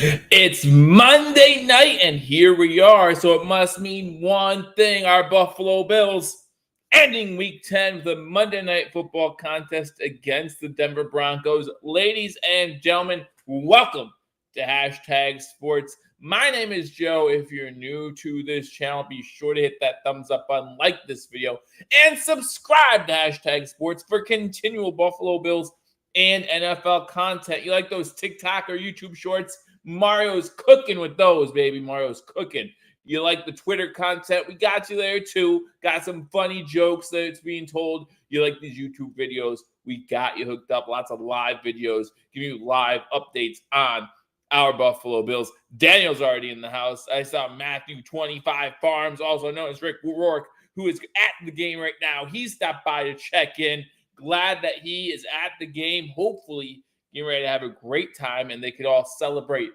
It's Monday night, and here we are. So it must mean one thing: our Buffalo Bills ending Week 10 with a Monday Night Football contest against the Denver Broncos. Ladies and gentlemen, welcome to Hashtag Sports. My name is Joe. If you're new to this channel, be sure to hit that thumbs up button, like this video, and subscribe to Hashtag Sports for continual Buffalo Bills and NFL content. You like those TikTok or YouTube shorts? Mario's cooking with those, baby. Mario's cooking. You like the Twitter content? We got you there too. Got some funny jokes that's being told. You like these YouTube videos? We got you hooked up. Lots of live videos, giving you live updates on our Buffalo Bills. Daniel's already in the house. I saw Matthew 25 Farms, also known as Rick Rourke, who is at the game right now. He stopped by to check in. Glad that he is at the game. Hopefully, getting ready to have a great time, and they could all celebrate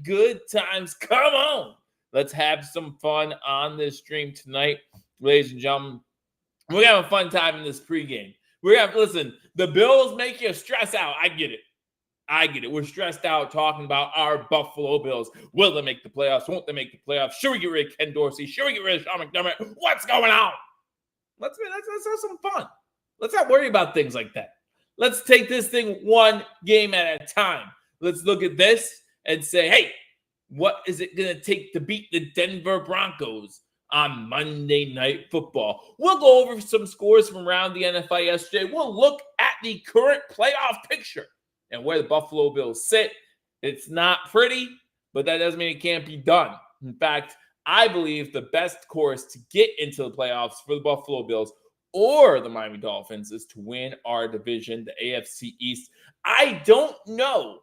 good times. Come on. Let's have some fun on this stream tonight, ladies and gentlemen. We're going to have a fun time in this pregame. Listen, the Bills make you stress out. I get it. We're stressed out talking about our Buffalo Bills. Will they make the playoffs? Won't they make the playoffs? Should we get rid of Ken Dorsey? Should we get rid of Sean McDermott? What's going on? Let's have some fun. Let's not worry about things like that. Let's take this thing one game at a time. Let's look at this and say, hey, what is it going to take to beat the Denver Broncos on Monday Night Football? We'll go over some scores from around the NFL yesterday. We'll look at the current playoff picture and where the Buffalo Bills sit. It's not pretty, but that doesn't mean it can't be done. In fact, I believe the best course to get into the playoffs for the Buffalo Bills or the Miami Dolphins is to win our division, the AFC East. I don't know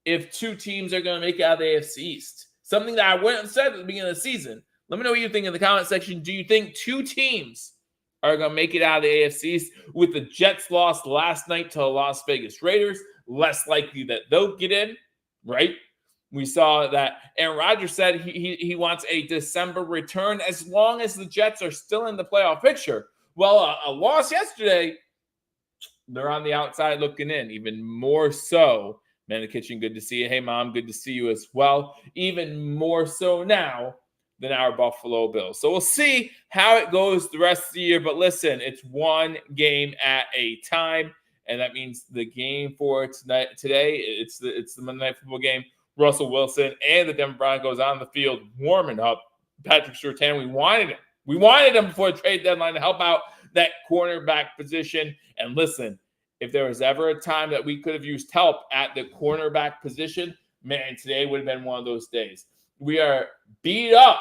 if two teams are going to make it out of the AFC East. Something that I wouldn't have said at the beginning of the season. Let me know what you think in the comment section. Do you think two teams are going to make it out of the AFC East? With the Jets lost last night to the Las Vegas Raiders, less likely that they'll get in, right? We saw that Aaron Rodgers said he wants a December return as long as the Jets are still in the playoff picture. Well, a loss yesterday, they're on the outside looking in, even more so. Man in the kitchen, good to see you. Hey, Mom, good to see you as well. Even more so now than our Buffalo Bills. So we'll see how it goes the rest of the year. But listen, it's one game at a time, and that means the game for today, it's the Monday Night Football game. Russell Wilson and the Denver Broncos on the field warming up. Patrick Surtain, we wanted him. We wanted him before the trade deadline to help out that cornerback position. And listen, if there was ever a time that we could have used help at the cornerback position, man, today would have been one of those days. We are beat up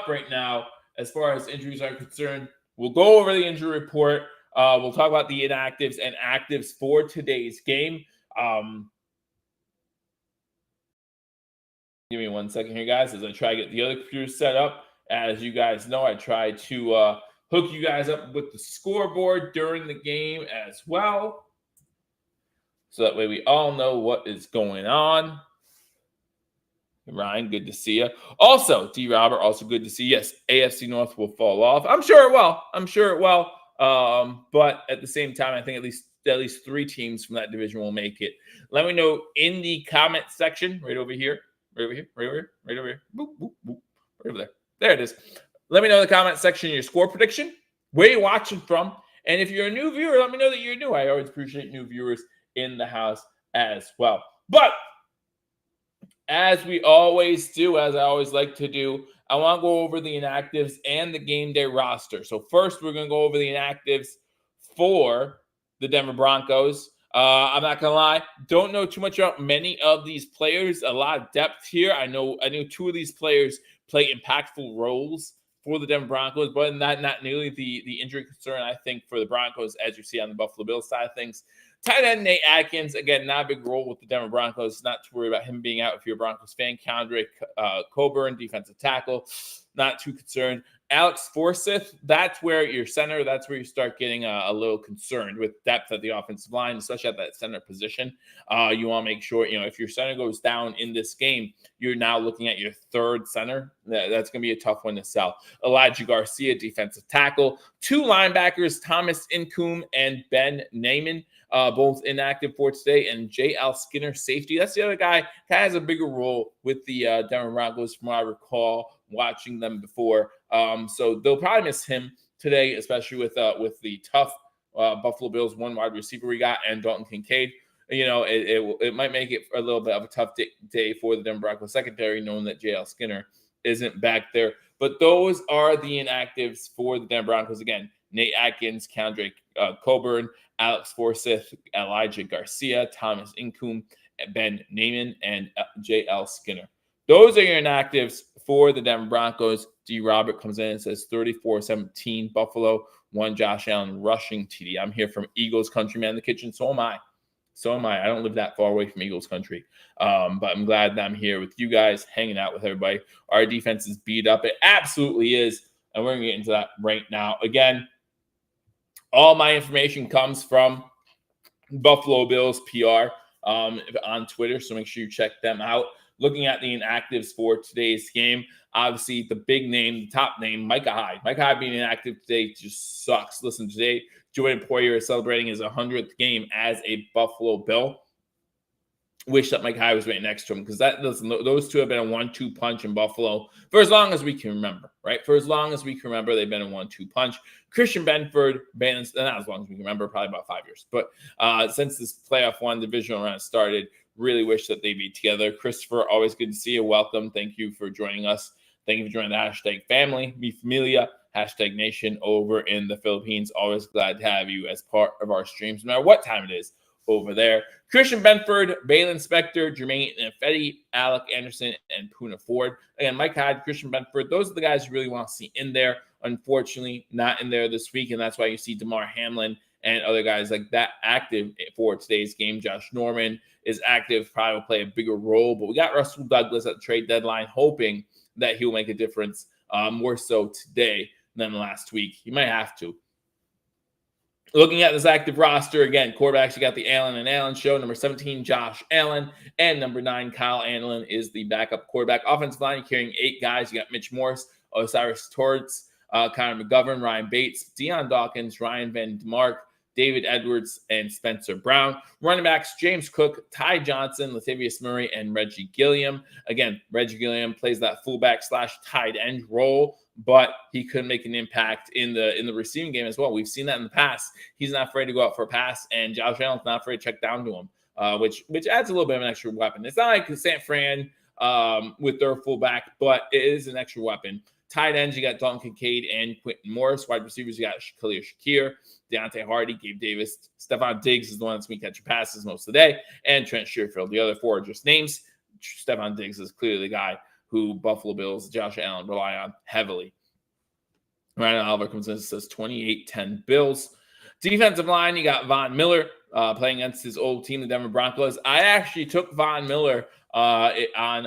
right now as far as injuries are concerned. We'll go over the injury report. We'll talk about the inactives and actives for today's game. Give me 1 second here, guys, as I try to get the other computer set up. As you guys know, I try to hook you guys up with the scoreboard during the game as well. So that way we all know what is going on. Ryan, good to see you. Also, D. Robert, also good to see you. Yes, AFC North will fall off. I'm sure it will. But at the same time, I think at least three teams from that division will make it. Let me know in the comment section right over here. Right over here. Boop, boop, boop. Right over there. There it is. Let me know in the comment section your score prediction, where you're watching from. And if you're a new viewer, let me know that you're new. I always appreciate new viewers in the house as well. But as we always do, as I always like to do, I want to go over the inactives and the game day roster. So first, we're going to go over the inactives for the Denver Broncos. I'm not going to lie, don't know too much about many of these players. A lot of depth here. I know two of these players play impactful roles for the Denver Broncos, but not nearly the injury concern, I think, for the Broncos, as you see on the Buffalo Bills side of things. Tight end Nate Atkins, again, not a big role with the Denver Broncos. Not to worry about him being out if you're a Broncos fan. Keandre Coburn, defensive tackle, not too concerned. Alex Forsyth, that's where your center, that's where you start getting a little concerned with depth at the offensive line, especially at that center position. You want to make sure, if your center goes down in this game, you're now looking at your third center. That's going to be a tough one to sell. Elijah Garcia, defensive tackle. Two linebackers, Thomas Incoom and Ben Naiman. both inactive for today, and J.L. Skinner, safety. That's the other guy that has a bigger role with the Denver Broncos, from what I recall watching them before. So they'll probably miss him today, especially with the tough Buffalo Bills one wide receiver we got and Dalton Kincaid. It might make it a little bit of a tough day for the Denver Broncos secondary, knowing that J.L. Skinner isn't back there. But those are the inactives for the Denver Broncos. Again, Nate Atkins, Kendrick Coburn, Alex Forsyth, Elijah Garcia, Thomas Incoom, Ben Naiman, and J.L. Skinner. Those are your inactives for the Denver Broncos. D. Robert comes in and says 34-17 Buffalo, 1 Josh Allen rushing TD. I'm here from Eagles country, man, in the kitchen. So am I. I don't live that far away from Eagles country. But I'm glad that I'm here with you guys, hanging out with everybody. Our defense is beat up. It absolutely is. And we're going to get into that right now. Again, all my information comes from Buffalo Bills PR on Twitter. So make sure you check them out. Looking at the inactives for today's game, obviously the big name, the top name, Micah Hyde. Micah Hyde being inactive today just sucks. Listen, today, Jordan Poyer is celebrating his 100th game as a Buffalo Bill. Wish that Micah Hyde was right next to him, because those two have been a 1-2 punch in Buffalo for as long as we can remember, right? For as long as we can remember, they've been a 1-2 punch. Christian Benford, not as long as we can remember, probably about 5 years. But since this playoff one divisional round started, really wish that they'd be together. Christopher, always good to see you. Welcome. Thank you for joining us. Thank you for joining the hashtag family, Mi Familia, hashtag nation over in the Philippines. Always glad to have you as part of our streams, no matter what time it is over there. Christian Benford, Balin Spector, Jermaine Nfetti, Alec Anderson, and Puna Ford. Again, Mike Hyde, Christian Benford, those are the guys you really want to see in there. Unfortunately, not in there this week, and that's why you see DeMar Hamlin and other guys like that active for today's game. Josh Norman is active, probably will play a bigger role, but we got Russell Douglas at the trade deadline, hoping that he'll make a difference more so today than last week. He might have to. Looking at this active roster, again, quarterbacks, you got the Allen and Allen show. Number 17, Josh Allen. And number 9, Kyle Allen is the backup quarterback. Offensive line, you're carrying 8 guys. You got Mitch Morse, Osiris Torts, Connor McGovern, Ryan Bates, Deion Dawkins, Ryan Van DeMark, David Edwards, and Spencer Brown. Running backs, James Cook, Ty Johnson, Latavius Murray, and Reggie Gilliam. Again, Reggie Gilliam plays that fullback / tight end role, but he could make an impact in the receiving game as well. We've seen that in the past. He's not afraid to go out for a pass, and Josh Allen's not afraid to check down to him, which adds a little bit of an extra weapon. It's not like San Fran with their fullback, but it is an extra weapon. Tight ends, you got Dalton Kincaid and Quentin Morris. Wide receivers, you got Khalil Shakir, Deontay Hardy, Gabe Davis. Stephon Diggs is the one that's going to catch passes most of the day, and Trent Sherfield. The other 4 are just names. Stephon Diggs is clearly the guy who Buffalo Bills, Josh Allen, rely on heavily. Ryan Oliver comes in and says 28-10 Bills. Defensive line, you got Von Miller playing against his old team, the Denver Broncos. I actually took Von Miller on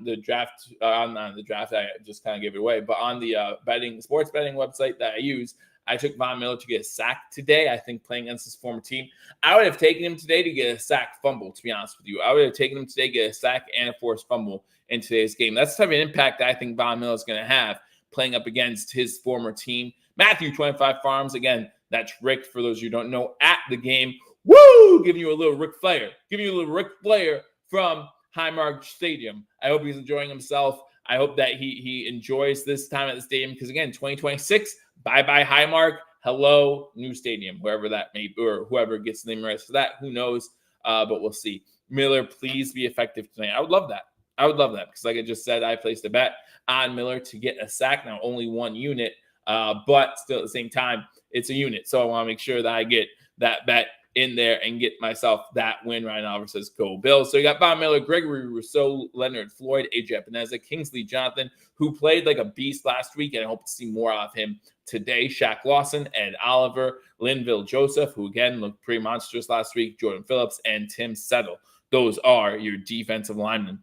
the draft. On the draft, I just kind of gave it away. But on the sports betting website that I use, I took Von Miller to get a sack today. I think playing against his former team, I would have taken him today to get a sack fumble. To be honest with you, I would have taken him today to get a sack and a forced fumble in today's game. That's the type of impact I think Von Miller is going to have playing up against his former team. Matthew 25 Farms, again, that's Rick, for those of you who don't know, at the game. Woo! Giving you a little Ric Flair from Highmark Stadium. I hope he's enjoying himself. I hope that he enjoys this time at the stadium, because, again, 2026, bye-bye Highmark, hello, new stadium, wherever that may be, or whoever gets the name right for that, who knows, but we'll see. Miller, please be effective tonight. I would love that, because like I just said, I placed a bet on Miller to get a sack. Now, only 1 unit, but still at the same time, it's a unit. So I want to make sure that I get that bet in there and get myself that win. Ryan Oliver says, go Bills. So you got Von Miller, Gregory Rousseau, Leonard Floyd, AJ Epineza, Kingsley Jonathan, who played like a beast last week, and I hope to see more of him today. Shaq Lawson, Ed Oliver, Linville Joseph, who again looked pretty monstrous last week, Jordan Phillips, and Tim Settle. Those are your defensive linemen.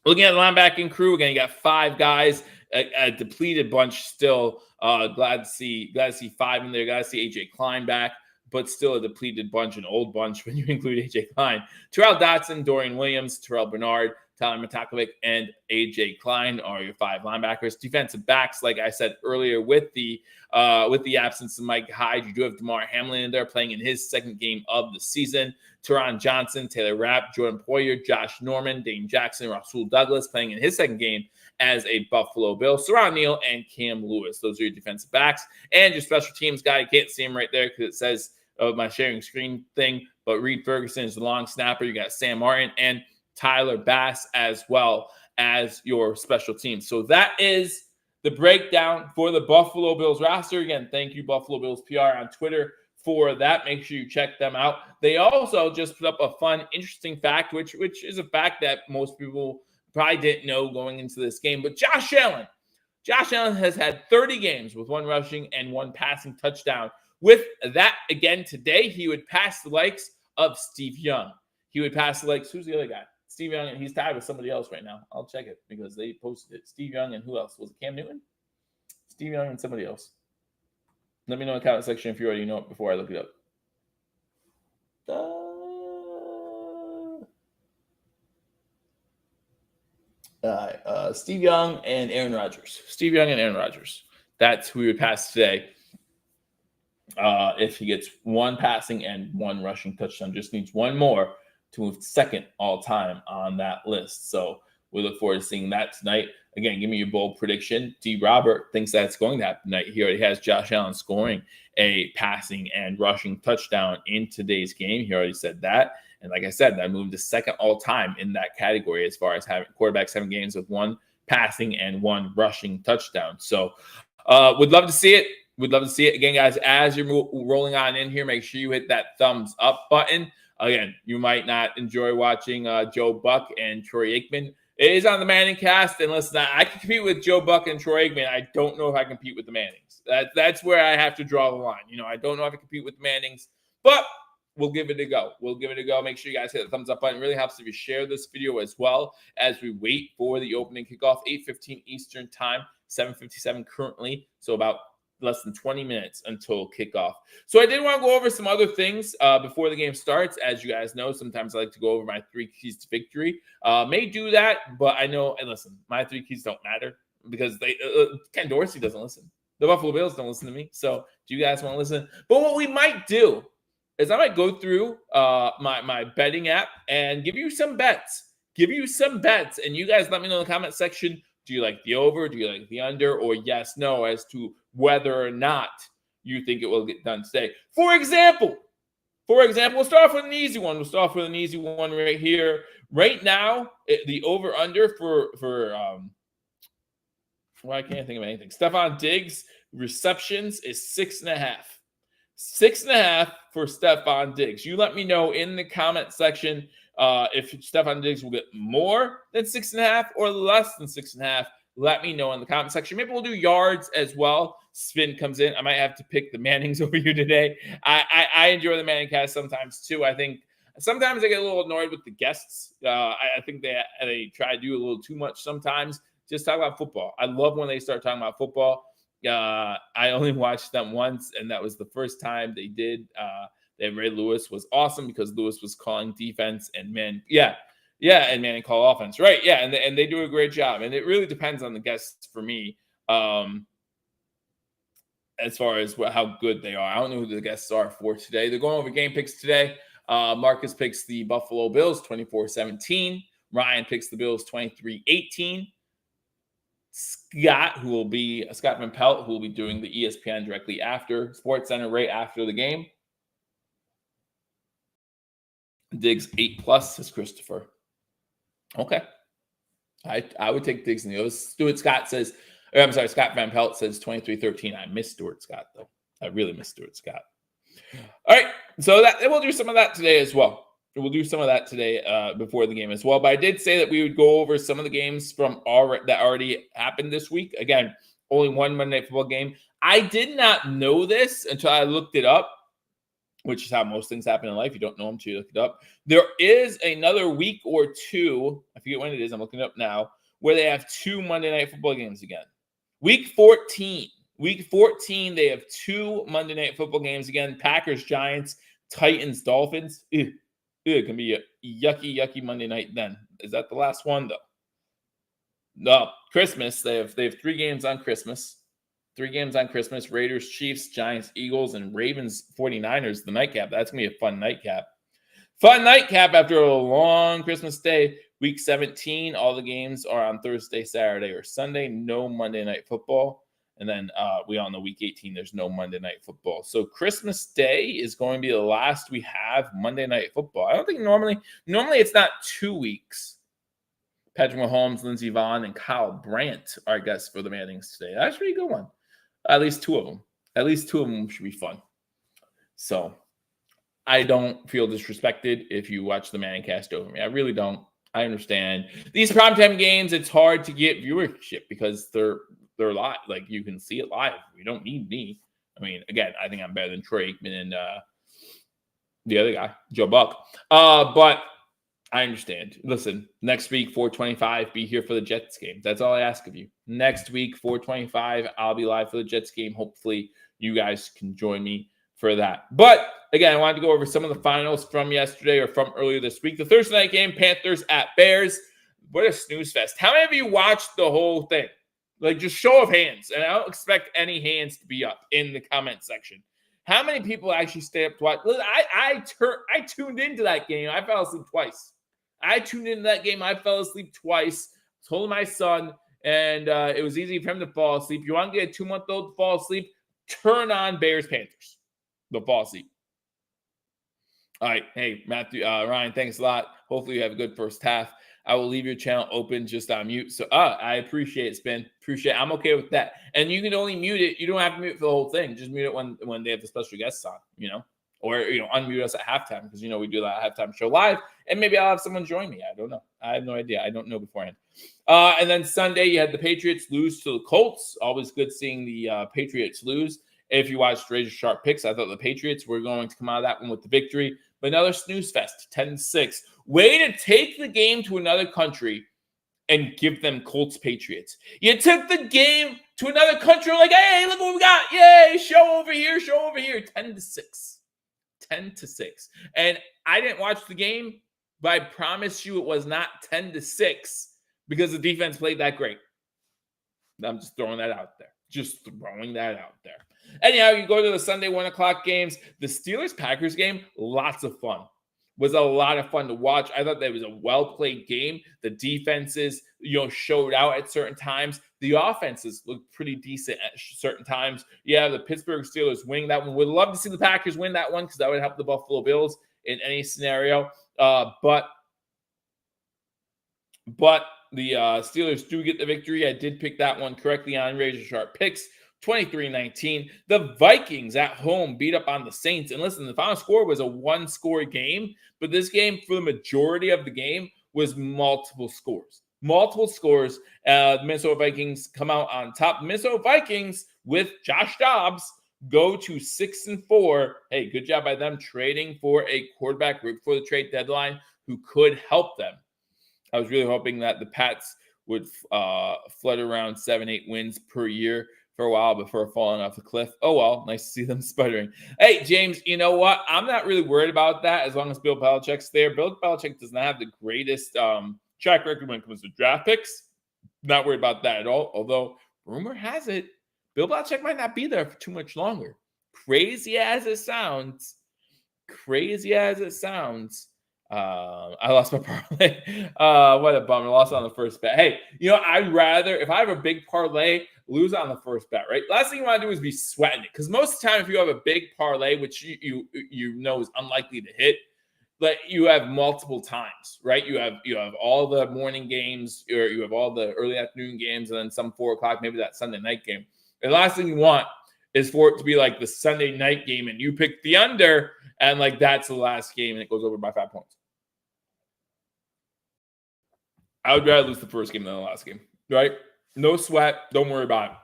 Looking at the linebacking crew, again, you got 5 guys, a depleted bunch still. Glad to see 5 in there. Glad to see AJ Klein back, but still a depleted bunch, an old bunch when you include AJ Klein. Terrell Dotson, Dorian Williams, Terrell Bernard, Tyler Matakovic and A.J. Klein are your 5 linebackers. Defensive backs, like I said earlier, with the absence of Mike Hyde, you do have DeMar Hamlin in there playing in his second game of the season. Teron Johnson, Taylor Rapp, Jordan Poyer, Josh Norman, Dane Jackson, Rasul Douglas playing in his second game as a Buffalo Bill. Saron Neal and Cam Lewis. Those are your defensive backs. And your special teams guy, you can't see him right there because it says my sharing screen thing, but Reed Ferguson is the long snapper. You got Sam Martin and Tyler Bass as well as your special teams. So that is the breakdown for the Buffalo Bills roster. Again, thank you, Buffalo Bills PR on Twitter for that. Make sure you check them out. They also just put up a fun, interesting fact, which is a fact that most people probably didn't know going into this game. But Josh Allen has had 30 games with 1 rushing and 1 passing touchdown. With that, again, today, he would pass the likes of Steve Young. He would pass the likes. Who's the other guy? Steve Young, and he's tied with somebody else right now. I'll check it because they posted it. Steve Young and who else? Was it Cam Newton? Steve Young and somebody else. Let me know in the comment section if you already know it before I look it up. Steve Young and Aaron Rodgers. Steve Young and Aaron Rodgers. That's who he would pass today. If he gets 1 passing and 1 rushing touchdown, just needs 1 more to move second all time on that list. So we look forward to seeing that tonight. Again, give me your bold prediction. D. Robert thinks that's going to happen tonight. He already has Josh Allen scoring a passing and rushing touchdown in today's game. He already said that. And like I said, that moved to second all time in that category as far as having quarterbacks having games with 1 passing and 1 rushing touchdown. So would love to see it. We'd love to see it. Again, guys, as you're rolling on in here, make sure you hit that thumbs up button. Again, you might not enjoy watching Joe Buck and Troy Aikman. It is on the Manning cast. And listen, I can compete with Joe Buck and Troy Aikman. I don't know if I compete with the Mannings. That's where I have to draw the line. I don't know if I compete with the Mannings, but we'll give it a go. Make sure you guys hit the thumbs up button. It really helps if you share this video as well as we wait for the opening kickoff, 8:15 Eastern time, 7:57 currently. So about less than 20 minutes until kickoff. So I did want to go over some other things before the game starts. As you guys know, sometimes I like to go over my 3 keys to victory. May do that, but I know, and listen, my 3 keys don't matter because Ken Dorsey doesn't listen. The Buffalo Bills don't listen to me. So do you guys want to listen? But what we might do is I might go through my betting app and give you some bets. And you guys let me know in the comment section, do you like the over? Do you like the under? Or yes, no, as to whether or not you think it will get done today. For example, we'll start off with an easy one. Right here. Right now, the over-under for I can't think of anything. Stephon Diggs receptions is 6.5. 6.5 for Stephon Diggs. You let me know in the comment section if Stephon Diggs will get more than 6.5 or less than 6.5. Let me know in the comment section. Maybe we'll do yards as well. Spin comes in. I might have to pick the Mannings over here today. I enjoy the Manning cast sometimes too. I think sometimes I get a little annoyed with the guests. I think they try to do a little too much sometimes. Just talk about football. I love when they start talking about football. I only watched them once, and that was the first time they did. Ray Lewis was awesome because Lewis was calling defense and and Manning call offense. Right, yeah, and they do a great job. And it really depends on the guests for me as far as how good they are. I don't know who the guests are for today. They're going over game picks today. Marcus picks the Buffalo Bills 24-17. Ryan picks the Bills 23-18. Scott Van Pelt, who will be doing the ESPN directly after SportsCenter right after the game. Diggs 8+ says Christopher. Okay. I would take Diggs in the other. Scott Van Pelt says 23-13. I miss Stuart Scott, though. I really miss Stuart Scott. All right. So we'll do some of that today as well. We'll do some of that today before the game as well. But I did say that we would go over some of the games that already happened this week. Again, only 1 Monday Night Football game. I did not know this until I looked it up, which is how most things happen in life. You don't know them until you look it up. There is another week or 2, I forget when it is, I'm looking it up now, where they have 2 Monday Night Football games again. Week 14, they have 2 Monday Night Football games again. Packers, Giants, Titans, Dolphins. It can be a yucky Monday night then. Is that the last one, though? No, Christmas. They have 3 games on Christmas. 3 games on Christmas. Raiders, Chiefs, Giants, Eagles, and Ravens, 49ers, the nightcap. That's going to be a fun nightcap. Fun nightcap after a long Christmas day. Week 17, all the games are on Thursday, Saturday, or Sunday. No Monday Night Football. And then we all know Week 18, there's no Monday Night Football. So Christmas Day is going to be the last we have Monday Night Football. I don't think normally it's not 2 weeks. Patrick Mahomes, Lindsey Vonn, and Kyle Brandt are guests for the Mannings today. That's a pretty good one. At least 2 of them. At least 2 of them should be fun. So I don't feel disrespected if you watch the Manning cast over me. I really don't. I understand. These primetime games, it's hard to get viewership because they're live. Like, you can see it live. You don't need me. I mean, again, I think I'm better than Troy Aikman and the other guy, Joe Buck. But I understand. Listen, next week, 4:25, be here for the Jets game. That's all I ask of you. Next week, 4:25, I'll be live for the Jets game. Hopefully, you guys can join me for that. But again, I wanted to go over some of the finals from yesterday or from earlier this week. The Thursday night game, Panthers at Bears. What a snooze fest. How many of you watched the whole thing? Like, just show of hands. And I don't expect any hands to be up in the comment section. How many people actually stay up to watch? Listen, I tuned into that game. I fell asleep twice. I tuned into that game. I fell asleep twice. Told my son, and it was easy for him to fall asleep. You want to get a 2-month-old to fall asleep? Turn on Bears Panthers. They'll fall asleep. All right. Hey, Matthew, Ryan, thanks a lot. Hopefully you have a good first half. I will leave your channel open just on mute. So I appreciate it, Spin. Appreciate it. I'm okay with that. And you can only mute it. You don't have to mute it for the whole thing. Just mute it when they have the special guests on, or, unmute us at halftime because, we do that halftime show live. And maybe I'll have someone join me. I don't know. I have no idea. I don't know beforehand. And then Sunday, you had the Patriots lose to the Colts. Always good seeing the Patriots lose. If you watched Razor Sharp Picks, I thought the Patriots were going to come out of that one with the victory. But another snooze fest, 10-6. Way to take the game to another country and give them Colts Patriots. You took the game to another country like, hey, look what we got. Yay, show over here, 10-6. 10-6. And I didn't watch the game, but I promise you it was not 10-6 because the defense played that great. I'm just throwing that out there. Anyhow, you go to the Sunday 1 o'clock games. The Steelers-Packers game, lots of fun. Was a lot of fun to watch. I thought that was a well-played game. The defenses, showed out at certain times. The offenses looked pretty decent at certain times. Yeah, the Pittsburgh Steelers winning that one. Would love to see the Packers win that one because that would help the Buffalo Bills in any scenario. But the Steelers do get the victory. I did pick that one correctly on Razor Sharp Picks. 23-19. The Vikings at home beat up on the Saints. And listen, the final score was a 1-score game, but this game, for the majority of the game, was multiple scores. The Minnesota Vikings come out on top. Minnesota Vikings with Josh Dobbs go to 6-4. Hey, good job by them trading for a quarterback right before the trade deadline who could help them. I was really hoping that the Pats would flood around 7-8 wins per year for a while before falling off the cliff. Oh, well, nice to see them sputtering. Hey, James, you know what? I'm not really worried about that as long as Bill Belichick's there. Bill Belichick does not have the greatest track record when it comes to draft picks. Not worried about that at all, although rumor has it Bill Belichick might not be there for too much longer. Crazy as it sounds, I lost my parlay. What a bummer. I lost on the first bet. Hey, I'd rather, if I have a big parlay, lose on the first bet, right? Last thing you want to do is be sweating it. Because most of the time, if you have a big parlay, which you know is unlikely to hit, but you have multiple times, right? You have all the morning games, or you have all the early afternoon games, and then some 4 o'clock, maybe that Sunday night game. The last thing you want is for it to be like the Sunday night game, and you pick the under, and like that's the last game, and it goes over by 5 points. I would rather lose the first game than the last game, right? No sweat. Don't worry about it.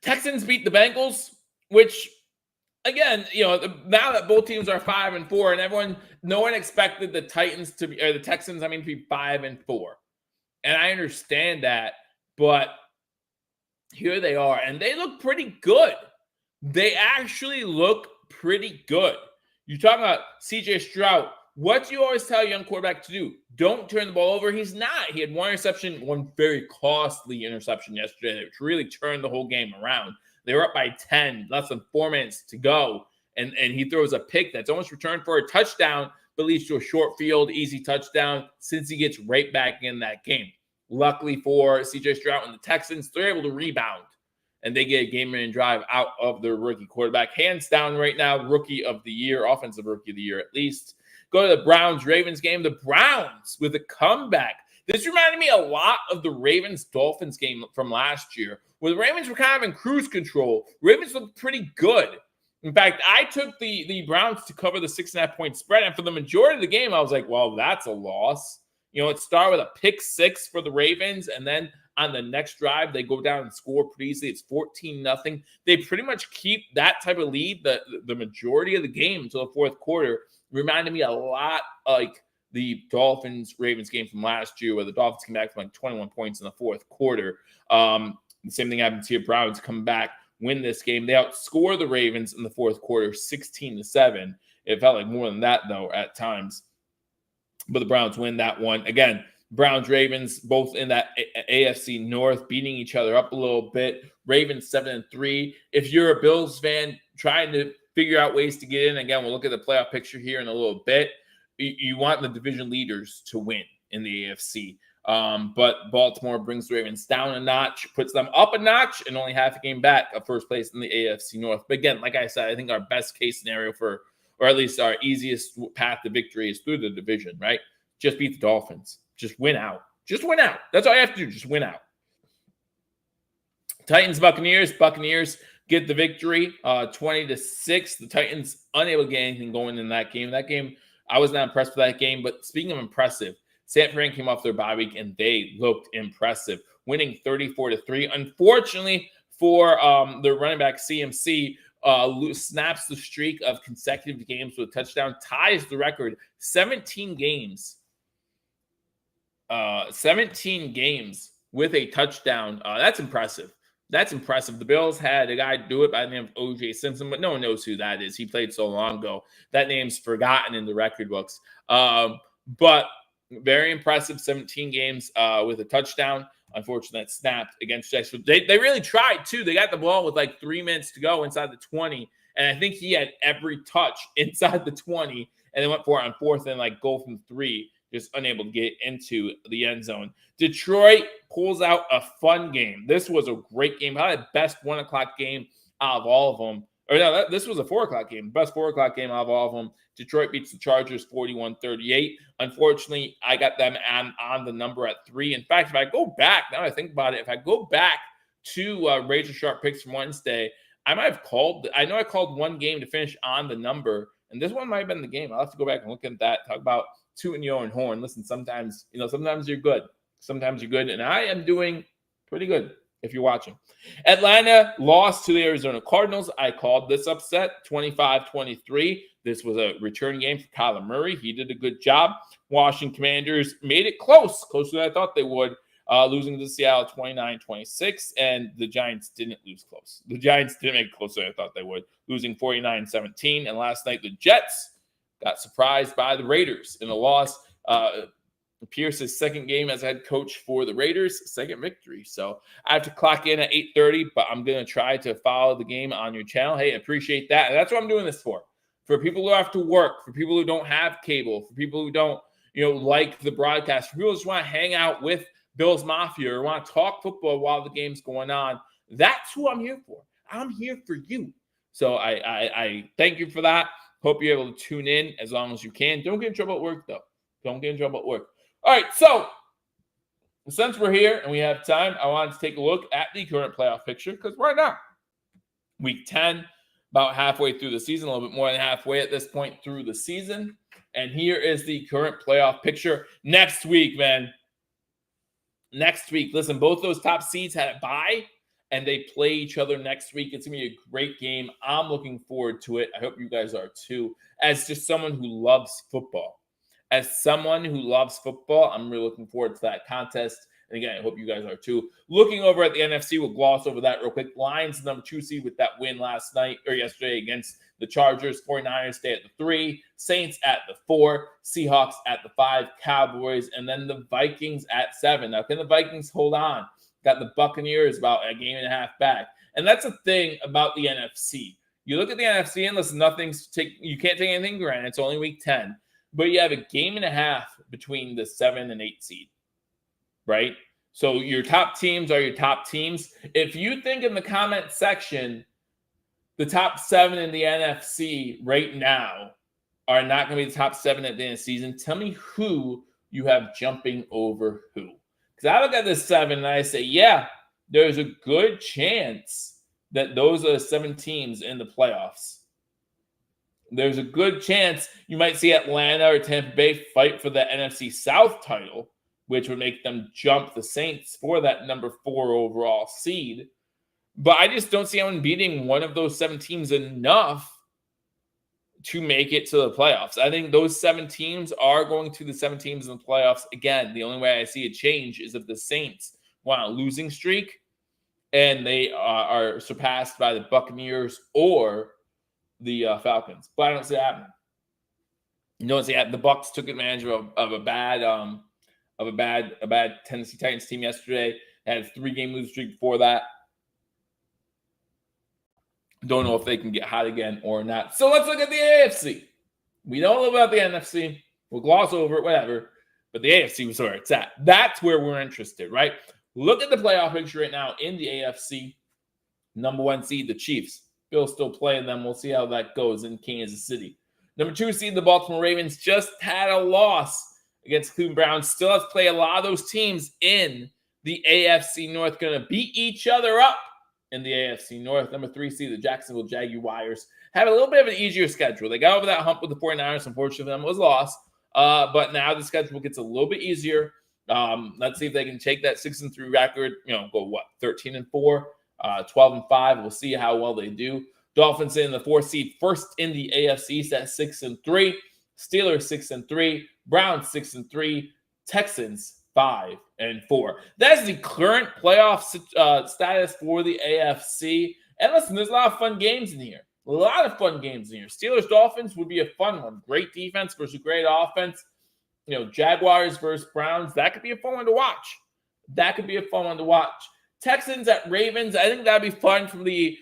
Texans beat the Bengals, which, again, now that both teams are 5-4, and no one expected the Texans to be 5-4. And I understand that, but here they are, and they look pretty good. They actually look pretty good. You're talking about C.J. Stroud, what do you always tell a young quarterback to do? Don't turn the ball over. He's not. He had one interception, one very costly interception yesterday, which really turned the whole game around. They were up by 10, less than 4 minutes to go. And he throws a pick that's almost returned for a touchdown, but leads to a short field, easy touchdown, since he gets right back in that game. Luckily for C.J. Stroud and the Texans, they're able to rebound, and they get a game-winning drive out of their rookie quarterback. Hands down right now, rookie of the year, offensive rookie of the year at least. Go to the Browns-Ravens game. The Browns with a comeback. This reminded me a lot of the Ravens-Dolphins game from last year, where the Ravens were kind of in cruise control. Ravens looked pretty good. In fact, I took the Browns to cover the 6.5-point spread, and for the majority of the game, I was like, well, that's a loss. It started with a pick 6 for the Ravens, and then on the next drive, they go down and score pretty easily. It's 14-0. They pretty much keep that type of lead the majority of the game until the fourth quarter. Reminded me a lot like the Dolphins-Ravens game from last year, where the Dolphins came back from like 21 points in the fourth quarter. The same thing happens here. Browns come back, win this game. They outscore the Ravens in the fourth quarter, 16-7. It felt like more than that, though, at times. But the Browns win that one. Again, Browns-Ravens, both in that AFC North, beating each other up a little bit. Ravens 7-3. If you're a Bills fan trying to figure out ways to get in, again, we'll look at the playoff picture here in a little bit. You want the division leaders to win in the AFC. But Baltimore brings the Ravens down a notch, puts them up a notch, and only half a game back of first place in the AFC North. But again, like I said, I think our best case scenario or at least our easiest path to victory is through the division, right? Just beat the Dolphins. Just win out. Just win out. That's all you have to do. Just win out. Titans-Buccaneers. Buccaneers get the victory, 20-6. The Titans unable to get anything going in that game. That game, I was not impressed with that game. But speaking of impressive, San Fran came off their bye week, and they looked impressive, winning 34-3. Unfortunately for their running back, CMC, snaps the streak of consecutive games with a touchdown, ties the record, 17 games. 17 games with a touchdown. That's impressive. That's impressive. The Bills had a guy do it by the name of O.J. Simpson, but no one knows who that is. He played so long ago. That name's forgotten in the record books. But very impressive, 17 games with a touchdown. Unfortunately, that snapped against Jacksonville. They really tried, too. They got the ball with like 3 minutes to go inside the 20, and I think he had every touch inside the 20, and they went for it on fourth and like goal from 3. Just unable to get into the end zone. Detroit pulls out a fun game. This was a great game. Probably the best 1 o'clock game out of all of them. Or no, this was a 4 o'clock game. Best 4 o'clock game out of all of them. Detroit beats the Chargers 41-38. Unfortunately, I got them on the number at 3. In fact, if I go back, now I think about it, if I go back to Razor Sharp picks from Wednesday, I might have called. I know I called one game to finish on the number, and this one might have been the game. I'll have to go back and look at that. Talk about tooting your own horn. Listen, sometimes you're good. Sometimes you're good, and I am doing pretty good if you're watching. Atlanta lost to the Arizona Cardinals. I called this upset, 25-23. This was a return game for Kyler Murray. He did a good job. Washington Commanders made it closer than I thought they would, losing to Seattle 29-26, and the Giants didn't lose close. The Giants didn't make it closer than I thought they would, losing 49-17. And last night, the Jets got surprised by the Raiders in a loss. Pierce's second game as head coach for the Raiders, second victory. So I have to clock in at 8:30, but I'm going to try to follow the game on your channel. Hey, appreciate that. And that's what I'm doing this for. For people who have to work, for people who don't have cable, for people who don't, like the broadcast, for people who just want to hang out with Bills Mafia or want to talk football while the game's going on. That's who I'm here for. I'm here for you. So I thank you for that. Hope you're able to tune in as long as you can. Don't get in trouble at work, though. Don't get in trouble at work. All right, so since we're here and we have time, I wanted to take a look at the current playoff picture because right now, week 10, about halfway through the season, a little bit more than halfway at this point through the season. And here is the current playoff picture. Next week, man. Next week. Listen, both those top seeds had a bye, and they play each other next week. It's going to be a great game. I'm looking forward to it. I hope you guys are too. As just someone who loves football. I'm really looking forward to that contest. And again, I hope you guys are too. Looking over at the NFC, we'll gloss over that real quick. Lions, number 2 seed with that win yesterday against the Chargers. 49ers stay at the 3. Saints at the 4. Seahawks at the 5. Cowboys, and then the Vikings at 7. Now, can the Vikings hold on? Got the Buccaneers about a game and a half back. And that's a thing about the NFC. You look at the NFC and listen, you can't take anything for granted. It's only week 10. But you have a game and a half between the 7 and 8 seed, right? So your top teams are your top teams. If you think in the comment section, the top 7 in the NFC right now are not going to be the top 7 at the end of the season, tell me who you have jumping over who. Because I look at this 7 and I say, yeah, there's a good chance that those are the 7 teams in the playoffs. There's a good chance you might see Atlanta or Tampa Bay fight for the NFC South title, which would make them jump the Saints for that number 4 overall seed. But I just don't see anyone beating one of those 7 teams enough to make it to the playoffs. I think those 7 teams are going to the 7 teams in the playoffs. Again, the only way I see a change is if the Saints went on a losing streak and they are surpassed by the Buccaneers or the Falcons. But I don't see that happening. You don't see that. The Bucs took advantage of a bad Tennessee Titans team yesterday. They had a 3-game losing streak before that. Don't know if they can get hot again or not. So let's look at the AFC. We know a little about the NFC. We'll gloss over it, whatever. But the AFC was where it's at. That's where we're interested, right? Look at the playoff picture right now in the AFC. Number 1 seed, the Chiefs. Bills still playing them. We'll see how that goes in Kansas City. Number 2 seed, the Baltimore Ravens, just had a loss against Cleveland Browns. Still has to play a lot of those teams in the AFC North. Going to beat each other up in the AFC North. Number 3 seed, the Jacksonville Jaguars, have a little bit of an easier schedule. They got over that hump with the 49ers. Unfortunately for them, it was a loss. But now the schedule gets a little bit easier. Let's see if they can take that 6-3 record, go 13-4, 12-5. We'll see how well they do. Dolphins in the 4th seed, first in the AFC East at 6-3. Steelers 6-3. Browns 6-3. Texans 5-4. That's the current playoff status for the AFC. And listen, there's a lot of fun games in here. A lot of fun games in here. Steelers Dolphins would be a fun one. Great defense versus great offense. Jaguars versus Browns. That could be a fun one to watch. Texans at Ravens. I think that'd be fun from the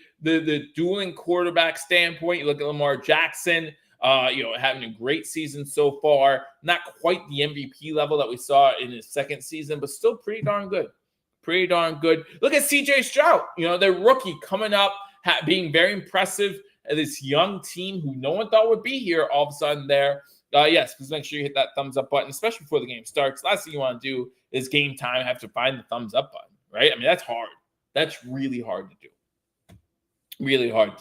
dueling quarterback standpoint. You look at Lamar Jackson, having a great season so far. Not quite the MVP level that we saw in his second season, but still pretty darn good. Look at CJ Stroud, their rookie coming up, being very impressive. This young team who no one thought would be here, all of a sudden there. Yes, please make sure you hit that thumbs up button, especially before the game starts. Last thing you want to do is game time have to find the thumbs up button, right? I mean, that's hard. That's really hard to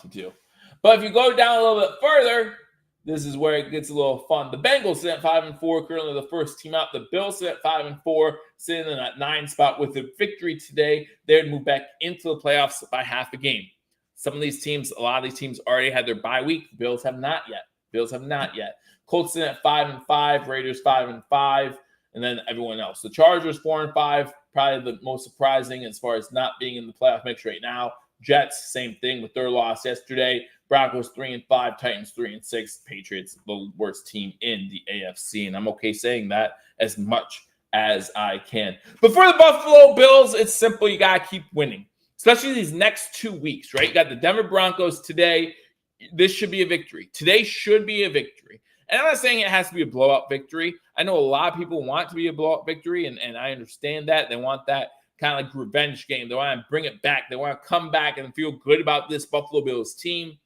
do. But if you go down a little bit further, this is where it gets a little fun. The Bengals sit at 5-4, currently the first team out. The Bills sit at 5-4, sitting in that 9 spot. With a victory today, they'd move back into the playoffs by half a game. A lot of these teams already had their bye week. The Bills have not yet. Colts sit at 5-5, Raiders 5-5, and then everyone else. The Chargers 4-5, probably the most surprising as far as not being in the playoff mix right now. Jets, same thing with their loss yesterday. Broncos 3-5, Titans 3-6, Patriots the worst team in the AFC, and I'm okay saying that as much as I can. But for the Buffalo Bills, it's simple. You got to keep winning, especially these next 2 weeks, right? You got the Denver Broncos today. This should be a victory. Today should be a victory. And I'm not saying it has to be a blowout victory. I know a lot of people want it to be a blowout victory, and I understand that. They want that kind of like revenge game. They want to bring it back. They want to come back and feel good about this Buffalo Bills team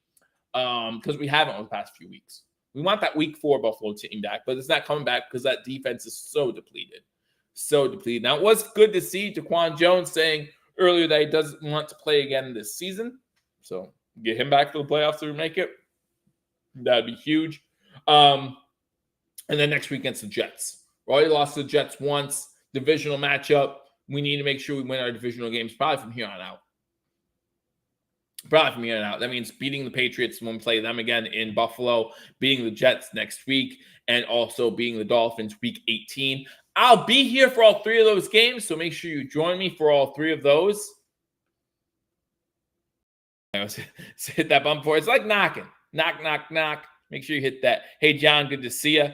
because we haven't over the past few weeks. We want that week 4 Buffalo team back, but it's not coming back because that defense is so depleted. Now, it was good to see Daquan Jones saying earlier that he doesn't want to play again this season. So get him back to the playoffs to make it. That'd be huge. And then next week against the Jets. We already lost to the Jets once. Divisional matchup. We need to make sure we win our divisional games probably from here on out. That means beating the Patriots when we play them again in Buffalo, beating the Jets next week, and also beating the Dolphins week 18. I'll be here for all 3 of those games, so make sure you join me for all 3 of those. Hit that bump for it. It's like knocking. Knock, knock, knock. Make sure you hit that. Hey, John, good to see you.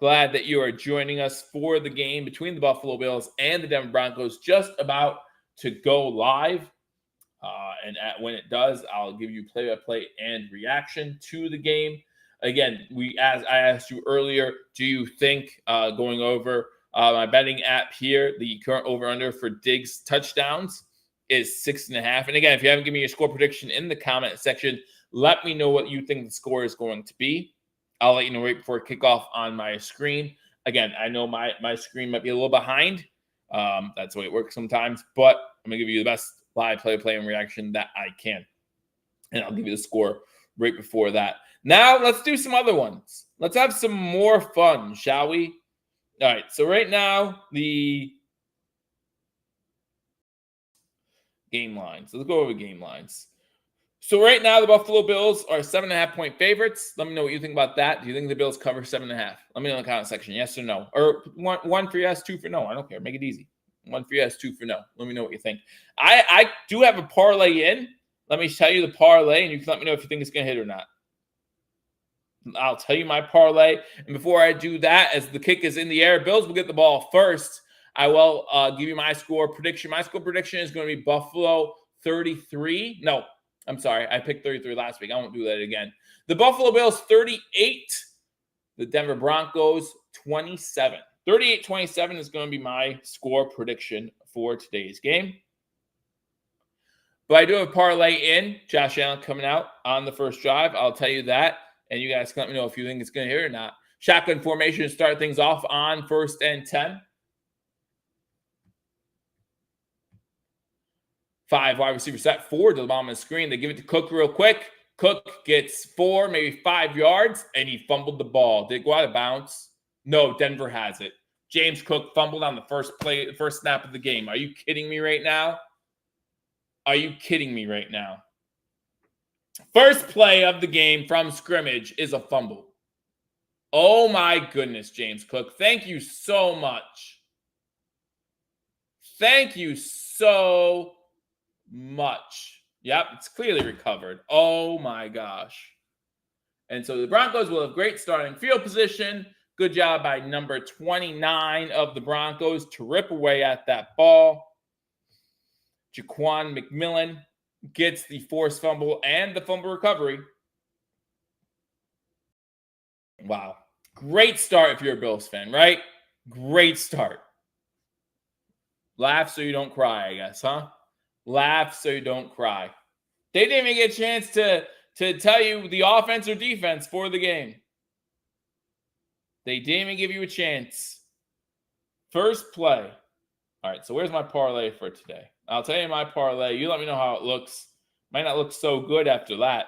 Glad that you are joining us for the game between the Buffalo Bills and the Denver Broncos. Just about to go live. When it does, I'll give you play-by-play and reaction to the game. Again, as I asked you earlier, do you think going over my betting app here, the current over-under for Diggs touchdowns is 6.5? And again, if you haven't given me your score prediction in the comment section, let me know what you think the score is going to be. I'll let you know right before kickoff on my screen. Again, I know my screen might be a little behind. That's the way it works sometimes, but I'm going to give you the best live play and reaction that I can. And I'll give you the score right before that. Now, let's do some other ones. Let's have some more fun, shall we? All right, so right now, the game lines. Let's go over game lines. So right now, the Buffalo Bills are 7.5-point favorites. Let me know what you think about that. Do you think the Bills cover 7.5? Let me know in the comment section, yes or no. Or one for yes, 2 for no. I don't care. Make it easy. 1 for yes, 2 for no. Let me know what you think. I do have a parlay in. Let me tell you the parlay, and you can let me know if you think it's going to hit or not. I'll tell you my parlay. And before I do that, as the kick is in the air, Bills will get the ball first. I will give you my score prediction. My score prediction is going to be Buffalo 33. No, I'm sorry. I picked 33 last week. I won't do that again. The Buffalo Bills 38. The Denver Broncos 27. 38-27 is going to be my score prediction for today's game. But I do have a parlay in. Josh Allen coming out on the first drive. I'll tell you that. And you guys can let me know if you think it's going to hit or not. Shotgun formation to start things off on 1st and 10. 5 wide receiver set, 4 to the bottom of the screen. They give it to Cook real quick. Cook gets 4, maybe 5 yards, and he fumbled the ball. Did it go out of bounds? No, Denver has it. James Cook fumbled on the first snap of the game. Are you kidding me right now? Are you kidding me right now? First play of the game from scrimmage is a fumble. Oh my goodness, James Cook. Thank you so much. Thank you so much. Yep, it's clearly recovered. Oh my gosh. And so the Broncos will have great starting field position. Good job by number 29 of the Broncos to rip away at that ball. Jaquan McMillan gets the forced fumble and the fumble recovery. Wow. Great start if you're a Bills fan, right? Great start. Laugh so you don't cry, I guess, huh? Laugh so you don't cry. They didn't even get a chance to tell you the offense or defense for the game. They didn't even give you a chance. First play. All right, so where's my parlay for today? I'll tell you my parlay. You let me know how it looks. Might not look so good after that.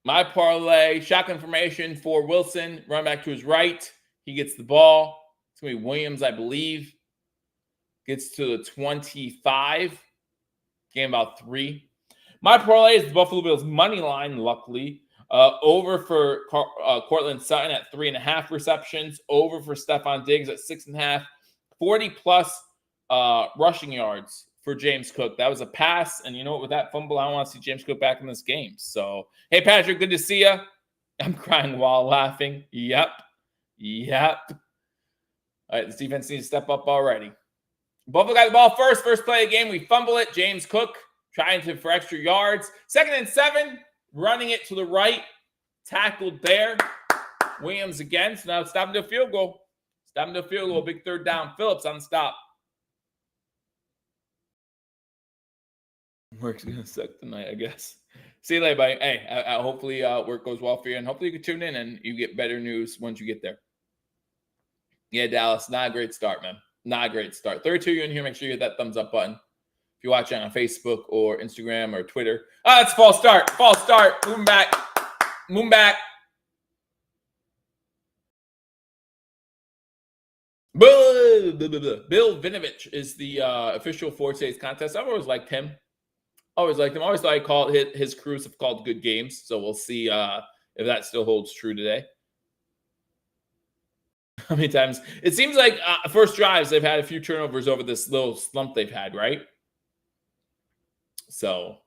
My parlay, shotgun formation for Wilson. Run back to his right. He gets the ball. It's going to be Williams, I believe. Gets to the 25. Game about 3. My parlay is the Buffalo Bills money line, luckily. Over for Cortland Sutton at 3.5 receptions. Over for Stephon Diggs at 6.5. 40-plus rushing yards for James Cook. That was a pass. And you know what? With that fumble, I don't want to see James Cook back in this game. So, hey, Patrick, good to see you. I'm crying while laughing. Yep. All right, this defense needs to step up already. Buffalo got the ball first. First play of the game, we fumble it. James Cook trying for extra yards. 2nd and 7, running it to the right. Tackled there. Williams again. So now it's stopping to a field goal. Big 3rd down. Phillips on the stop. Work's going to suck tonight, I guess. See you later, buddy. Hey, hopefully work goes well for you, and hopefully you can tune in and you get better news once you get there. Yeah, Dallas, not a great start, man. Not a great start. 32, you in here, make sure you hit that thumbs up button. If you're watching on Facebook or Instagram or Twitter. Oh, it's a false start. False start. Moving back. Bill Vinovich is the official for today's contest. I've always liked him. Always thought his crews have called good games. So we'll see if that still holds true today. How many times? It seems like first drives, they've had a few turnovers over this little slump they've had, right? So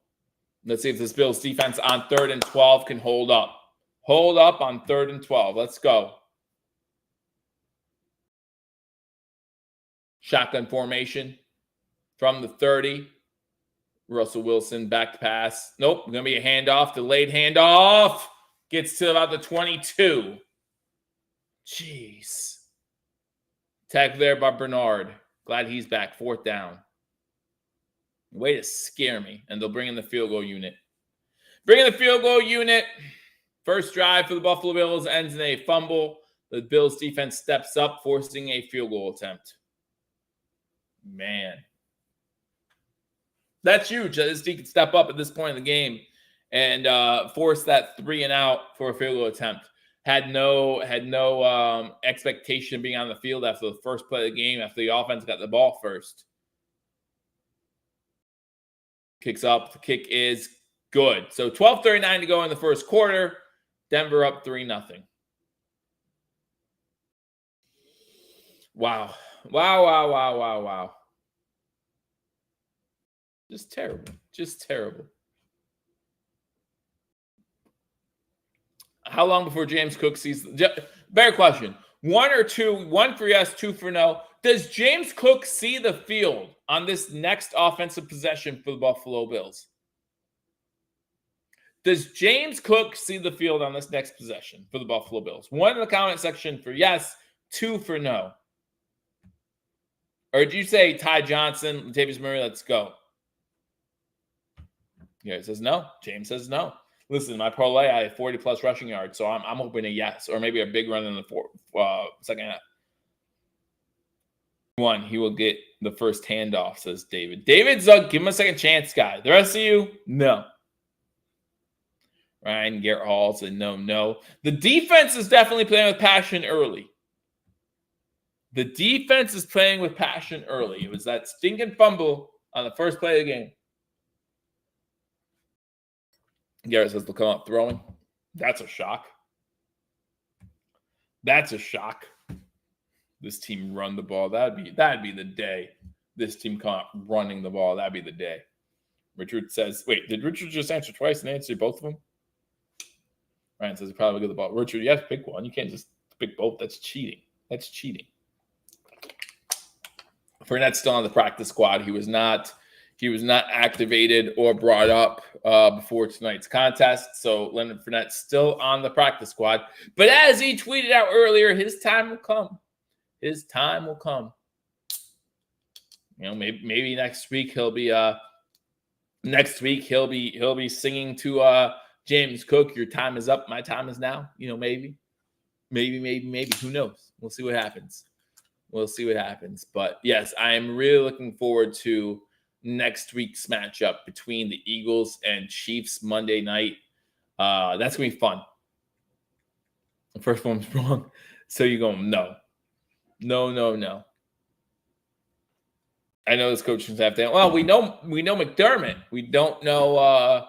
let's see if this Bills defense on 3rd and 12 can hold up. Hold up on 3rd and 12. Let's go. Shotgun formation from the 30. Russell Wilson back to pass. Nope, going to be a handoff. Delayed handoff. Gets to about the 22. Jeez. Tag there by Bernard. Glad he's back. 4th down. Way to scare me. And they'll bring in the field goal unit. Bring in the field goal unit. First drive for the Buffalo Bills ends in a fumble. The Bills defense steps up, forcing a field goal attempt. Man. That's huge. This team can step up at this point in the game and force that 3 and out for a field goal attempt. Had no expectation of being on the field after the first play of the game, after the offense got the ball first. Kicks up. The kick is good. So 12:39 to go in the first quarter. Denver up 3-0. Wow. Wow. Just terrible. Just terrible. How long before James Cook sees? Better question. 1 or 2, 1 for yes, 2 for no. Does James Cook see the field on this next offensive possession for the Buffalo Bills? Does James Cook see the field on this next possession for the Buffalo Bills? 1 in the comment section for yes, 2 for no. Or did you say Ty Johnson, Latavius Murray, let's go? Gary says no. James says no. Listen, my parlay, I have 40-plus rushing yards, so I'm hoping a yes, or maybe a big run in the second half. 1, he will get the first handoff, says David. David's give him a second chance, guy. The rest of you, no. Ryan Garrett Hall said no. The defense is definitely playing with passion early. The defense is playing with passion early. It was that stinking fumble on the first play of the game. Garrett says they'll come up throwing. That's a shock. That's a shock. This team run the ball. That'd be the day. This team come up running the ball. That'd be the day. Richard says, wait, did Richard just answer twice and answer both of them? Ryan says he probably get the ball. Richard, you have to pick one. You can't just pick both. That's cheating. Fournette's still on the practice squad. He was not activated or brought up before tonight's contest. So Leonard Fournette's still on the practice squad. But as he tweeted out earlier, his time will come. His time will come. You know, maybe next week he'll be singing to James Cook, your time is up, my time is now. You know, maybe. Who knows? We'll see what happens. But yes, I am really looking forward to next week's matchup between the Eagles and Chiefs Monday night. That's going to be fun. The first one's wrong. So you're going, no. I know this coaching staff. Well, we know McDermott. We don't know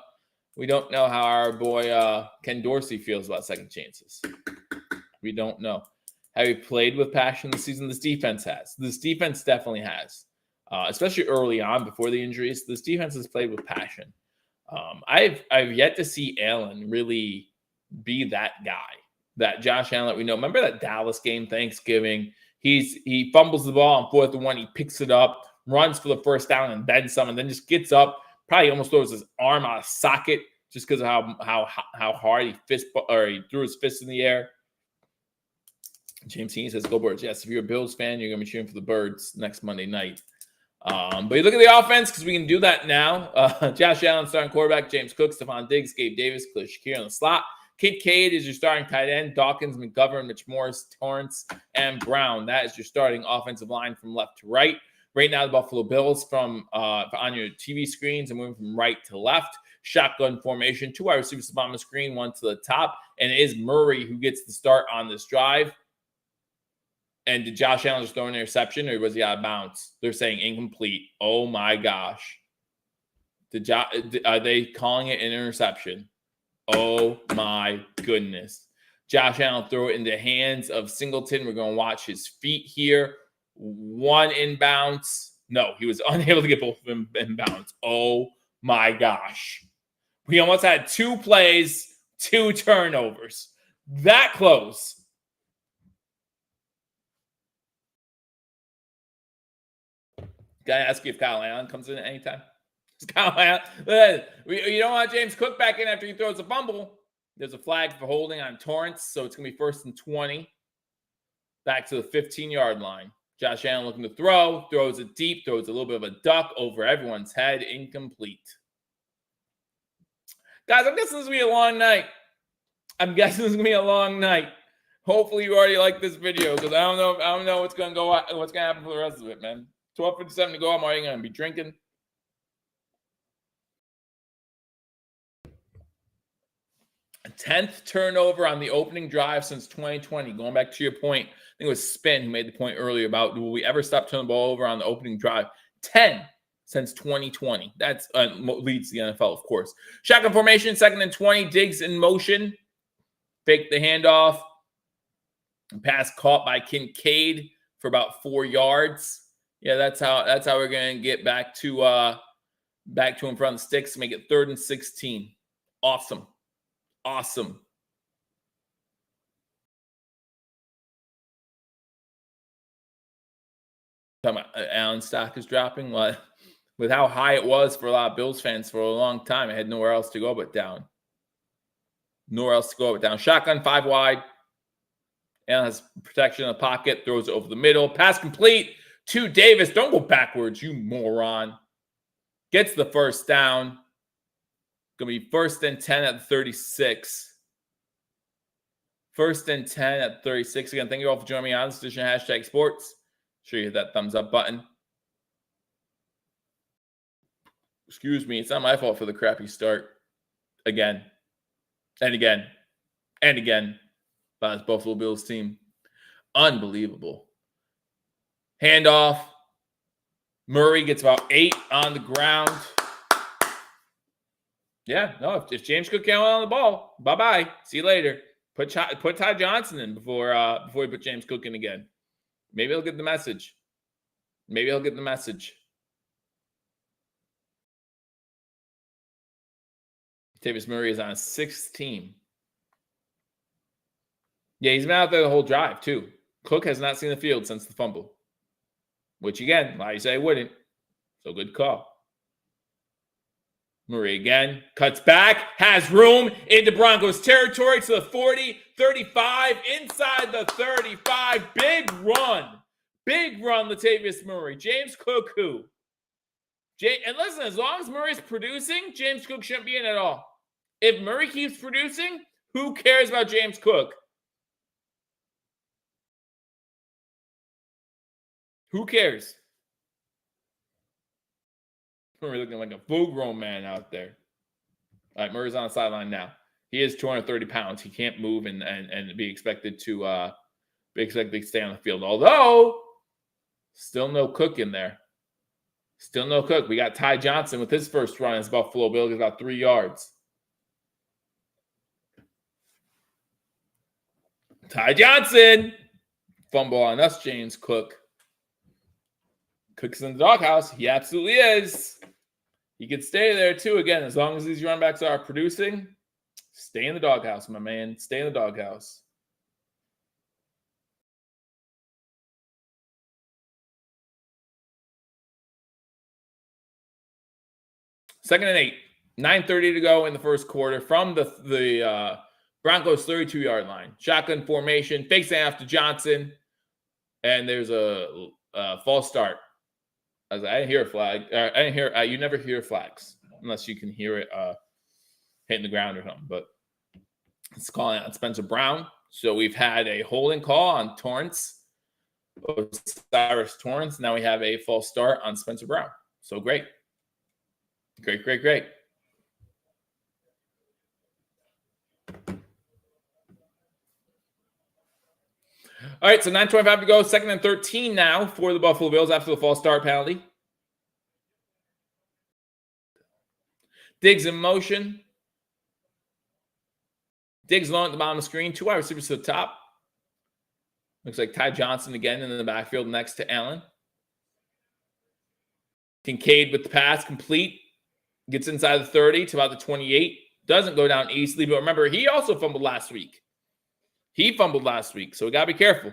how our boy Ken Dorsey feels about second chances. We don't know. Have you played with passion this season? This defense has. This defense definitely has. Especially early on before the injuries. This defense has played with passion. I've yet to see Allen really be that guy. That Josh Allen that we know. Remember that Dallas game, Thanksgiving? He fumbles the ball on 4th and 1. He picks it up, runs for the first down, and then some, and then just gets up. Probably almost throws his arm out of socket just because of how hard he threw his fist in the air. James Heaney says, "Go Birds." Yes, if you're a Bills fan, you're gonna be cheering for the Birds next Monday night. But you look at the offense because we can do that now. Josh Allen starting quarterback, James Cook, Stephon Diggs, Gabe Davis, Khalil Shakir in the slot. Kincaid is your starting tight end. Dawkins, McGovern, Mitch Morris, Torrance, and Brown. That is your starting offensive line from left to right. Right now, the Buffalo Bills from on your TV screens and moving from right to left. Shotgun formation, 2 wide receivers to the bottom of the screen, 1 to the top. And it is Murray who gets the start on this drive. And did Josh Allen just throw an interception or was he out of bounds? They're saying incomplete. Oh, my gosh. Are they calling it an interception? Oh, my goodness. Josh Allen throw it into the hands of Singleton. We're going to watch his feet here. One inbounds. No, he was unable to get both of them inbounds. Oh my gosh. We almost had 2 plays, 2 turnovers. That close. Gotta ask you if Kyle Allen comes in at any time. Kyle Allen, you don't want James Cook back in after he throws a fumble. There's a flag for holding on Torrance, so it's going to be 1st and 20. Back to the 15-yard line. Josh Allen looking to throw, throws it deep, throws a little bit of a duck over everyone's head, incomplete. Guys, I'm guessing this is going to be a long night. Hopefully you already like this video, because I don't know what's going to happen for the rest of it, man. 12:57 to go. I'm already going to be drinking. A 10th turnover on the opening drive since 2020. Going back to your point, I think it was Spin who made the point earlier about, will we ever stop turning the ball over on the opening drive? 10 since 2020. That's leads the NFL, of course. Shotgun formation, 2nd and 20. Diggs in motion. Fake the handoff. Pass caught by Kincaid for about 4 yards. Yeah, that's how we're gonna get back to in front of the sticks to make it 3rd and 16. Awesome. Talking about Allen stock is dropping. Well, with how high it was for a lot of Bills fans for a long time, I had nowhere else to go but down. Shotgun 5 wide. Allen has protection in the pocket. Throws it over the middle. Pass complete to Davis. Don't go backwards, you moron. Gets the 1st down. Going to be 1st and 10 at 36. 1st and 10 at 36. Again, thank you all for joining me on this edition of #sports. Sure you hit that thumbs up button. Excuse me, it's not my fault for the crappy start. Again. And again. And again. By this Buffalo Bills team. Unbelievable. Handoff. Murray gets about 8 on the ground. Yeah, no, if James Cook can't on the ball, bye-bye. See you later. Put Ty Johnson in before we put James Cook in again. Maybe he'll get the message. Tavis Murray is on a 6th team. Yeah, he's been out there the whole drive, too. Cook has not seen the field since the fumble. Which, again, why you say I wouldn't. So good call. Murray again. Cuts back. Has room into Broncos territory to the 40, 35, inside the 35. Big run. Latavius Murray. James Cook, who? And listen, as long as Murray's producing, James Cook shouldn't be in at all. If Murray keeps producing, who cares about James Cook? Who cares? Murray looking like a full-grown man out there. All right, Murray's on the sideline now. He is 230 pounds. He can't move and be expected to stay on the field. Although, still no Cook in there. Still no Cook. We got Ty Johnson with his first run as Buffalo Bills, about 3 yards. Ty Johnson. Fumble on us, James Cook. Cook's in the doghouse. He absolutely is. He could stay there, too. Again, as long as these running backs are producing, stay in the doghouse, my man. Stay in the doghouse. Second and 8. 9:30 to go in the first quarter from the Broncos 32-yard line. Shotgun formation. Fakes it after Johnson. And there's a false start. I didn't hear a flag. I didn't hear. You never hear flags unless you can hear it hitting the ground or something. But it's calling out Spencer Brown. So we've had a holding call on Torrance, Cyrus Torrance. Now we have a false start on Spencer Brown. So great. Great. All right, so 9:25 to go. 2nd and 13 now for the Buffalo Bills after the false start penalty. Diggs in motion. Diggs low at the bottom of the screen. 2 wide receivers to the top. Looks like Ty Johnson again in the backfield next to Allen. Kincaid with the pass complete. Gets inside the 30 to about the 28. Doesn't go down easily. But remember, he also fumbled last week. So we got to be careful.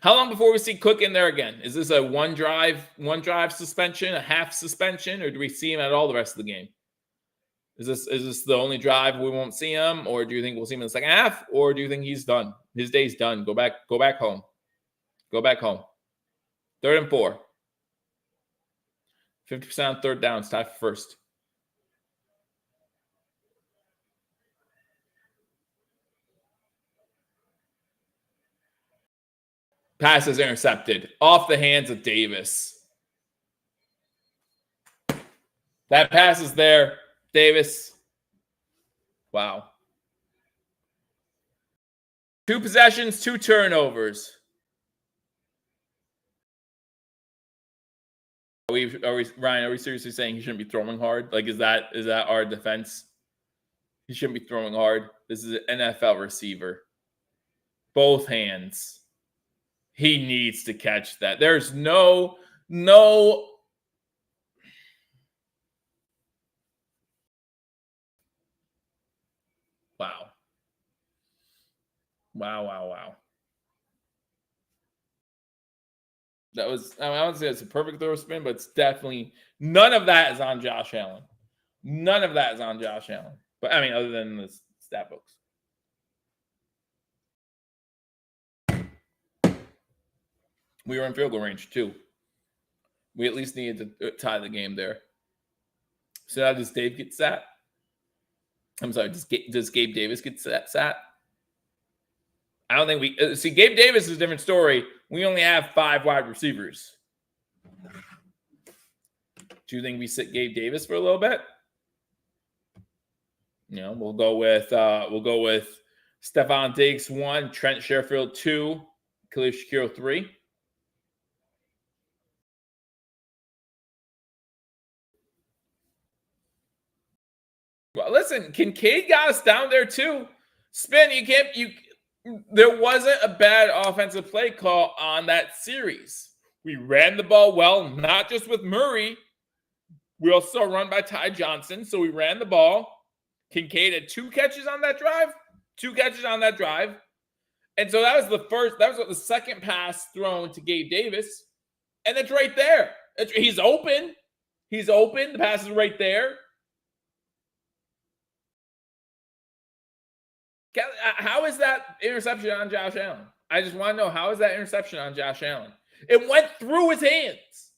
How long before we see Cook in there again? Is this a one drive suspension, a half suspension, or do we see him at all the rest of the game? Is this the only drive we won't see him, or do you think we'll see him in the second half, or do you think he's done? His day's done. Go back home. Go back home. 3rd and 4. 50% on 3rd down. It's tied for first. Pass is intercepted off the hands of Davis. That pass is there. Davis. Wow. 2 possessions, 2 turnovers. Ryan, are we seriously saying he shouldn't be throwing hard? Like, is that our defense? He shouldn't be throwing hard. This is an NFL receiver. Both hands. He needs to catch that. There's no. Wow. That was, I wouldn't say it's a perfect throw spin, but it's definitely, none of that is on Josh Allen. But, I mean, other than the stat books. We were in field goal range, too. We at least needed to tie the game there. So now does Dave get sat? I'm sorry, does Gabe Davis get sat? I don't think we see. Gabe Davis is a different story. We only have 5 wide receivers. Do you think we sit Gabe Davis for a little bit? You know, we'll go with Stephon Diggs 1, Trent Sherfield 2, Khalil Shakir 3. Well, listen, Kincaid got us down there too. Spin, there wasn't a bad offensive play call on that series. We ran the ball well, not just with Murray. We also run by Ty Johnson, so we ran the ball. Kincaid had 2 catches on that drive. And so that was the second pass thrown to Gabe Davis. And it's right there. He's open. The pass is right there. How is that interception on Josh Allen? I just want to know, how is that interception on Josh Allen? It went through his hands.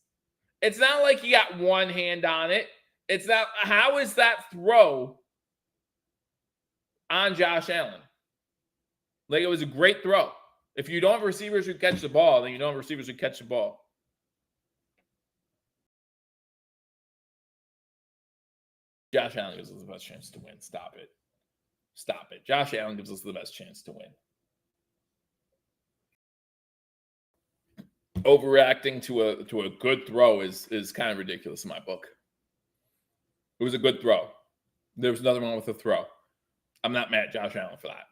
It's not like he got one hand on it. It's not. How is that throw on Josh Allen? Like, it was a great throw. If you don't have receivers who catch the ball, then you don't have receivers who catch the ball. Josh Allen gives us the best chance to win. Stop it. Josh Allen gives us the best chance to win. Overreacting to a good throw is kind of ridiculous in my book. It was a good throw. There was nothing wrong with the throw. I'm not mad at Josh Allen for that.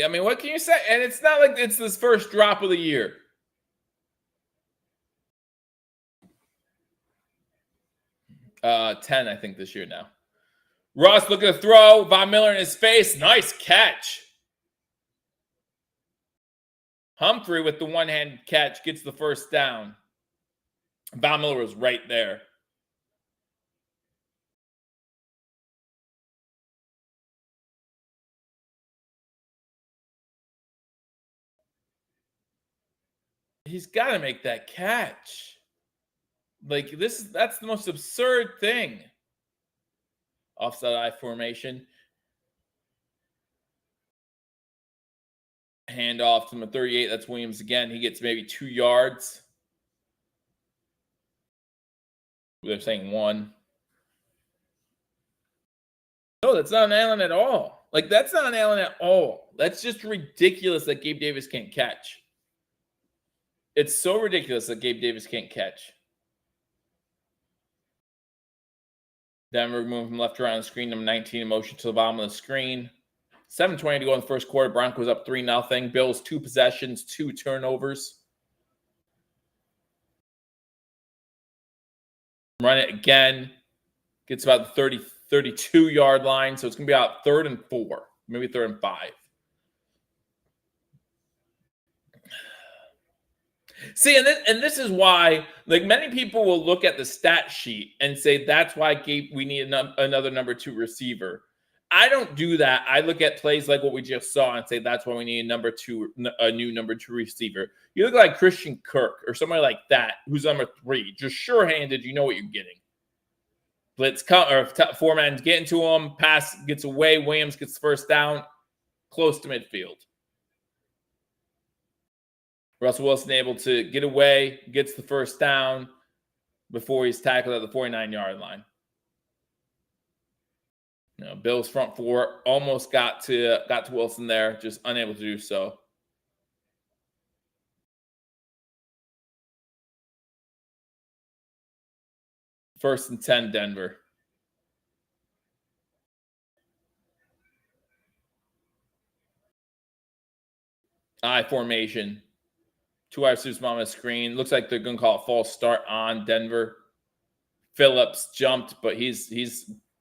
I mean, what can you say? And it's not like it's this first drop of the year. $10, I think, this year now. Russ looking to throw. Von Miller in his face. Nice catch. Humphrey with the one-handed catch gets the first down. Von Miller was right there. He's got to make that catch. Like, that's the most absurd thing. Offside I formation. Hand off to number 38. That's Williams again. He gets maybe 2 yards. They're saying 1. No, that's not an Allen at all. Like, that's not an Allen at all. That's just ridiculous that Gabe Davis can't catch. It's so ridiculous that Gabe Davis can't catch. Denver moving from left to right on the screen. Number 19 in motion to the bottom of the screen. 7:20 to go in the first quarter. Broncos up 3-0. Bills 2 possessions, 2 turnovers. Run it again. Gets about the 32-yard line. So it's going to be out 3rd and 4. Maybe 3rd and 5. See, and this is why, like, many people will look at the stat sheet and say that's why we need another number 2 receiver. I don't do that. I look at plays like what we just saw and say that's why we need a new number 2 receiver. You look like Christian Kirk or somebody like that who's number 3, just sure-handed. You know what you're getting. Blitz or 4-man's getting to him. Pass gets away. Williams gets first down, close to midfield. Russell Wilson able to get away, gets the first down before he's tackled at the 49-yard line. Bills front 4 almost got to Wilson there, just unable to do so. First and 10, Denver. I formation. 2 wide receivers on the screen. Looks like they're going to call a false start on Denver. Phillips jumped, but he's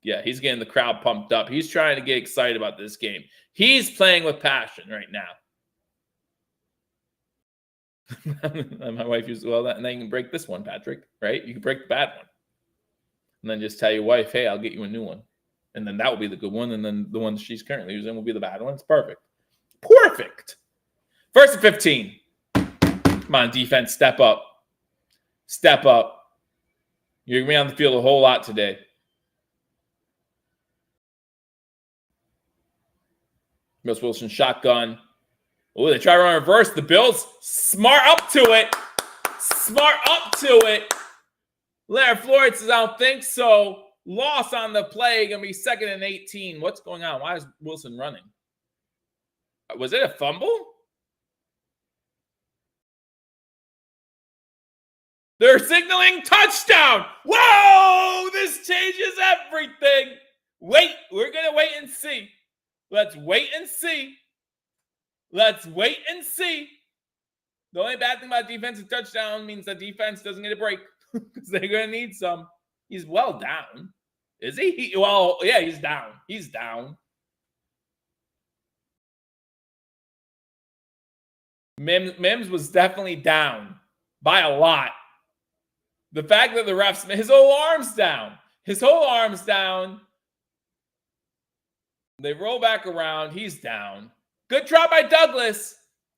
getting the crowd pumped up. He's trying to get excited about this game. He's playing with passion right now. My wife used and then you can break this one, Patrick, right? You can break the bad one. And then just tell your wife, hey, I'll get you a new one. And then that will be the good one. And then the one she's currently using will be the bad one. It's perfect. Perfect. 1st and 15. Come on, defense, step up. Step up. You're going to be on the field a whole lot today. Russell Wilson shotgun. Oh, they try to run reverse. The Bills smart up to it. Smart up to it. Leonard Floyd says, I don't think so. Loss on the play. Going to be 2nd and 18. What's going on? Why is Wilson running? Was it a fumble? They're signaling touchdown. Whoa! This changes everything. Wait, we're going to wait and see. Let's wait and see. Let's wait and see. The only bad thing about defensive touchdown means the defense doesn't get a break because they're going to need some. He's well down. Is he? Well, yeah, he's down. He's down. Mims was definitely down by a lot. The fact that the refs, his whole arm's down. His whole arm's down. They roll back around. He's down. Good try by Douglas.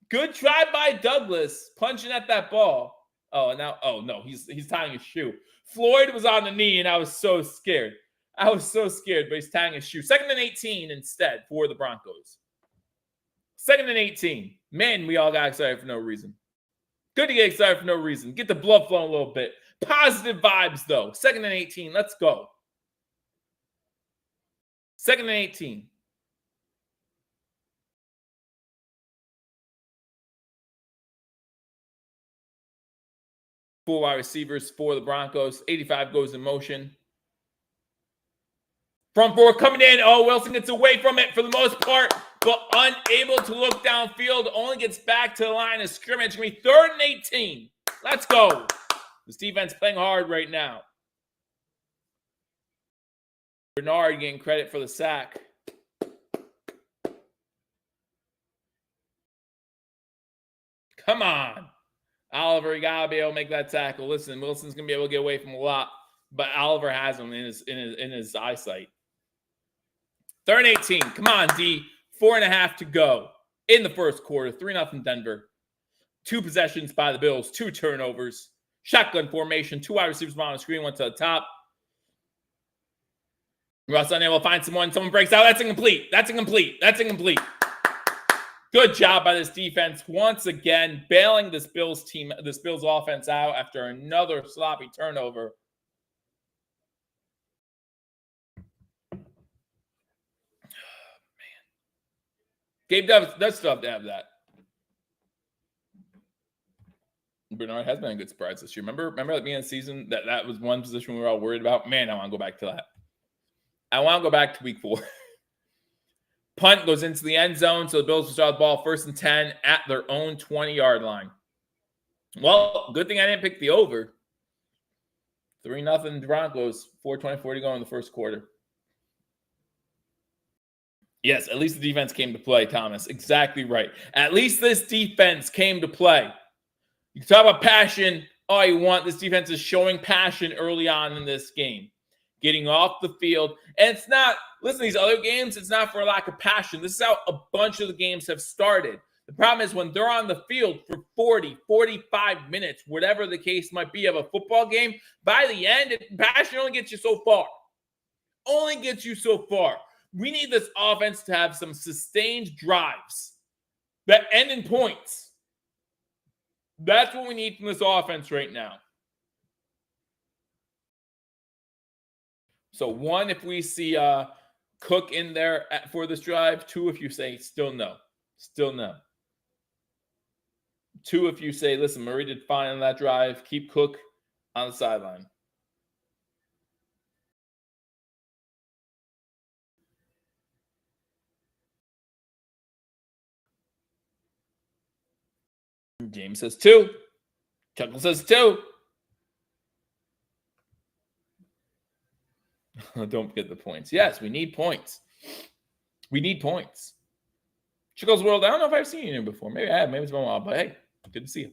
Good try by Douglas. Punching at that ball. Oh, now, oh no, he's tying his shoe. Floyd was on the knee, and I was so scared. I was so scared, but he's tying his shoe. 2nd and 18 instead for the Broncos. 2nd and 18. Man, we all got excited for no reason. Good to get excited for no reason. Get the blood flowing a little bit. Positive vibes, though. 2nd and 18. Let's go. 2nd and 18. Four wide receivers for the Broncos. 85 goes in motion. Front 4 coming in. Oh, Wilson gets away from it for the most part, but unable to look downfield. Only gets back to the line of scrimmage. Going to be 3rd and 18. Let's go. This defense playing hard right now. Bernard getting credit for the sack. Come on. Oliver, you got to be able to make that tackle. Listen, Wilson's going to be able to get away from a lot, but Oliver has him in his eyesight. 3rd and 18. Come on, D. 4.5 to go in the first quarter. 3-0 Denver. 2 possessions by the Bills. 2 turnovers. Shotgun formation. 2 wide receivers on the screen. 1 to the top. Russ unable to find someone. Someone breaks out. That's incomplete. That's incomplete. That's incomplete. Good job by this defense. Once again, bailing this Bills offense out after another sloppy turnover. Gabe does stuff to have that. Bernard has been a good surprise this year. Remember at the beginning of the season that was one position we were all worried about? Man, I want to go back to that. I want to go back to week 4. Punt goes into the end zone, so the Bills will start the ball 1st and 10 at their own 20-yard line. Well, good thing I didn't pick the over. 3-0 Broncos, 4:24 to go in the first quarter. Yes, at least the defense came to play, Thomas. Exactly right. At least this defense came to play. You can talk about passion all you want. This defense is showing passion early on in this game. Getting off the field. And it's not, listen, these other games, it's not for a lack of passion. This is how a bunch of the games have started. The problem is when they're on the field for 40, 45 minutes, whatever the case might be of a football game, by the end, passion only gets you so far. Only gets you so far. We need this offense to have some sustained drives that end in points. That's what we need from this offense right now. So 1, if we see Cook in there for this drive. 2, if you say still no. Still no. 2, if you say, listen, Murray did fine on that drive. Keep Cook on the sideline. James says 2. Chuckle says 2. Don't get the points. Yes, we need points. We need points. Chuckle's World, I don't know if I've seen you here before. Maybe I have. Maybe it's been a while, but hey, good to see you.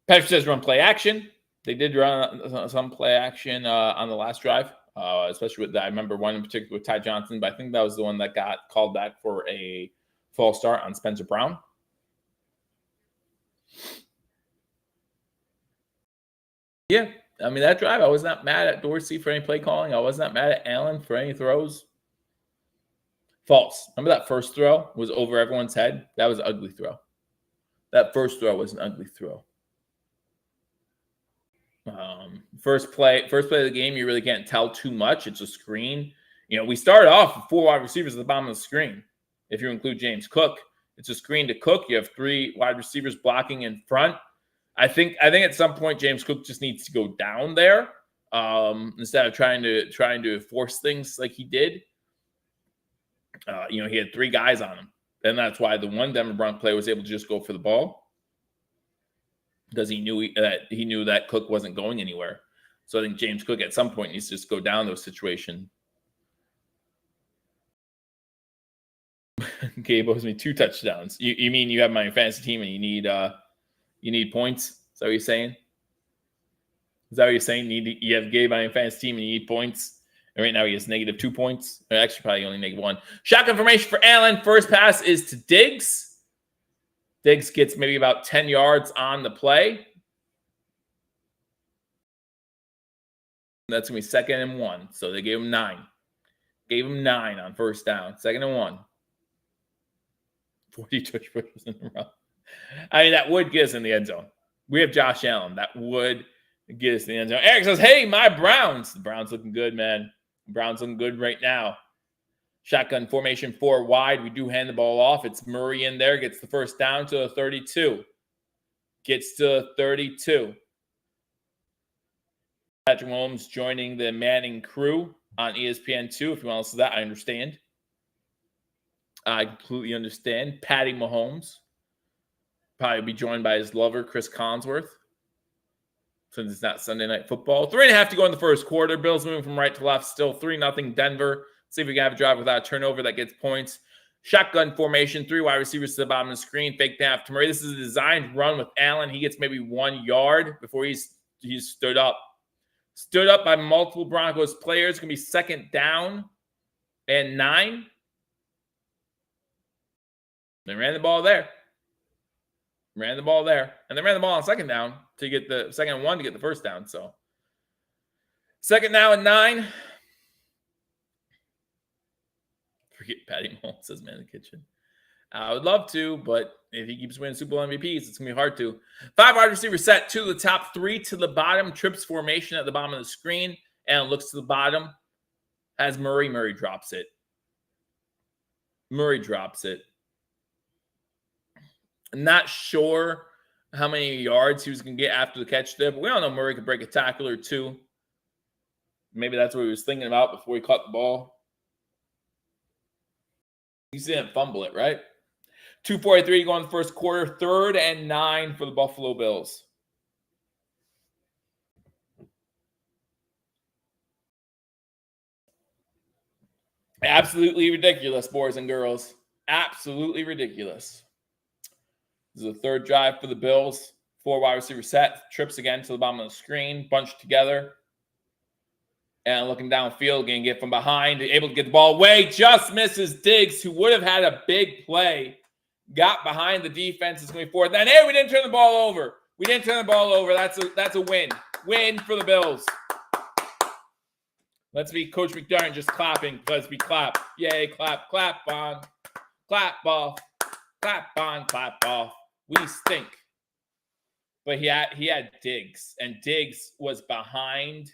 Patrick says run play action. They did run some play action on the last drive, especially with that. I remember one in particular with Ty Johnson, but I think that was the one that got called back for a false start on Spencer Brown. Yeah, I mean, that drive, I was not mad at Dorsey for any play calling. I was not mad at Allen for any throws. False. Remember that first throw was over everyone's head? That was an ugly throw. That first throw was an ugly throw. First play of the game, you really can't tell too much. It's a screen. You know, we started off with 4 wide receivers at the bottom of the screen. If you include James Cook, it's a screen to Cook. You have 3 wide receivers blocking in front. I think at some point James Cook just needs to go down there instead of trying to force things like he did. He had 3 guys on him, and that's why the one Denver Broncos player was able to just go for the ball because he knew that Cook wasn't going anywhere. So I think James Cook at some point needs to just go down those situations. Gabe owes me 2 touchdowns. You mean you have my fantasy team and you need points? Is that what you're saying? Is that what you're saying? You have Gabe on your fantasy team and you need points? And right now he has -2 points. Or actually, probably only -1. Shotgun formation for Allen. First pass is to Diggs. Diggs gets maybe about 10 yards on the play. That's going to be 2nd and 1. So they gave him 9. Gave him 9 on first down. 2nd and 1. 40 touch pushes in a row. I mean, that would get us in the end zone. We have Josh Allen. That would get us in the end zone. Eric says, hey, my Browns. The Browns looking good, man. The Browns looking good right now. Shotgun formation 4 wide. We do hand the ball off. It's Murray in there. Gets the first down to the 32. Gets to 32. Patrick Mahomes joining the Manning crew on ESPN2. If you want to listen to that, I understand. I completely understand. Patty Mahomes. Probably be joined by his lover, Chris Collinsworth. Since it's not Sunday Night Football. 3.5 to go in the first quarter. Bills moving from right to left. Still 3-0 Denver. See if we can have a drive without a turnover that gets points. Shotgun formation. 3 wide receivers to the bottom of the screen. Fake half to Murray. This is a designed run with Allen. He gets maybe 1 yard before he's stood up. Stood up by multiple Broncos players. It's going to be 2nd down and 9. They ran the ball there. And they ran the ball on 2nd down to get the 2nd and 1 to get the first down. So 2nd down and 9. Forget Patty Mahomes says man in the kitchen. I would love to, but if he keeps winning Super Bowl MVPs, it's going to be hard to. 5 wide receiver set, 2 to the top, 3 to the bottom. Trips formation at the bottom of the screen. And looks to the bottom. Has Murray. Murray drops it. Not sure how many yards he was going to get after the catch there. But we don't know. Murray could break a tackle or two. Maybe that's what he was thinking about before he caught the ball. He didn't fumble it, right? 2:43 to go in the first quarter. 3rd and 9 for the Buffalo Bills. Absolutely ridiculous, boys and girls. Absolutely ridiculous. This is the 3rd drive for the Bills. 4 wide receiver set. Trips again to the bottom of the screen. Bunched together. And looking downfield, getting it from behind. Able to get the ball away. Just misses Diggs, who would have had a big play. Got behind the defense. It's going to be 4th. Then, hey, we didn't turn the ball over. We didn't turn the ball over. That's a win. Win for the Bills. Let's be Coach McDermott just clapping. Let's be clap. Yay, clap, clap on. Clap off. Clap on, clap off. We stink. But he had Diggs. And Diggs was behind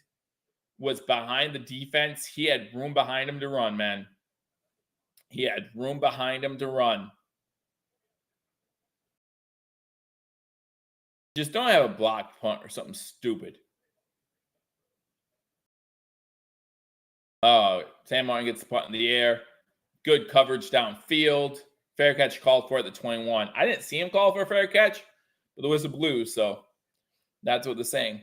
the defense. He had room behind him to run, man. He had room behind him to run. Just don't have a block punt or something stupid. Sam Martin gets the punt in the air. Good coverage downfield. Fair catch called for at the 21. I didn't see him call for a fair catch, but the whistle blew, so that's what they're saying.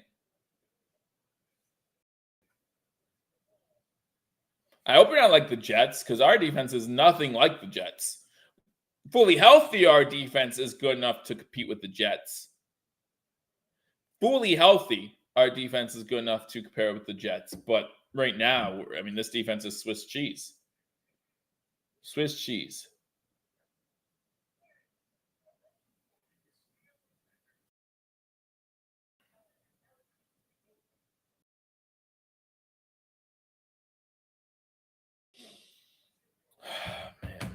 I hope you're not like the Jets, because our defense is nothing like the Jets. Fully healthy, our defense is good enough to compete with the Jets. Fully healthy, our defense is good enough to compare with the Jets. But right now, I mean, this defense is Swiss cheese. Swiss cheese. Man.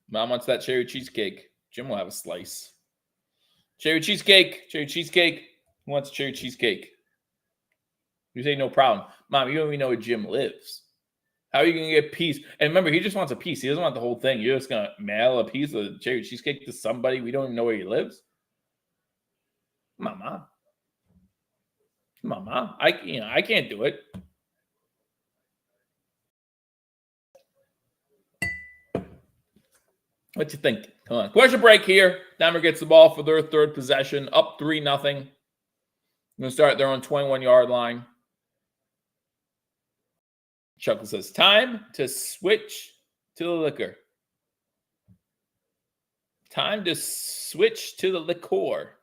Mom wants that cherry cheesecake. Jim will have a slice. Cherry cheesecake. Cherry cheesecake. Who wants cherry cheesecake? You say no problem. Mom, you don't even know where Jim lives. How are you going to get a piece? And remember, he just wants a piece. He doesn't want the whole thing. You're just going to mail a piece of cherry cheesecake to somebody. We don't even know where he lives. Come on, Mom. Come on, Mom. I can't do it. What you think? Come on. Commercial break here. Denver gets the ball for their 3rd possession. Up 3-0. Going to start their own 21-yard line. Chuckle says, time to switch to the liquor. Time to switch to the liquor.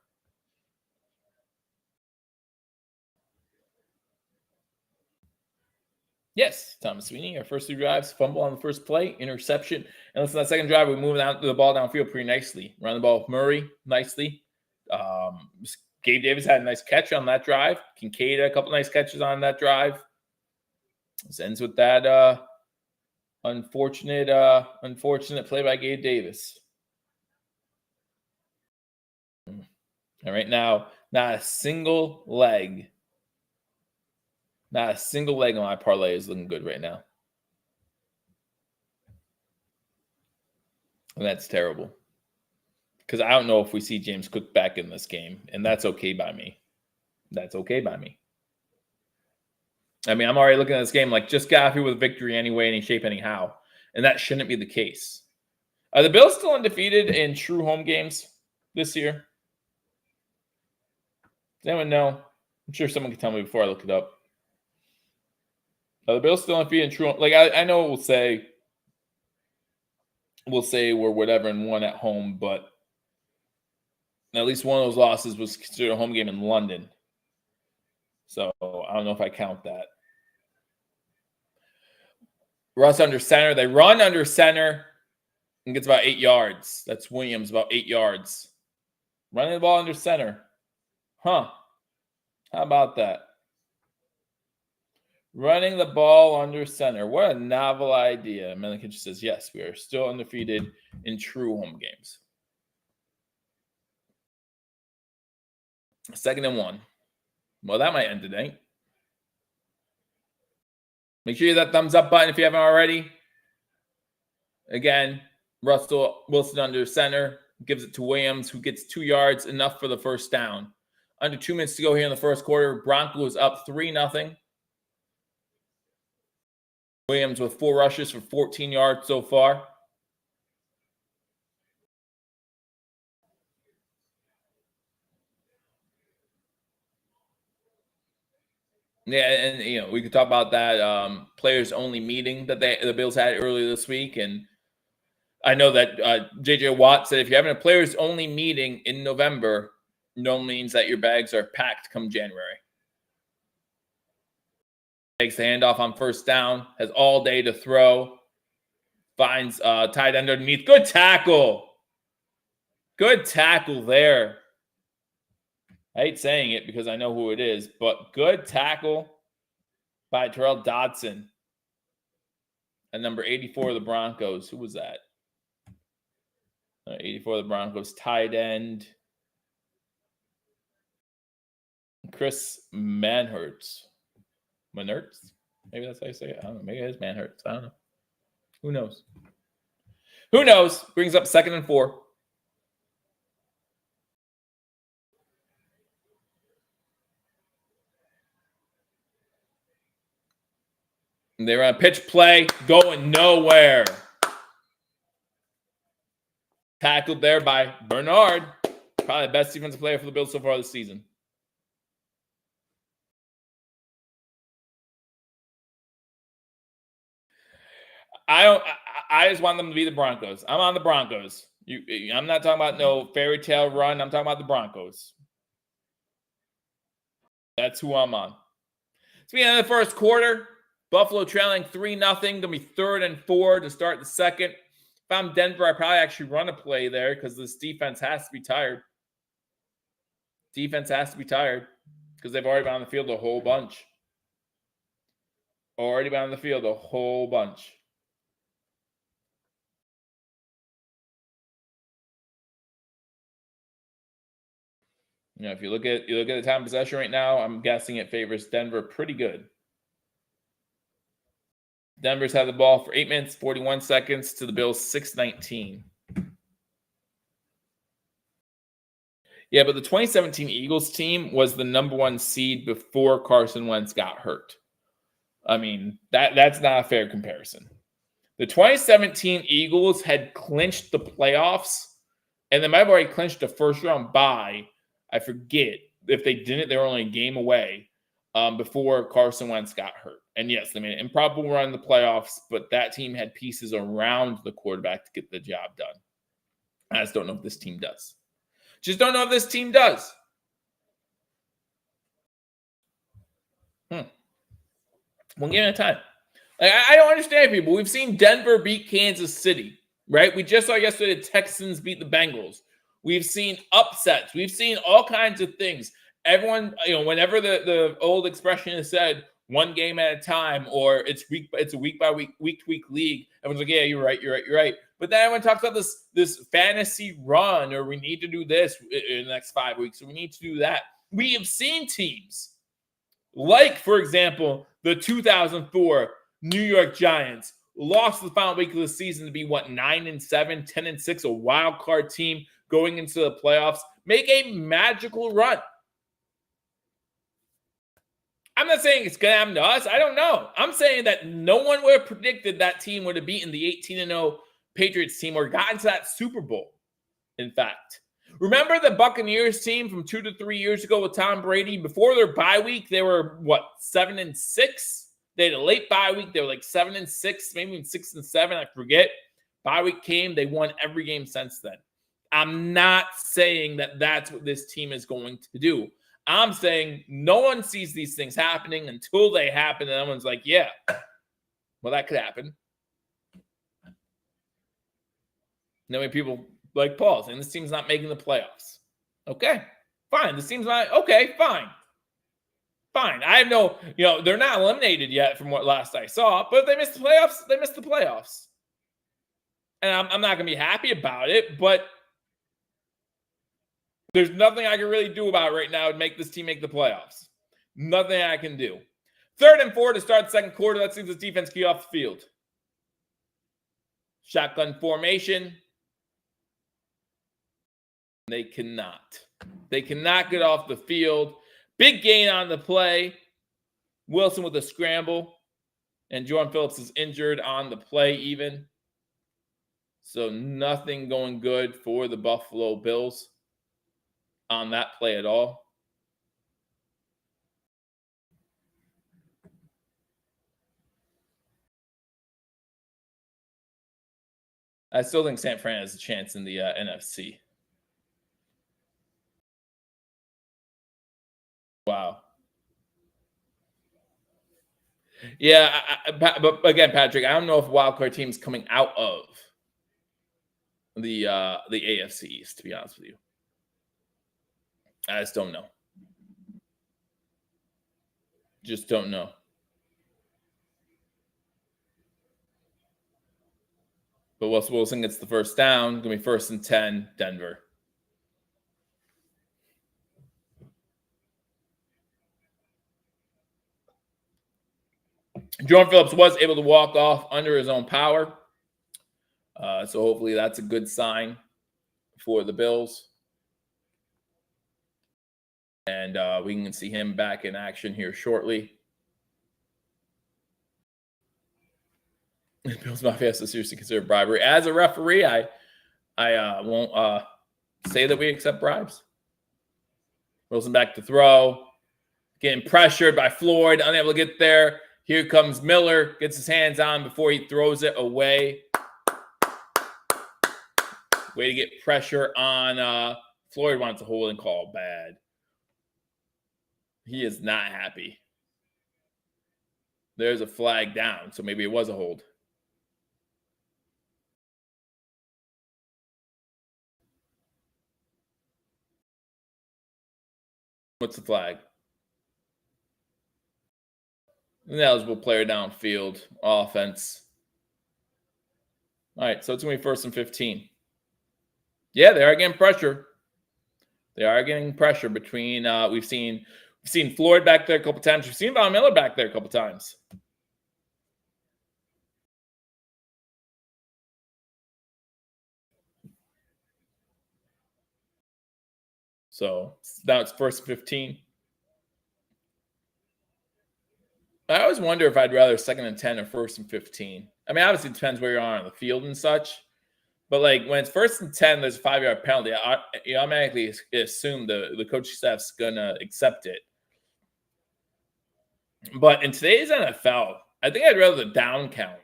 Yes, Thomas Sweeney, our first 2 drives, fumble on the first play, interception. And listen, that second drive, we moved the ball downfield pretty nicely. Run the ball with Murray nicely. Gabe Davis had a nice catch on that drive. Kincaid had a couple nice catches on that drive. This ends with that unfortunate play by Gabe Davis. And right now, not a single leg on my parlay is looking good right now. And that's terrible. Because I don't know if we see James Cook back in this game. And that's okay by me. That's okay by me. I mean, I'm already looking at this game like just got here with victory anyway, any shape, anyhow. And that shouldn't be the case. Are the Bills still undefeated in true home games this year? Does anyone know? I'm sure someone can tell me before I look it up. Are the Bills still undefeated in true home? Like, I know we'll say we're whatever and 1 at home, but at least one of those losses was considered a home game in London. So I don't know if I count that. Russ under center. They run under center and gets about 8 yards. That's Williams, about 8 yards. Running the ball under center. Huh. How about that? Running the ball under center. What a novel idea. Melikich says, yes, we are still undefeated in true home games. 2nd and 1. Well, that might end today. Make sure you hit that thumbs up button if you haven't already. Again, Russell Wilson under center. Gives it to Williams, who gets 2 yards, enough for the first down. Under 2 minutes to go here in the first quarter. Broncos up 3-0. Williams with 4 rushes for 14 yards so far. Yeah, and we could talk about that players only meeting that the Bills had earlier this week, and I know that JJ Watt said if you're having a players only meeting in November, no means that your bags are packed come January. Takes the handoff on first down, has all day to throw, finds tight end underneath. Good tackle. Good tackle there. I hate saying it because I know who it is, but good tackle by Terrell Dodson. And number 84 of the Broncos. Who was that? 84 of the Broncos. Tight end. Chris Manhertz. Manertz? Maybe that's how you say it. I don't know. Maybe it is Manhertz. I don't know. Who knows? Who knows? Brings up 2nd and 4. They're on a pitch play, going nowhere. Tackled there by Bernard. Probably the best defensive player for the Bills so far this season. I just want them to be the Broncos. I'm on the Broncos. I'm not talking about no fairy tale run. I'm talking about the Broncos. That's who I'm on. It's the end of the first quarter. Buffalo trailing 3-0. Going to be 3rd and 4 to start the second. If I'm Denver, I probably actually run a play there because this defense has to be tired. Defense has to be tired because they've already been on the field a whole bunch. Already been on the field a whole bunch. If you look at the time of possession right now, I'm guessing it favors Denver pretty good. Denver's had the ball for 8 minutes, 41 seconds to the Bills 6:19. Yeah, but the 2017 Eagles team was the number 1 seed before Carson Wentz got hurt. I mean, that's not a fair comparison. The 2017 Eagles had clinched the playoffs, and they might have already clinched a first-round bye. I forget. If they didn't, they were only a game away before Carson Wentz got hurt. And yes, they made an improbable run in the playoffs, but that team had pieces around the quarterback to get the job done. I just don't know if this team does. Just don't know if this team does. One game at a time. I don't understand people. We've seen Denver beat Kansas City, right? We just saw yesterday the Texans beat the Bengals. We've seen upsets. We've seen all kinds of things. Everyone, whenever the old expression is said, one game at a time, or it's a week by week to week league, everyone's like, yeah, you're right. But then everyone talks about this fantasy run, or we need to do this in the next 5 weeks, or we need to do that. We have seen teams like, for example, the 2004 New York Giants lost the final week of the season to be 9-7, 10-6, a wild card team going into the playoffs, make a magical run. I'm not saying it's going to happen to us. I don't know. I'm saying that no one would have predicted that team would have beaten the 18-0 Patriots team or gotten to that Super Bowl, in fact. Remember the Buccaneers team from 2 to 3 years ago with Tom Brady? Before their bye week, they were, 7-6? They had a late bye week. They were like 7-6, maybe even 6-7. I forget. Bye week came. They won every game since then. I'm not saying that that's what this team is going to do. I'm saying no one sees these things happening until they happen, and everyone's like, yeah, well, that could happen. No way people like Paul saying this team's not making the playoffs. Okay, fine. This team's not, okay, fine. Fine. I have no, they're not eliminated yet from what last I saw, but if they missed the playoffs, they missed the playoffs. And I'm not going to be happy about it, but there's nothing I can really do about it right now to make this team make the playoffs. Nothing I can do. 3rd and 4 to start the second quarter. Let's see this defense key off the field. Shotgun formation. They cannot. They cannot get off the field. Big gain on the play. Wilson with a scramble. And Jordan Phillips is injured on the play even. So nothing going good for the Buffalo Bills on that play at all. I still think San Fran has a chance in the NFC. Wow. Yeah, but again, Patrick, I don't know if wildcard team's coming out of the AFC East, to be honest with you. I just don't know. Just don't know. But Wilson gets the first down. Going to be 1st and 10, Denver. Jordan Phillips was able to walk off under his own power. So hopefully that's a good sign for the Bills. And we can see him back in action here shortly. Bills Mafia has to seriously consider bribery. As a referee, I won't say that we accept bribes. Wilson back to throw. Getting pressured by Floyd. Unable to get there. Here comes Miller. Gets his hands on before he throws it away. Way to get pressure on Floyd. Wants a holding call bad. He is not happy. There's a flag down, so maybe it was a hold. What's the flag? Ineligible player downfield. Offense. All right, so it's going to be 1st and 15. Yeah, they are getting pressure. They are getting pressure between we've seen Floyd back there a couple times. We've seen Von Miller back there a couple times. So now it's 1st and 15. I always wonder if I'd rather 2nd and 10 or 1st and 15. I mean, obviously it depends where you are on the field and such. But like when it's 1st and 10, there's a 5-yard penalty. You automatically assume the coaching staff's gonna accept it. But in today's NFL, I think I'd rather the down count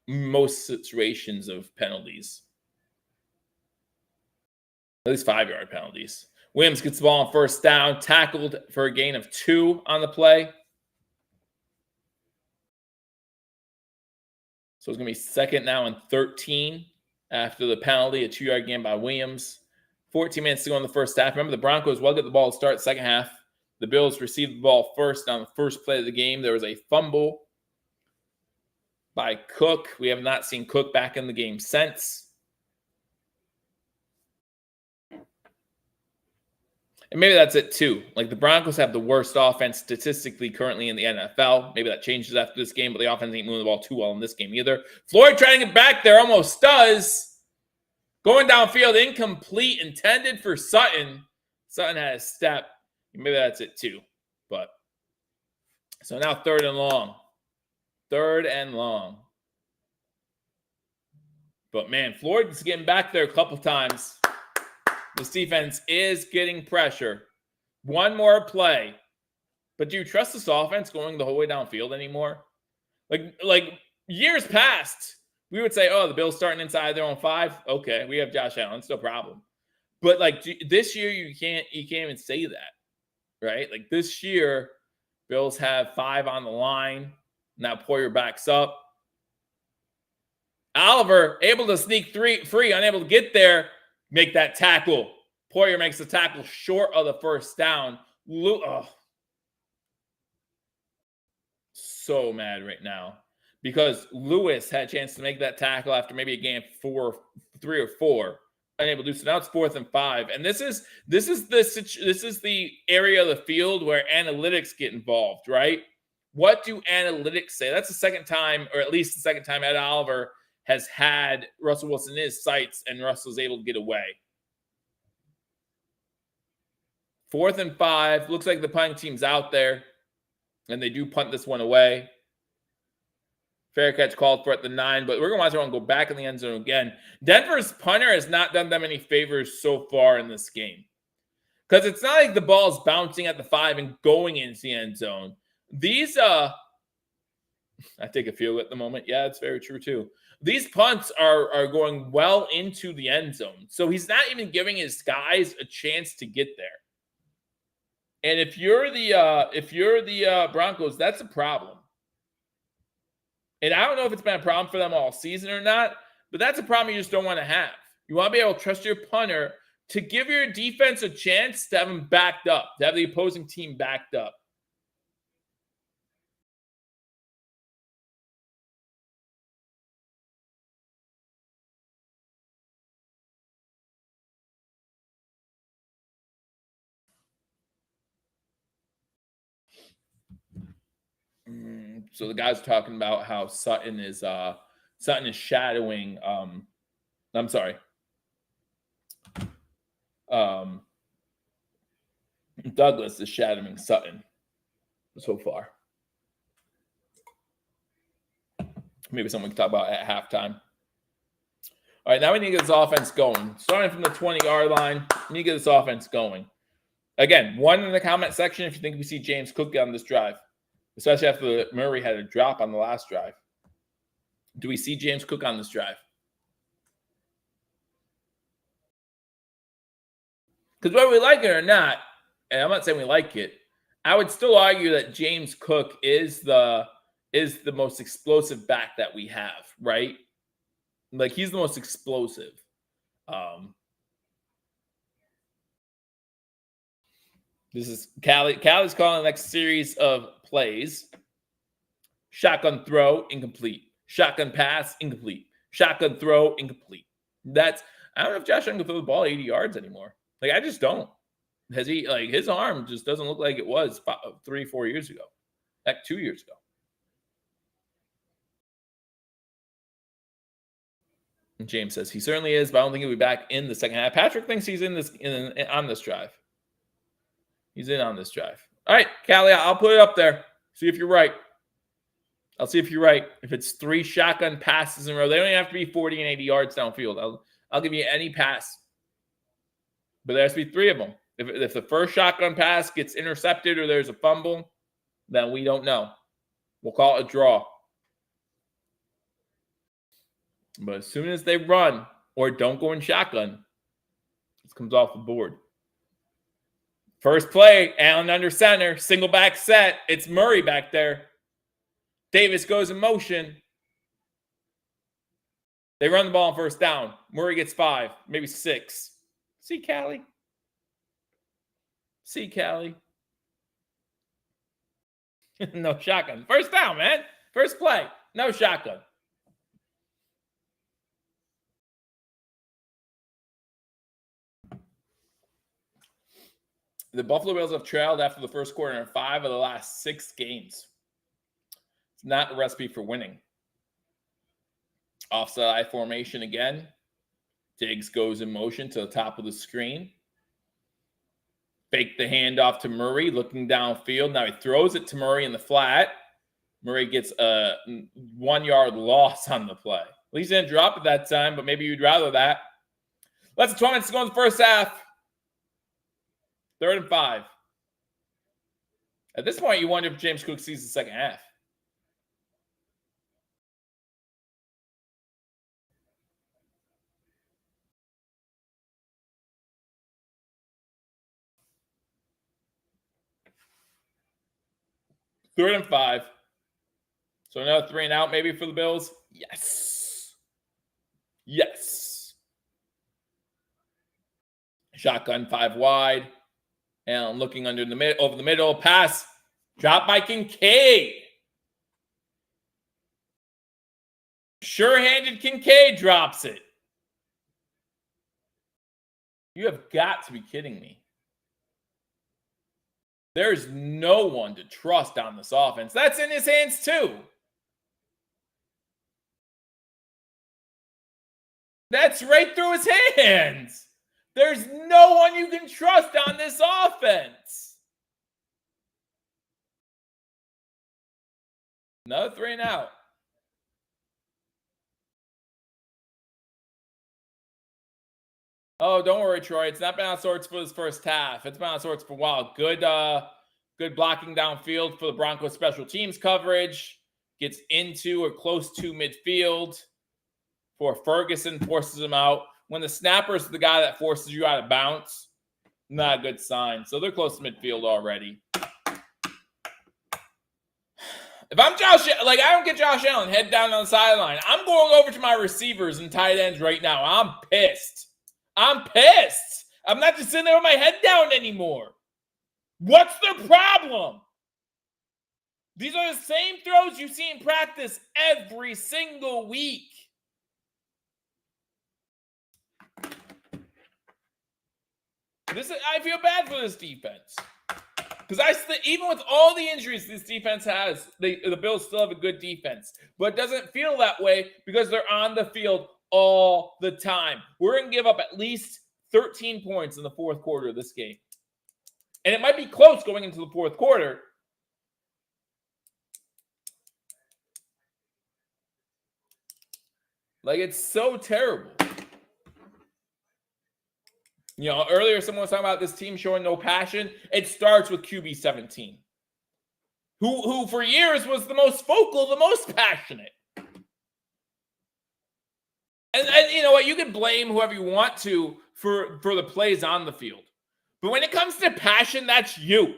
most situations of penalties. At least 5-yard penalties. Williams gets the ball on 1st down, tackled for a gain of 2 on the play. So it's going to be 2nd now and 13 after the penalty, a 2-yard gain by Williams. 14 minutes to go in the first half. Remember, the Broncos will get the ball to start second half. The Bills received the ball first on the first play of the game. There was a fumble by Cook. We have not seen Cook back in the game since. And maybe that's it too. Like the Broncos have the worst offense statistically currently in the NFL. Maybe that changes after this game, but the offense ain't moving the ball too well in this game either. Floyd trying to get back there, almost does. Going downfield, incomplete, intended for Sutton. Sutton had a step. Maybe that's it too. But so now 3rd and long. 3rd and long. But man, Floyd's getting back there a couple times. This defense is getting pressure. One more play. But do you trust this offense going the whole way downfield anymore? Like years past, we would say, oh, the Bills starting inside their own 5. Okay, we have Josh Allen. It's no problem. But like this year, you can't even say that, right? Like this year, Bills have 5 on the line. Now Poyer backs up. Oliver able to sneak free, unable to get there. Make that tackle. Poyer makes the tackle short of the first down. So mad right now because Lewis had a chance to make that tackle after maybe a game 3 or 4. Unable to do so. Now it's 4th and 5, and this is the area of the field where analytics get involved, right? What do analytics say? That's the second time, or at least the second time, Ed Oliver has had Russell Wilson in his sights, and Russell's able to get away. 4th and 5. Looks like the punting team's out there, and they do punt this one away. Fair catch called for at the 9, but we're going to watch everyone go back in the end zone again. Denver's punter has not done them any favors so far in this game, because it's not like the ball's bouncing at the 5 and going into the end zone. These, I take a field at the moment. Yeah, it's very true too. These punts are going well into the end zone, so he's not even giving his guys a chance to get there. And if you're the Broncos, that's a problem. And I don't know if it's been a problem for them all season or not, but that's a problem you just don't want to have. You want to be able to trust your punter to give your defense a chance to have them backed up, to have the opposing team backed up. So the guy's talking about how Sutton is shadowing. I'm sorry. Douglas is shadowing Sutton so far. Maybe something we can talk about at halftime. All right, now we need to get this offense going. Starting from the 20-yard line, we need to get this offense going. Again, one in the comment section if you think we see James Cook get on this drive, especially after Murray had a drop on the last drive. Do we see James Cook on this drive? Because whether we like it or not, and I'm not saying we like it, I would still argue that James Cook is the most explosive back that we have, right? Like, he's the most explosive. This is Callie. Callie's calling the next series of plays. Shotgun throw, incomplete. Shotgun pass, incomplete. Shotgun throw, incomplete. I don't know if Josh Allen can throw the ball 80 yards anymore. Like, I just don't. Has he, like, his arm just doesn't look like it was 3-4 years ago. Like 2 years ago. And James says he certainly is, but I don't think he'll be back in the second half. Patrick thinks he's on this drive. He's in on this drive. All right, Callie, I'll put it up there. See if you're right. I'll see if you're right. If it's 3 shotgun passes in a row, they don't even have to be 40 and 80 yards downfield. I'll give you any pass. But there has to be 3 of them. If the first shotgun pass gets intercepted or there's a fumble, then we don't know. We'll call it a draw. But as soon as they run or don't go in shotgun, this comes off the board. First play, Allen under center, single back set. It's Murray back there. Davis goes in motion. They run the ball on first down. Murray gets 5, maybe 6. See, Callie? See, Callie? No shotgun. First down, man. First play. No shotgun. The Buffalo Bills have trailed after the first quarter in 5 of the last 6 games. It's not a recipe for winning. Offside I formation again. Diggs goes in motion to the top of the screen. Fake the handoff to Murray, looking downfield. Now he throws it to Murray in the flat. Murray gets a 1-yard loss on the play. At least he didn't drop it that time, but maybe you'd rather that. Less than 20 minutes to go in the first half. 3rd and 5. At this point, you wonder if James Cook sees the second half. Third and 5. So another 3 and out maybe for the Bills. Yes. Yes. Shotgun 5 wide. Allen looking over the middle. Pass. Drop by Kincaid. Sure-handed Kincaid drops it. You have got to be kidding me. There's no one to trust on this offense. That's in his hands too. That's right through his hands. There's no one you can trust on this offense. Another 3 and out. Oh, don't worry, Troy. It's not been on sorts for this first half. It's been on sorts for a while. Good blocking downfield for the Broncos special teams coverage. Gets into or close to midfield for Ferguson, forces him out. When the snapper is the guy that forces you out of bounds, not a good sign. So they're close to midfield already. If I'm Josh, I don't get Josh Allen head down on the sideline. I'm going over to my receivers and tight ends right now. I'm pissed. I'm not just sitting there with my head down anymore. What's their problem? These are the same throws you see in practice every single week. I feel bad for this defense. Because even with all the injuries this defense has, the Bills still have a good defense. But it doesn't feel that way because they're on the field all the time. We're going to give up at least 13 points in the fourth quarter of this game. And it might be close going into the fourth quarter. It's so terrible. Earlier someone was talking about this team showing no passion. It starts with QB 17, who for years was the most vocal, the most passionate. And you know what? You can blame whoever you want to for the plays on the field. But when it comes to passion, that's you.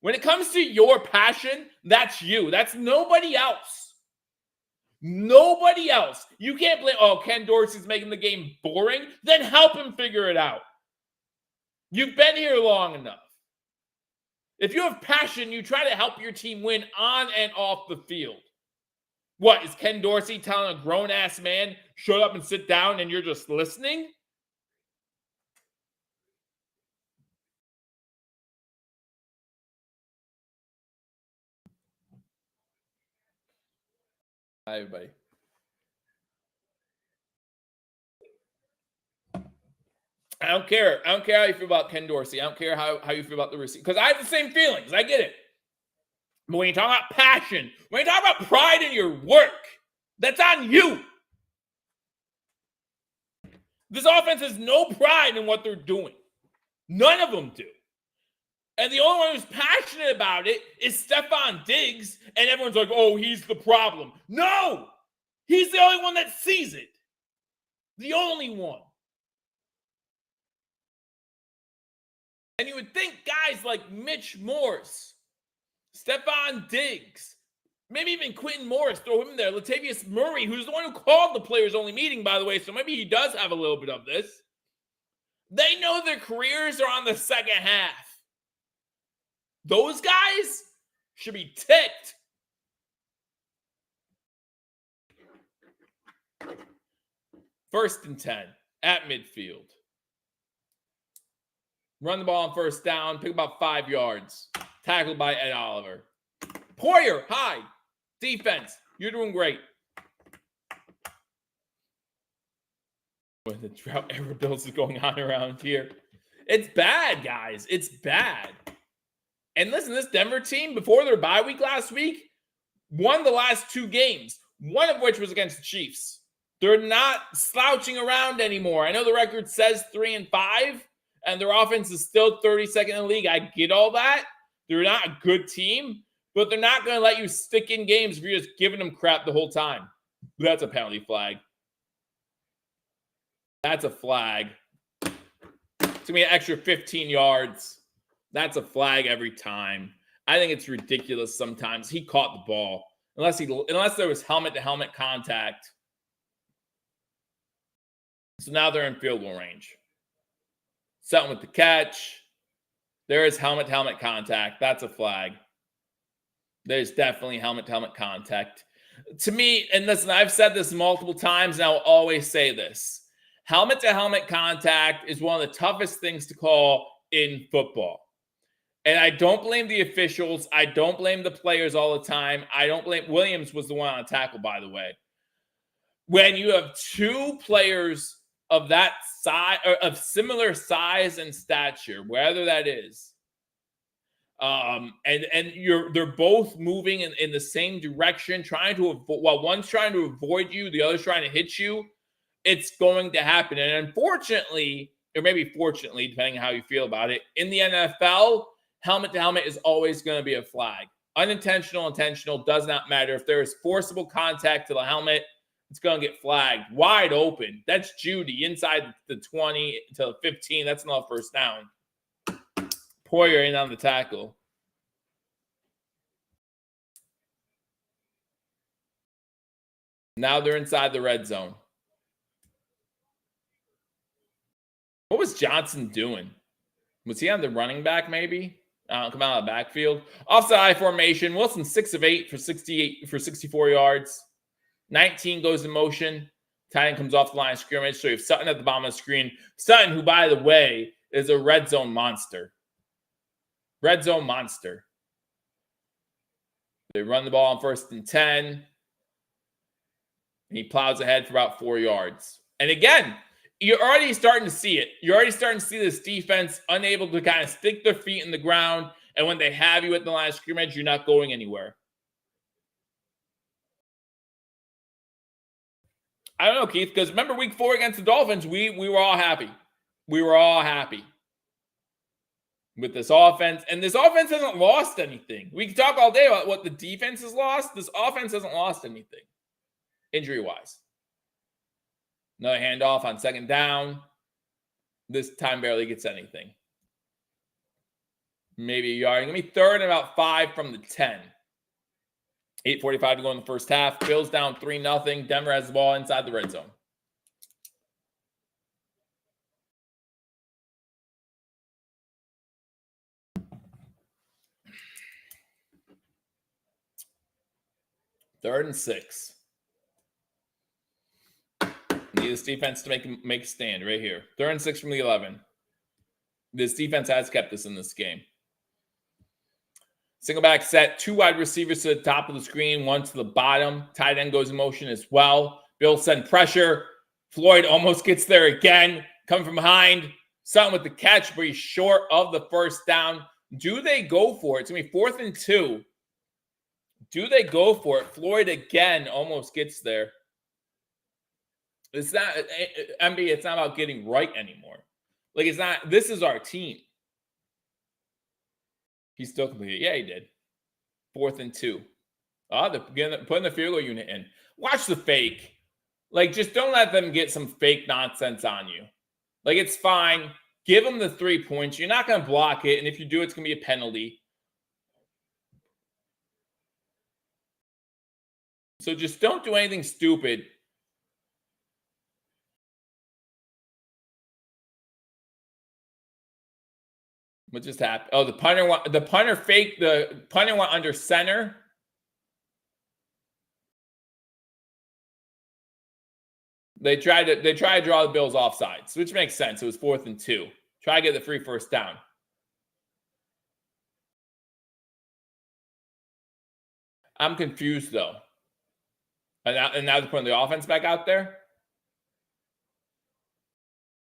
When it comes to your passion, that's you. That's nobody else. Nobody else. You can't blame, Ken Dorsey's making the game boring. Then help him figure it out. You've been here long enough. If you have passion, you try to help your team win on and off the field. What, is Ken Dorsey telling a grown-ass man, shut up and sit down, and you're just listening? Hi, everybody. I don't care. I don't care how you feel about Ken Dorsey. I don't care how you feel about the receiver. Because I have the same feelings. I get it. But when you talk about passion, when you talk about pride in your work, that's on you. This offense has no pride in what they're doing. None of them do. And the only one who's passionate about it is Stephon Diggs. And everyone's like, oh, he's the problem. No! He's the only one that sees it. The only one. And you would think guys like Mitch Morse, Stephon Diggs, maybe even Quentin Morris, throw him in there, Latavius Murray, who's the one who called the players-only meeting, by the way, so maybe he does have a little bit of this. They know their careers are on the second half. Those guys should be ticked. First and 10 at midfield. Run the ball on first down, pick about 5 yards. Tackled by Ed Oliver. Poyer, high. Defense, you're doing great. When the drought era builds is going on around here. It's bad, guys. It's bad. And listen, this Denver team, before their bye week last week, won the last 2 games, one of which was against the Chiefs. They're not slouching around anymore. I know the record says 3-5, and their offense is still 32nd in the league. I get all that. They're not a good team, but they're not going to let you stick in games if you're just giving them crap the whole time. That's a penalty flag. That's a flag. It's going to be an extra 15 yards. That's a flag every time. I think it's ridiculous sometimes. He caught the ball. Unless there was helmet-to-helmet contact. So now they're in field goal range. Sutton with the catch. There is helmet-to-helmet contact. That's a flag. There's definitely helmet-to-helmet contact. To me, and listen, I've said this multiple times, and I will always say this. Helmet-to-helmet contact is one of the toughest things to call in football. And I don't blame the officials. I don't blame the players all the time. I don't blame – Williams was the one on a tackle, by the way. When you have 2 players of that size or of similar size and stature, wherever that is. And they're both moving in the same direction, trying to avoid, while one's trying to avoid you, the other's trying to hit you. It's going to happen. And unfortunately, or maybe fortunately, depending on how you feel about it, in the NFL, helmet to helmet is always going to be a flag. Unintentional, intentional, does not matter. If there is forcible contact to the helmet, it's going to get flagged. Wide open. That's Judy inside the 20 to the 15. That's not first down. Poyer in on the tackle. Now they're inside the red zone. What was Johnson doing? Was he on the running back maybe? Come out of the backfield. Offside formation. Wilson 6 of 8 for 64 yards. 19 goes in motion. Tight end comes off the line of scrimmage. So you have Sutton at the bottom of the screen. Sutton, who, by the way, is a red zone monster. Red zone monster. They run the ball on 1st and 10. And he plows ahead for about 4 yards. And again, you're already starting to see it. You're already starting to see this defense unable to kind of stick their feet in the ground. And when they have you at the line of scrimmage, you're not going anywhere. I don't know, Keith, because remember week 4 against the Dolphins, we were all happy. We were all happy with this offense. And this offense hasn't lost anything. We can talk all day about what the defense has lost. This offense hasn't lost anything, injury-wise. Another handoff on 2nd down. This time barely gets anything. Maybe a yard. Going to be 3rd and about 5 from the 10. 8:45 to go in the first half. Bills down 3-0. Denver has the ball inside the red zone. Third and 6. Need this defense to make a stand right here. 3rd and 6 from the 11. This defense has kept us in this game. Single back set, 2 wide receivers to the top of the screen, 1 to the bottom. Tight end goes in motion as well. Bills send pressure. Floyd almost gets there again. Coming from behind. Sutton with the catch, but he's short of the first down. Do they go for it? It's going to be 4th and 2. Do they go for it? Floyd again almost gets there. It's not, MB, it's not about getting right anymore. Like, it's not, this is our team. He still completed. Yeah, he did. 4th and 2. They're putting the field goal unit in. Watch the fake. Like, just don't let them get some fake nonsense on you. Like, it's fine. Give them the 3 points. You're not going to block it. And if you do, it's going to be a penalty. So just don't do anything stupid. What just happened? Oh, the punter went under center. They tried to draw the Bills offsides, which makes sense. It was 4th and 2. Try to get the free first down. I'm confused though. And now they're putting the offense back out there.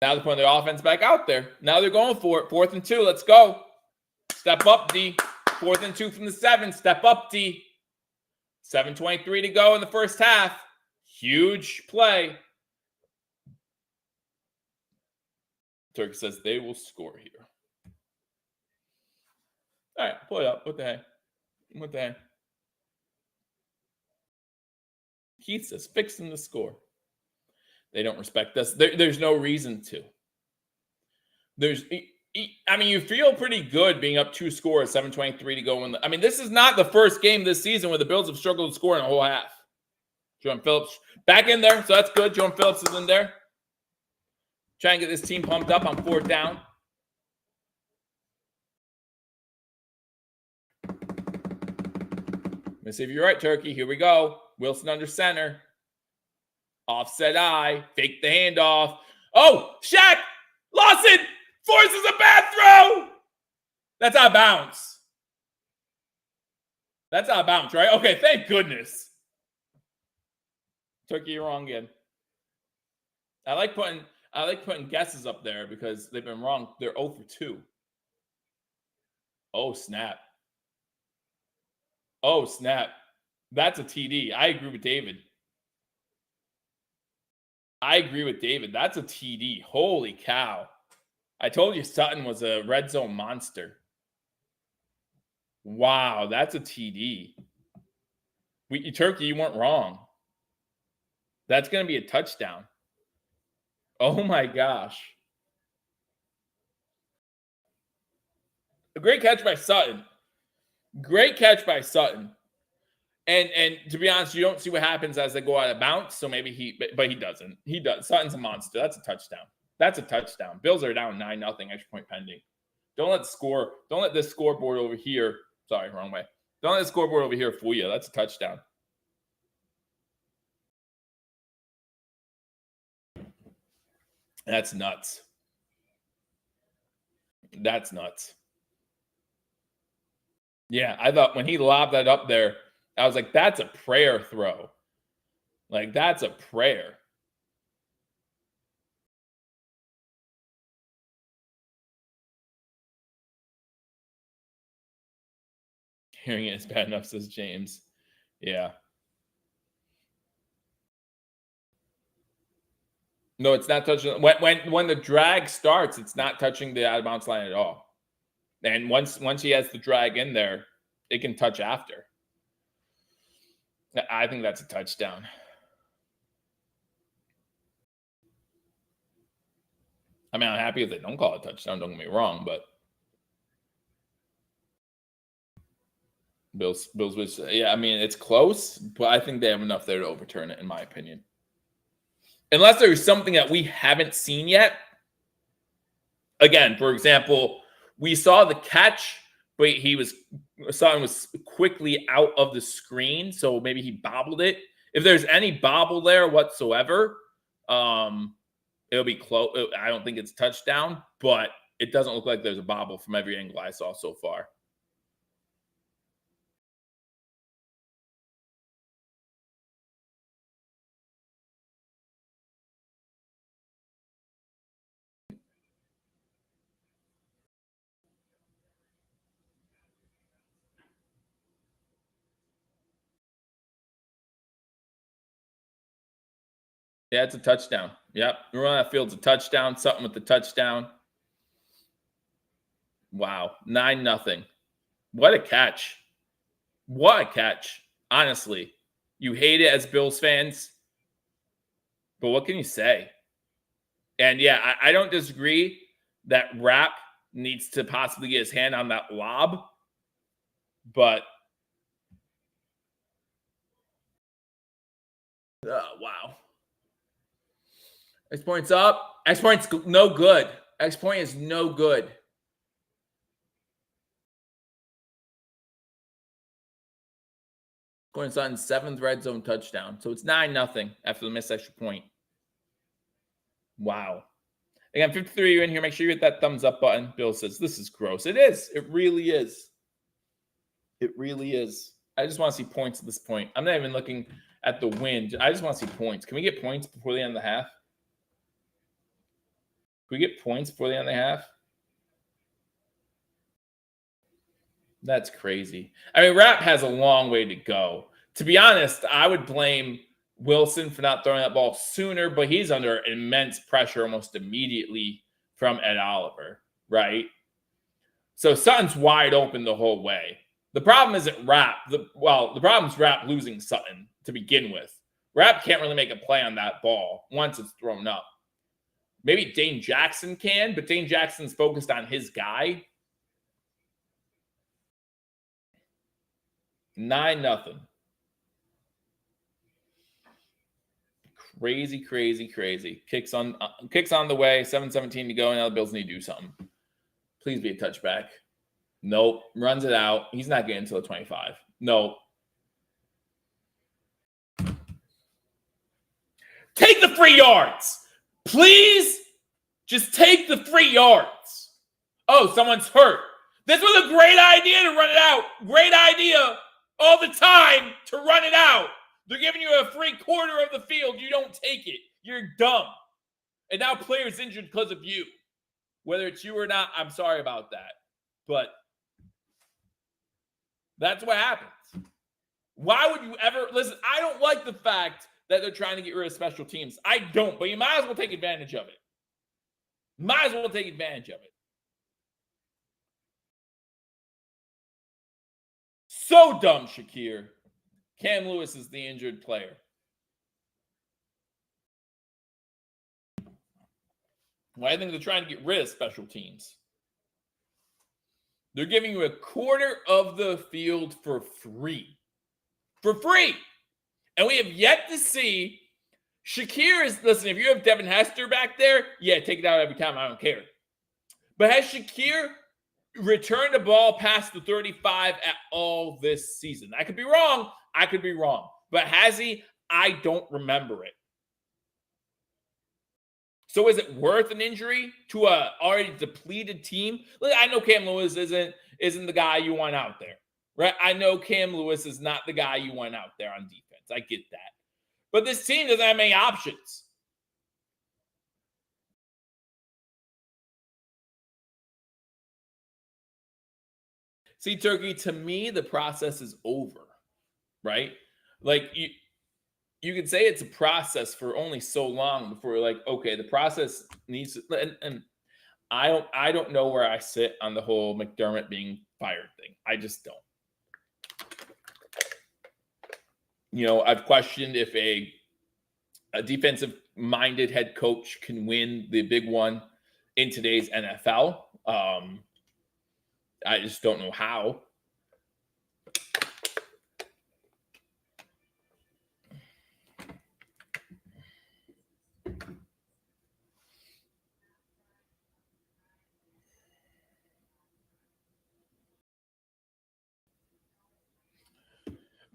Now they're putting the offense back out there. Now they're going for it. 4th and 2. Let's go. Step up, D. 4th and 2 from the 7. Step up, D. 7:23 to go in the first half. Huge play. Turk says they will score here. All right, pull it up. What the heck? What the heck? Keith says fixing the score. They don't respect us. There's no reason to. You feel pretty good being up 2 scores, 7:23 to go. This is not the first game this season where the Bills have struggled to score in a whole half. Jordan Phillips back in there, so that's good. Jordan Phillips is in there. Try and get this team pumped up on 4th down. Let's see if you're right, Turkey. Here we go. Wilson under center. Offset eye. Fake the handoff. Oh, Shaq! Lawson forces a bad throw! That's out of bounds. That's out of bounds, right? Okay, thank goodness. Turkey, you're wrong again. I like I like putting guesses up there because they've been wrong. They're 0 for 2. Oh, snap. Oh, snap. That's a TD. I agree with David. That's a TD. Holy cow. I told you Sutton was a red zone monster. Wow, that's a TD. Turkey, you weren't wrong. That's going to be a touchdown. Oh my gosh. A great catch by Sutton. Great catch by Sutton. And to be honest, you don't see what happens as they go out of bounds. So maybe but he doesn't. He does. Sutton's a monster. That's a touchdown. That's a touchdown. Bills are down 9-0, extra point pending. Don't let this scoreboard over here. Sorry, wrong way. Don't let the scoreboard over here fool you. That's a touchdown. That's nuts. That's nuts. Yeah, I thought when he lobbed that up there, I was like, that's a prayer throw. Like, that's a prayer. Hearing it is bad enough, says James. Yeah. No, it's not touching. When the drag starts, it's not touching the out of bounds line at all. And once he has the drag in there, it can touch after. I think that's a touchdown. I mean, I'm happy if they don't call it a touchdown. Don't get me wrong, but Bills was, yeah. I mean, it's close, but I think they have enough there to overturn it, in my opinion. Unless there's something that we haven't seen yet. Again, for example, we saw the catch, but Sutton was quickly out of the screen, so maybe he bobbled it. If there's any bobble there whatsoever, it'll be close. I don't think it's touchdown, but it doesn't look like there's a bobble from every angle I saw so far. Yeah, it's a touchdown. Yep. Run that field's a touchdown. Something with the touchdown. Wow. 9-0. What a catch. What a catch. Honestly. You hate it as Bills fans. But what can you say? And yeah, I don't disagree that Rapp needs to possibly get his hand on that lob. But wow. X points up. X points no good. X point is no good. Going Sutton's 7th red zone touchdown. So it's 9-0 after the missed extra point. Wow. Again, 53, you're in here. Make sure you hit that thumbs up button. Bill says, this is gross. It is. It really is. It really is. I just want to see points at this point. I'm not even looking at the win. I just want to see points. Can we get points before the end of the half? Can we get points before the end of the half? That's crazy. I mean, Rapp has a long way to go. To be honest, I would blame Wilson for not throwing that ball sooner, but he's under immense pressure almost immediately from Ed Oliver, right? So Sutton's wide open the whole way. The problem isn't Rapp. The problem is Rapp losing Sutton to begin with. Rapp can't really make a play on that ball once it's thrown up. Maybe Dane Jackson can, but Dane Jackson's focused on his guy. 9-0. Crazy, crazy, crazy. Kicks on the way. 7:17 to go. Now the Bills need to do something. Please be a touchback. Nope. Runs it out. He's not getting until the 25. Nope. Take the 3 yards. Please just take the 3 yards. Oh, someone's hurt. This was a great idea to run it out. Great idea all the time to run it out. They're giving you a free quarter of the field. You don't take it. You're dumb. And now players injured because of you. Whether it's you or not, I'm sorry about that. But that's what happens. Why would you ever listen? I don't like the fact that they're trying to get rid of special teams. I don't, but you might as well take advantage of it. Might as well take advantage of it. So dumb, Shakir. Cam Lewis is the injured player. Well, I think they're trying to get rid of special teams. They're giving you a quarter of the field for free. For free. And we have yet to see Shakir is, listen, if you have Devin Hester back there, yeah, take it out every time. I don't care. But has Shakir returned the ball past the 35 at all this season? I could be wrong. But has he? I don't remember it. So is it worth an injury to a already depleted team? Look, I know Cam Lewis isn't the guy you want out there, right? I know Cam Lewis is not the guy you want out there on defense. I get that. But this team doesn't have many options. See, Turkey, to me, the process is over, right? Like, you could say it's a process for only so long before you're like, okay, the process needs to, and I don't know where I sit on the whole McDermott being fired thing. I just don't. You know, I've questioned if a defensive-minded head coach can win the big one in today's NFL. I just don't know how.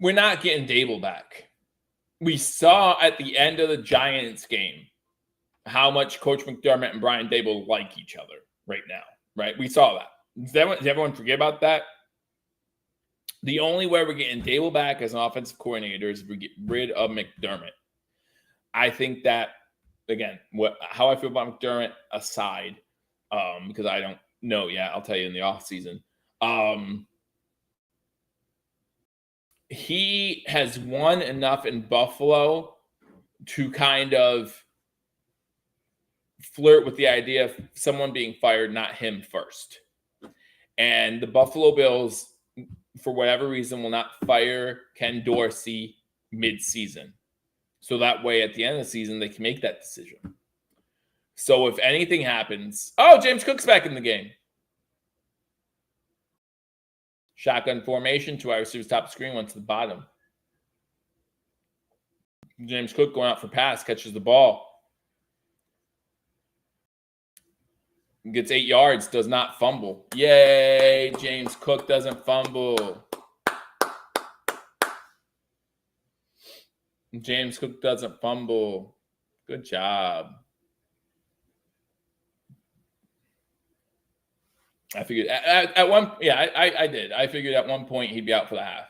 We're not getting Dable back. We saw at the end of the Giants game how much Coach McDermott and Brian Dable like each other right now, right? We saw that. Does everyone forget about that? The only way we're getting Dable back as an offensive coordinator is if we get rid of McDermott. I think that, again, how I feel about McDermott aside, because I don't know yet. I'll tell you in the offseason. He has won enough in Buffalo to kind of flirt with the idea of someone being fired, not him first. And the Buffalo Bills, for whatever reason, will not fire Ken Dorsey mid-season. So that way, at the end of the season, they can make that decision. So if anything happens, James Cook's back in the game. Shotgun formation, two wide receivers top of the screen, one to the bottom. James Cook going out for pass, catches the ball. Gets 8 yards, does not fumble. Yay, James Cook doesn't fumble. James Cook doesn't fumble. Good job. I figured at one, I did. I figured at one point he'd be out for the half.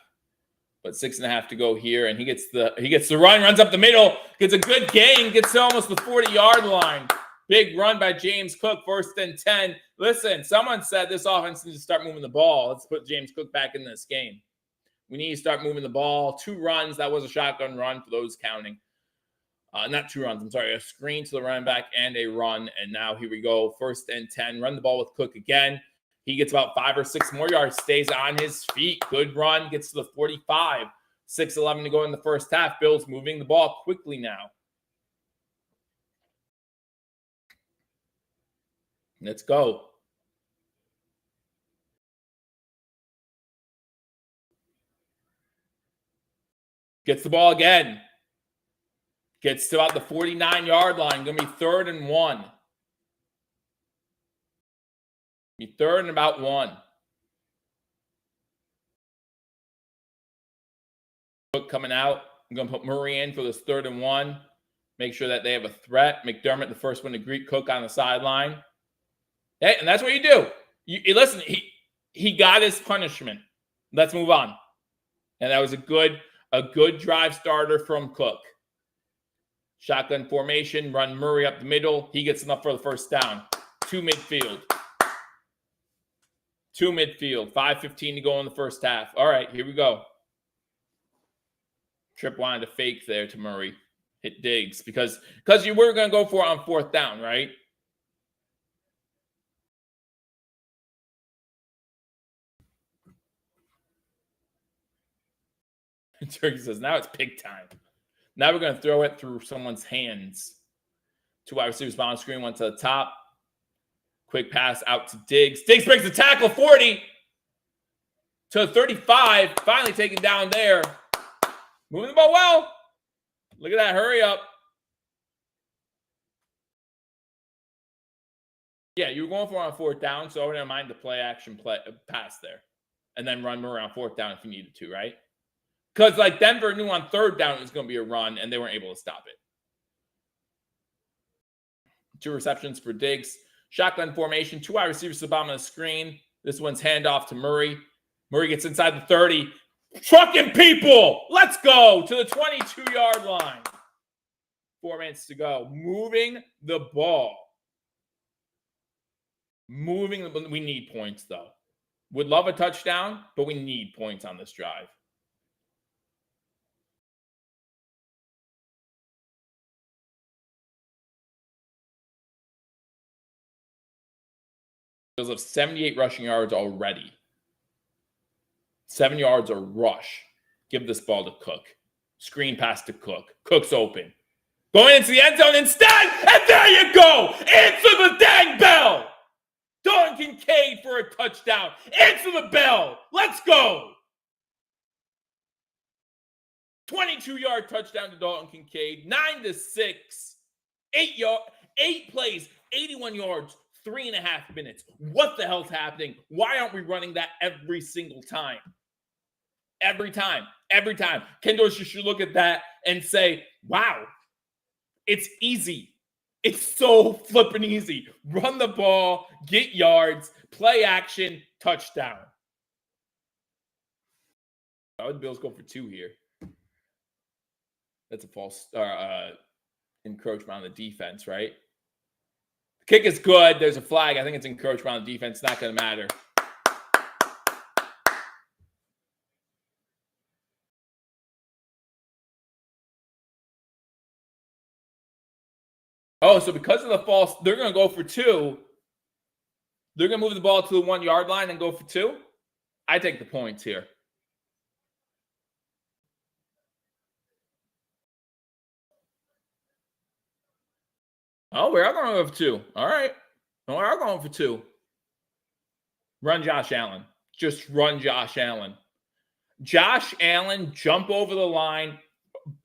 But 6.5 to go here, and he gets the run, runs up the middle, gets a good gain, gets to almost the 40-yard line. Big run by James Cook, 1st and 10. Listen, someone said this offense needs to start moving the ball. Let's put James Cook back in this game. We need to start moving the ball. 2 runs. That was a shotgun run for those counting. Not 2 runs. I'm sorry. A screen to the running back and a run. And now here we go. 1st and 10. Run the ball with Cook again. He gets about 5 or 6 more yards. Stays on his feet. Good run. Gets to the 45. 6:11 to go in the first half. Bills moving the ball quickly now. Let's go. Gets the ball again. Gets to about the 49-yard line. Going to be 3rd and 1. Be 3rd and about 1. Cook coming out. I'm going to put Murray in for this 3rd and 1. Make sure that they have a threat. McDermott, the first one to greet Cook on the sideline. Hey, and that's what you do. You listen, he got his punishment. Let's move on. And that was a good drive starter from Cook. Shotgun formation, run Murray up the middle. He gets enough for the first down. To midfield. 5:15 to go in the first half. All right, here we go. Tripp wanted to fake there to Murray. Hit Diggs because you were going to go for it on fourth down, right? Turkey says, now it's pig time. Now we're going to throw it through someone's hands. 2 wide receivers on screen, one to the top. Quick pass out to Diggs. Diggs breaks the tackle, 40 to 35. Finally taken down there. Moving the ball well. Look at that. Hurry up. Yeah, you were going for it on fourth down, so I wouldn't mind the play-action pass there. And then run Murray on fourth down if you needed to, right? Because, like, Denver knew on third down it was going to be a run, and they weren't able to stop it. 2 receptions for Diggs. Shotgun formation. 2 wide receivers to the bottom of the screen. This one's handoff to Murray. Murray gets inside the 30. Trucking people! Let's go to the 22-yard line. 4 minutes to go. Moving the ball. We need points, though. Would love a touchdown, but we need points on this drive. Bills have 78 rushing yards already. 7 yards a rush. Give this ball to Cook. Screen pass to Cook. Cook's open. Going into the end zone instead, and there you go! Answer the dang bell! Dalton Kincaid for a touchdown. Answer the bell. Let's go. 22-yard touchdown to Dalton Kincaid. 9-6. 8 plays, 81 yards, 3.5 minutes. What the hell's happening? Why aren't we running that every single time? Every time. Ken Dorsey should look at that and say, wow, it's easy. It's so flipping easy. Run the ball, get yards, play action, touchdown. Oh, the Bills go for 2 here. That's a false encroachment on the defense, right? The kick is good. There's a flag. I think it's encroachment on the defense. It's not going to matter. Oh, so because of the false, they're going to go for 2. They're going to move the ball to the 1-yard line and go for 2. I take the points here. Oh, we are going to go for 2. All right. We are going for 2. Run Josh Allen. Just run Josh Allen. Josh Allen, jump over the line,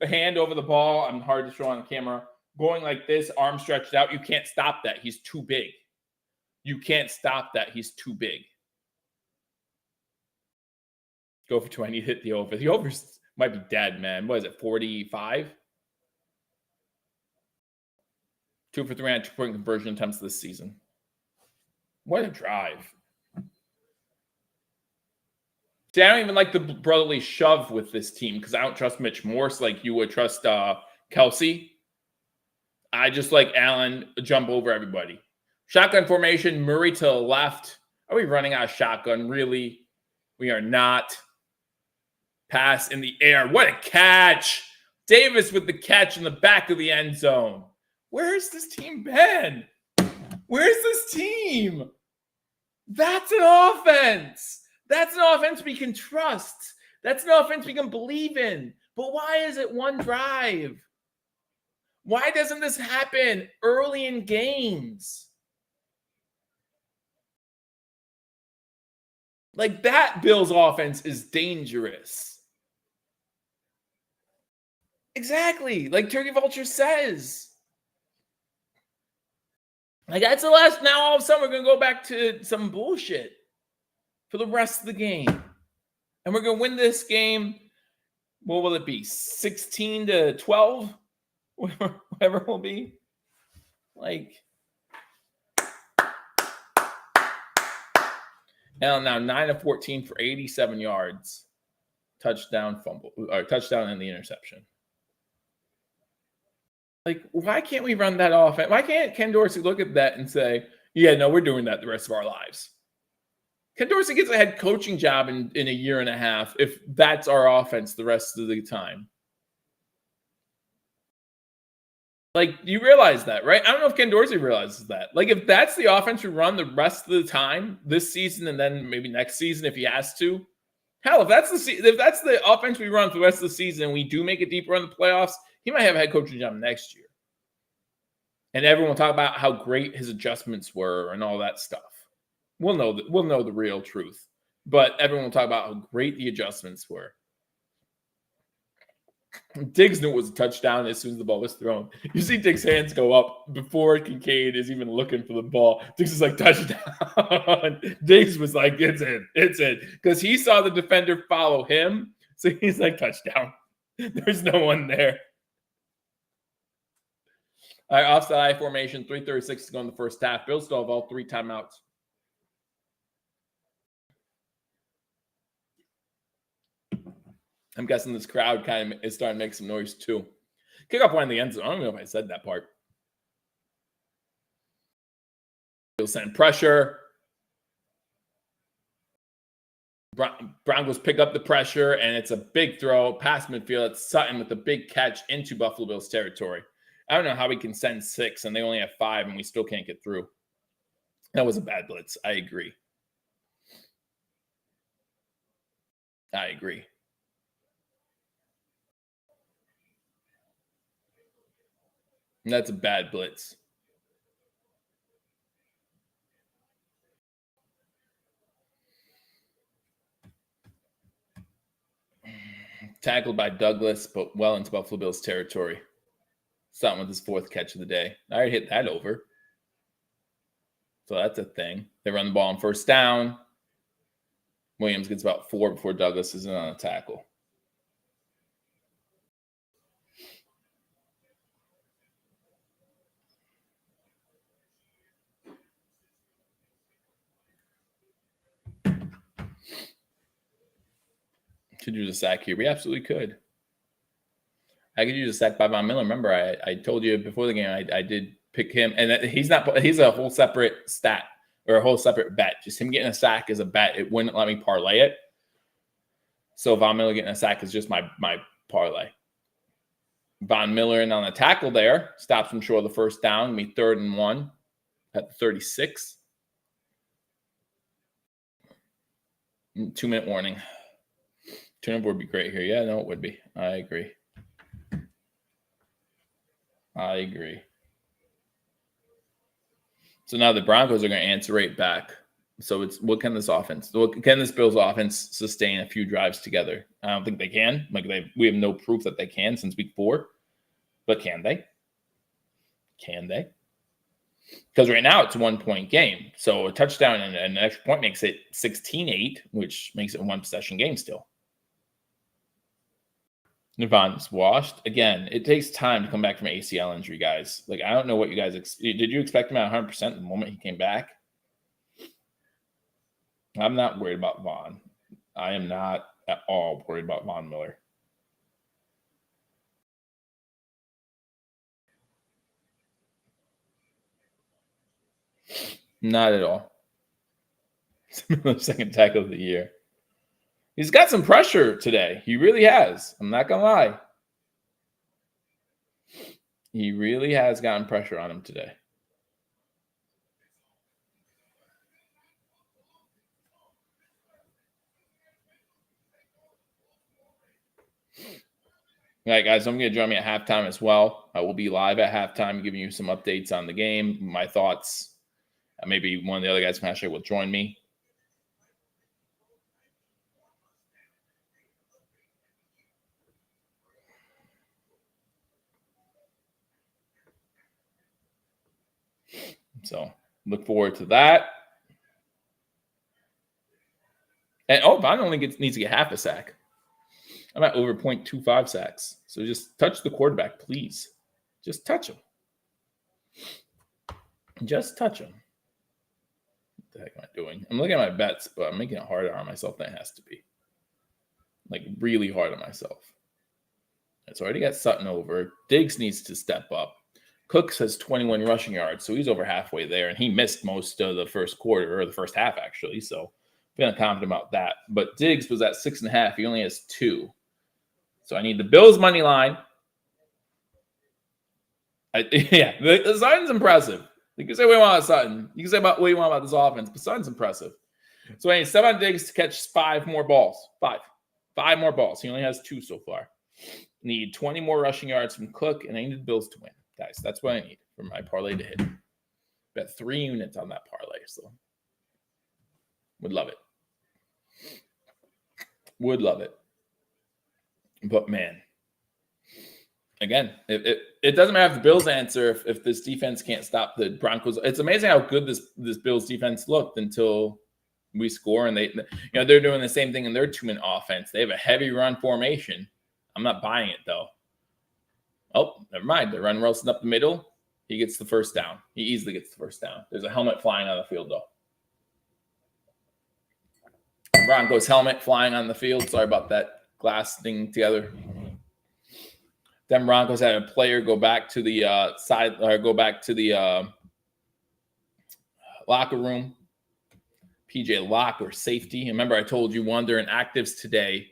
hand over the ball. I'm hard to show on the camera. Going like this, arm stretched out. You can't stop that. He's too big. You can't stop that. He's too big. Go for 2. I need to hit the over. The over might be dead, man. What is it, 45? 2 for 3 on 2-point conversion attempts this season. What a drive. See, I don't even like the brotherly shove with this team because I don't trust Mitch Morse like you would trust Kelsey. I just like Allen jump over everybody. Shotgun formation, Murray to the left. Are we running out of shotgun? Really? We are not. Pass in the air. What a catch. Davis with the catch in the back of the end zone. Where's this team been? Where's this team? That's an offense. That's an offense we can trust. That's an offense we can believe in. But why is it one drive? Why doesn't this happen early in games? Like, that Bills offense is dangerous. Exactly. Like Turkey Vulture says. Like, that's the last. Now all of a sudden we're going to go back to some bullshit for the rest of the game. And we're going to win this game. What will it be? 16-12? Whatever it will be. Like, Allen now 9-14 for 87 yards. Touchdown, fumble, or touchdown and the interception. Like, why can't we run that offense? Why can't Ken Dorsey look at that and say, yeah, no, we're doing that the rest of our lives? Ken Dorsey gets a head coaching job in a year and a half if that's our offense the rest of the time. Like, you realize that, right? I don't know if Ken Dorsey realizes that. Like, if that's the offense we run the rest of the time this season and then maybe next season if he has to, hell, if that's the offense we run for the rest of the season and we do make it deeper in the playoffs, he might have a head coaching job next year. And everyone will talk about how great his adjustments were and all that stuff. We'll know the real truth, but everyone will talk about how great the adjustments were. Diggs knew it was a touchdown as soon as the ball was thrown. You see Diggs' hands go up before Kincaid is even looking for the ball. Diggs is like, touchdown. Diggs was like, it's in. Because he saw the defender follow him. So he's like, touchdown. There's no one there. All right, offside I formation, 3:36 to go in the first half. Bills still have all 3 timeouts. I'm guessing this crowd kind of is starting to make some noise too. Kickoff one in the end zone. I don't know if I said that part. He'll send pressure. Broncos pick up the pressure, and it's a big throw past midfield. It's Sutton with a big catch into Buffalo Bills territory. I don't know how we can send 6, and they only have 5, and we still can't get through. That was a bad blitz. I agree. And that's a bad blitz. Tackled by Douglas, but well into Buffalo Bills territory. Something with his 4th catch of the day. I already hit that over. So that's a thing. They run the ball on first down. Williams gets about 4 before Douglas is in on a tackle. Could use a sack here. We absolutely could. I could use a sack by Von Miller. Remember, I told you before the game I did pick him, and he's a whole separate stat or a whole separate bet. Just him getting a sack is a bet. It wouldn't let me parlay it. So Von Miller getting a sack is just my parlay. Von Miller in on the tackle there stops him short of the first down. Be 3rd and 1 at the 36. 2-minute warning. Turnover would be great here. Yeah, no, it would be. I agree. So now the Broncos are going to answer right back. So it's what can this Bills offense sustain a few drives together? I don't think they can. We have no proof that they can since week 4. But can they? Because right now it's a 1-point game. So a touchdown and an extra point makes it 16-8, which makes it a 1-possession game still. Navon's washed. Again, it takes time to come back from an ACL injury, guys. Like, I don't know what you guys did you expect him at 100% the moment he came back? I'm not worried about Von. I am not at all worried about Von Miller. Not at all. Second tackle of the year. He's got some pressure today. He really has. I'm not going to lie. He really has gotten pressure on him today. All right, guys, I'm going to join me at halftime as well. I will be live at halftime giving you some updates on the game, my thoughts. Maybe one of the other guys from Hashtag will join me. So look forward to that. And Von only needs to get half a sack. I'm at over 0.25 sacks. So just touch the quarterback, please. Just touch him. Just touch him. What the heck am I doing? I'm looking at my bets, but I'm making it harder on myself than it has to be. Like, really hard on myself. It's already got Sutton over. Diggs needs to step up. Cooks has 21 rushing yards, so he's over halfway there, and he missed most of the first quarter, or the first half, actually, so feeling confident about that. But Diggs was at 6.5. He only has 2. So I need the Bills money line. The Sutton's impressive. You can say what you want about Sutton. You can say about what you want about this offense, but Sutton's impressive. So I need Stephon Diggs to catch 5 more balls. 5 more balls. He only has 2 so far. Need 20 more rushing yards from Cook, and I need the Bills to win. Guys, that's what I need for my parlay to hit. Bet 3 units on that parlay, so would love it. Would love it. But man, again, it doesn't matter if the Bills answer if this defense can't stop the Broncos. It's amazing how good this Bills defense looked until we score, and they're doing the same thing in their 2-minute offense. They have a heavy run formation. I'm not buying it though. Oh, never mind. They're running Wilson up the middle. He gets the first down. He easily gets the first down. There's a helmet flying on the field though. Broncos helmet flying on the field. Sorry about that glass thing together. Denver Broncos had a player go back to the locker room. PJ Locke, safety. Remember, I told you one during actives today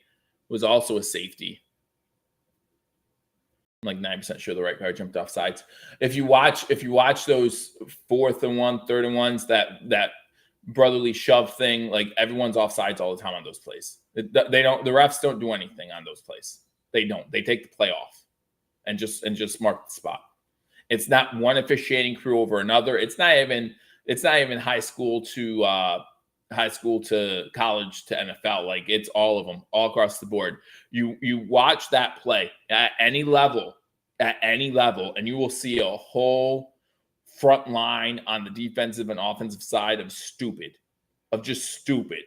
was also a safety. I'm like 9% sure the right guard jumped off sides. If you watch those 4th and 1, 3rd and 1s, that brotherly shove thing, like everyone's off sides all the time on those plays. They don't. The refs don't do anything on those plays. They don't. They take the play off and just mark the spot. It's not one officiating crew over another. It's not even high school to college to NFL. Like, it's all of them, all across the board. You watch that play at any level, and you will see a whole front line on the defensive and offensive side of just stupid.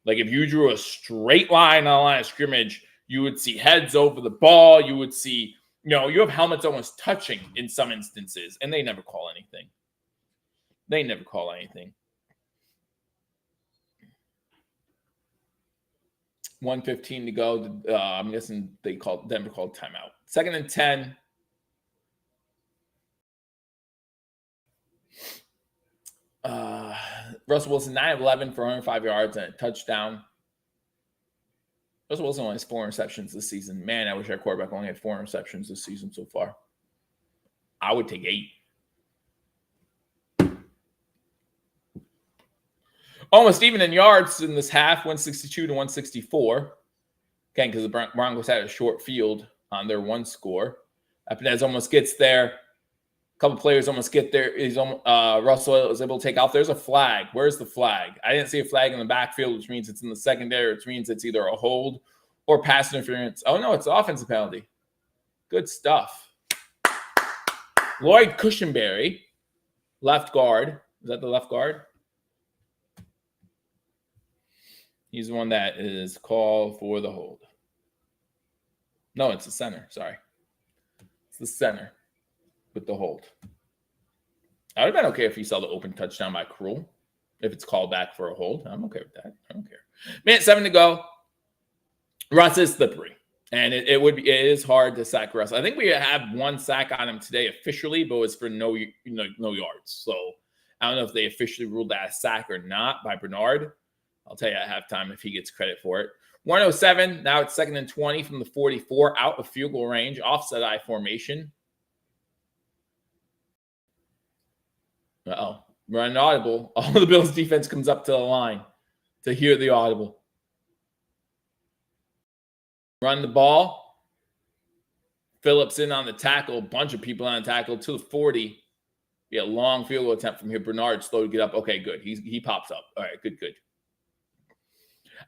Like, if you drew a straight line on a line of scrimmage, you would see heads over the ball. You would see, you have helmets almost touching in some instances, and they never call anything. 1:15 to go. I'm guessing Denver called timeout. 2nd and 10. Russell Wilson, 9 of 11 for 105 yards and a touchdown. Russell Wilson only has 4 interceptions this season. Man, I wish our quarterback only had 4 interceptions this season so far. I would take 8. Almost even in yards in this half, 162 to 164. Again, because the Broncos had a short field on their 1 score. Epinez almost gets there. A couple players almost get there. Russell was able to take off. There's a flag. Where's the flag? I didn't see a flag in the backfield, which means it's in the secondary, which means it's either a hold or pass interference. Oh, no, it's an offensive penalty. Good stuff. Lloyd Cushenberry, left guard. Is that the left guard? He's the one that is called for the hold. No, it's the center. Sorry. It's the center with the hold. I would have been okay if he saw the open touchdown by Cruel. If it's called back for a hold, I'm okay with that. I don't care. Minute 7 to go. Russ is slippery, and it is hard to sack Russ. I think we have 1 sack on him today officially, but it was for no yards. So I don't know if they officially ruled that a sack or not by Bernard. I'll tell you at halftime if he gets credit for it. 107. Now it's 2nd and 20 from the 44, out of field goal range, offset I formation. Uh-oh. Run audible. All the Bills defense comes up to the line to hear the audible. Run the ball. Phillips in on the tackle. A bunch of people on the tackle to the 40. Be a long field goal attempt from here. Bernard slow to get up. Okay, good. He pops up. All right, good.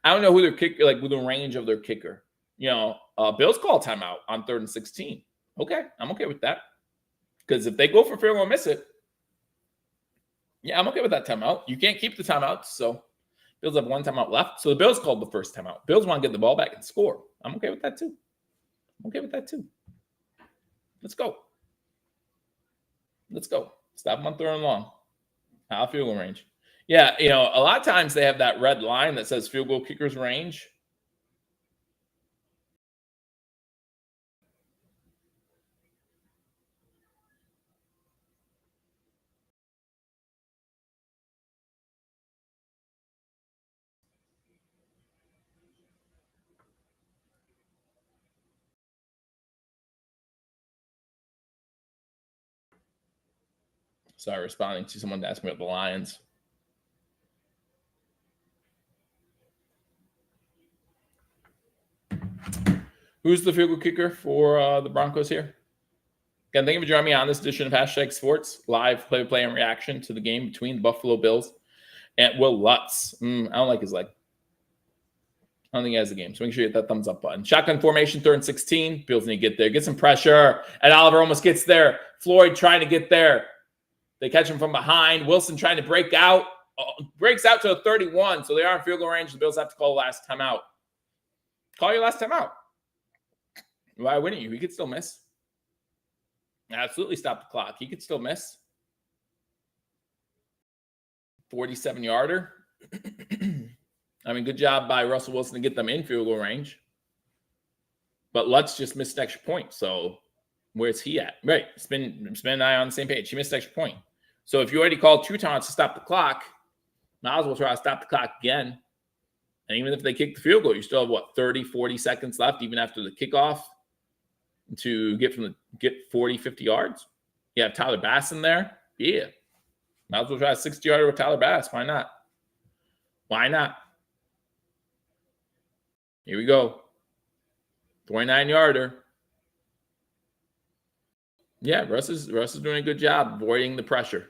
I don't know who their kicker, like with the range of their kicker. Bills call timeout on 3rd and 16. Okay, I'm okay with that. Because if they go for field goal and miss it, yeah, I'm okay with that timeout. You can't keep the timeouts, so Bills have 1 timeout left. So the Bills called the first timeout. Bills want to get the ball back and score. I'm okay with that too. Let's go. Stop them on 3rd and long. Out of field goal range. Yeah, a lot of times they have that red line that says field goal kicker's range. Sorry, responding to someone asking about the Lions. Who's the field goal kicker for the Broncos here? Again, thank you for joining me on this edition of Hashtag Sports, live play-by-play and reaction to the game between the Buffalo Bills and Will Lutz. I don't like his leg. I don't think he has the game. So make sure you hit that thumbs up button. Shotgun formation, 3rd and 16. Bills need to get there. Get some pressure. And Oliver almost gets there. Floyd trying to get there. They catch him from behind. Wilson trying to break out. Breaks out to a 31. So they are in field goal range. The Bills have to call the last timeout. Call your last timeout. Why wouldn't you? He could still miss. Absolutely stop the clock. He could still miss. 47-yarder. I mean, good job by Russell Wilson to get them in field goal range. But Lutz just missed an extra point. So where's he at? Right. Spin and I on the same page. He missed an extra point. So if you already called 2 times to stop the clock, might as well try to stop the clock again. And even if they kick the field goal, you still have, 30, 40 seconds left, even after the kickoff, to get 40, 50 yards. You have Tyler Bass in there. Yeah. Might as well try a 60-yarder with Tyler Bass. Why not? Why not? Here we go. 29-yarder. Yeah, Russ is doing a good job avoiding the pressure.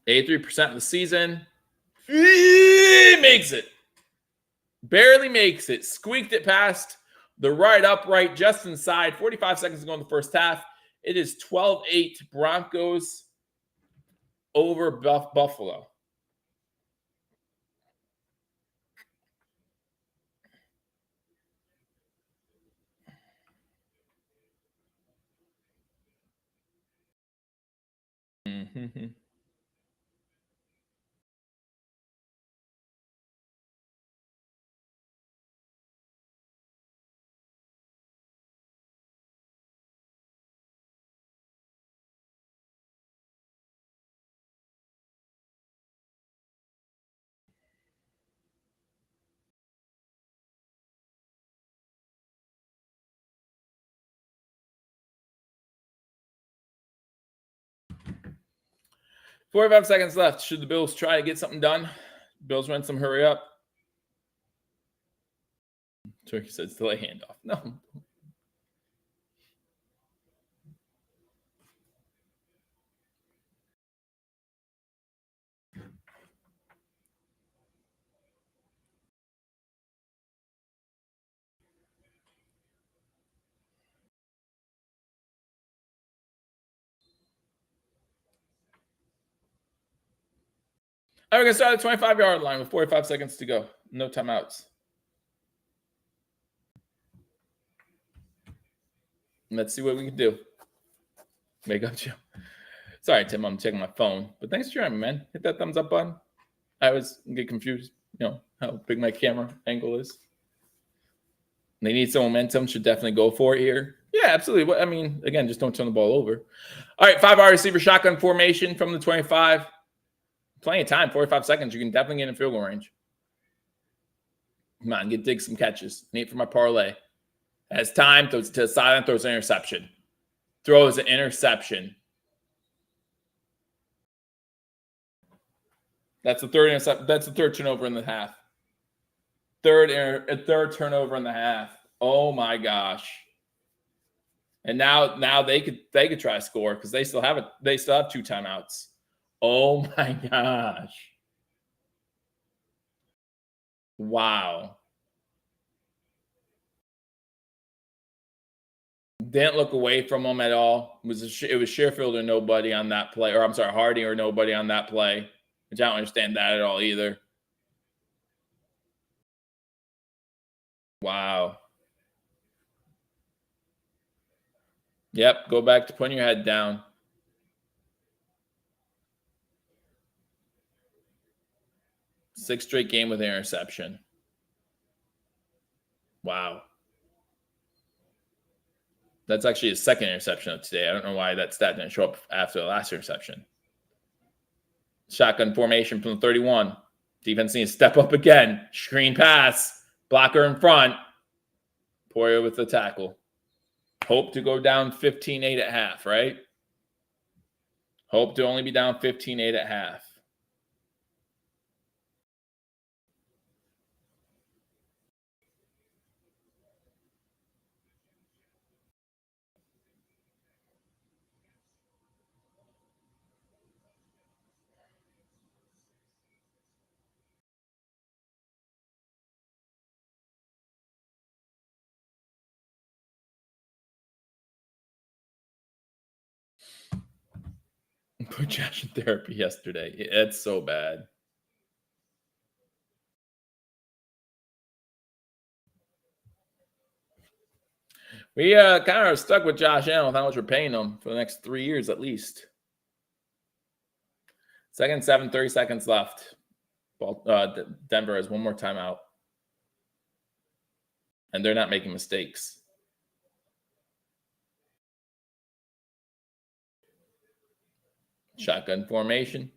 83% of the season. He makes it. Barely makes it. Squeaked it past the right upright, just inside. 45 seconds to go in the first half. It is 12-8 Broncos over Buffalo. Mm-hmm. Forty-five seconds left. Should the Bills try to get something done? Bills run some hurry up. Turkey says delay handoff. No. All right, we're going to start at the 25-yard line with 45 seconds to go. No timeouts. Let's see what we can do. Make up, Joe. Sorry, Tim, I'm checking my phone. But thanks for joining me, man. Hit that thumbs up button. I always get confused, how big my camera angle is. They need some momentum. Should definitely go for it here. Yeah, absolutely. I mean, again, just don't turn the ball over. All right, 5 wide receiver shotgun formation from the 25. Plenty of time, 45 seconds. You can definitely get in field goal range. Come on, dig some catches. Need for my parlay. Has time, throws to the sideline, throws an interception. Throws an interception. That's the third interception. That's the third turnover in the half. Third turnover in the half. Oh my gosh. And now they could try to score because they still have 2 timeouts. Oh my gosh. Wow. Didn't look away from him at all. It was Sherfield or nobody on that play. Or I'm sorry, Hardy or nobody on that play. Which I don't understand that at all either. Wow. Yep, go back to putting your head down. Sixth straight game with interception. Wow. That's actually his second interception of today. I don't know why that stat didn't show up after the last interception. Shotgun formation from the 31. Defense needs to step up again. Screen pass. Blocker in front. Poirier with the tackle. Hope to go down 15-8 at half, right? Hope to only be down 15-8 at half. Put Josh in therapy yesterday. It's so bad. We kind of are stuck with Josh Allen with how much we're paying him for the next 3 years at least. 2nd, 7, 30 seconds left. Denver has one more timeout. And they're not making mistakes. Shotgun formation.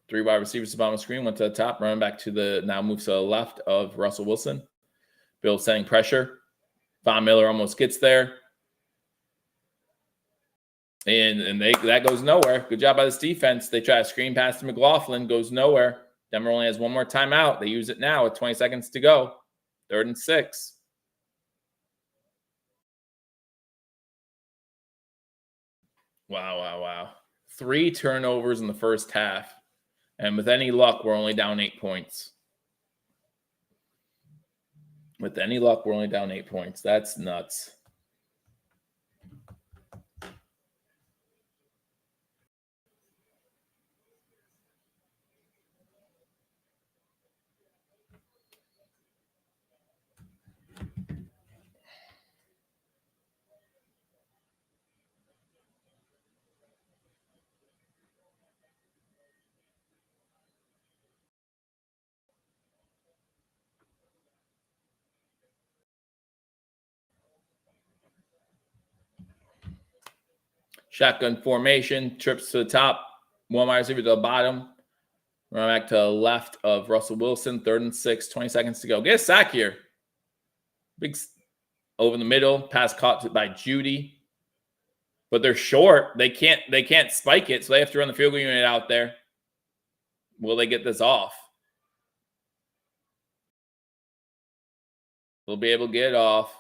3 wide receivers above the screen. Went to the top. Running back to the now moves to the left of Russell Wilson. Bill sending pressure. Von Miller almost gets there. And that goes nowhere. Good job by this defense. They try to screen pass to McLaughlin. Goes nowhere. Denver only has one more timeout. They use it now with 20 seconds to go. 3rd and 6. Wow. 3 turnovers in the first half. And with any luck, we're only down 8 points. With any luck, we're only down 8 points. That's nuts. Shotgun formation, trips to the top, one wide receiver to the bottom. Run back to the left of Russell Wilson, 3rd and 6, 20 seconds to go. Get a sack here. Big over the middle, pass caught by Judy. But they're short. They can't spike it, so they have to run the field goal unit out there. Will they get this off? They'll be able to get it off.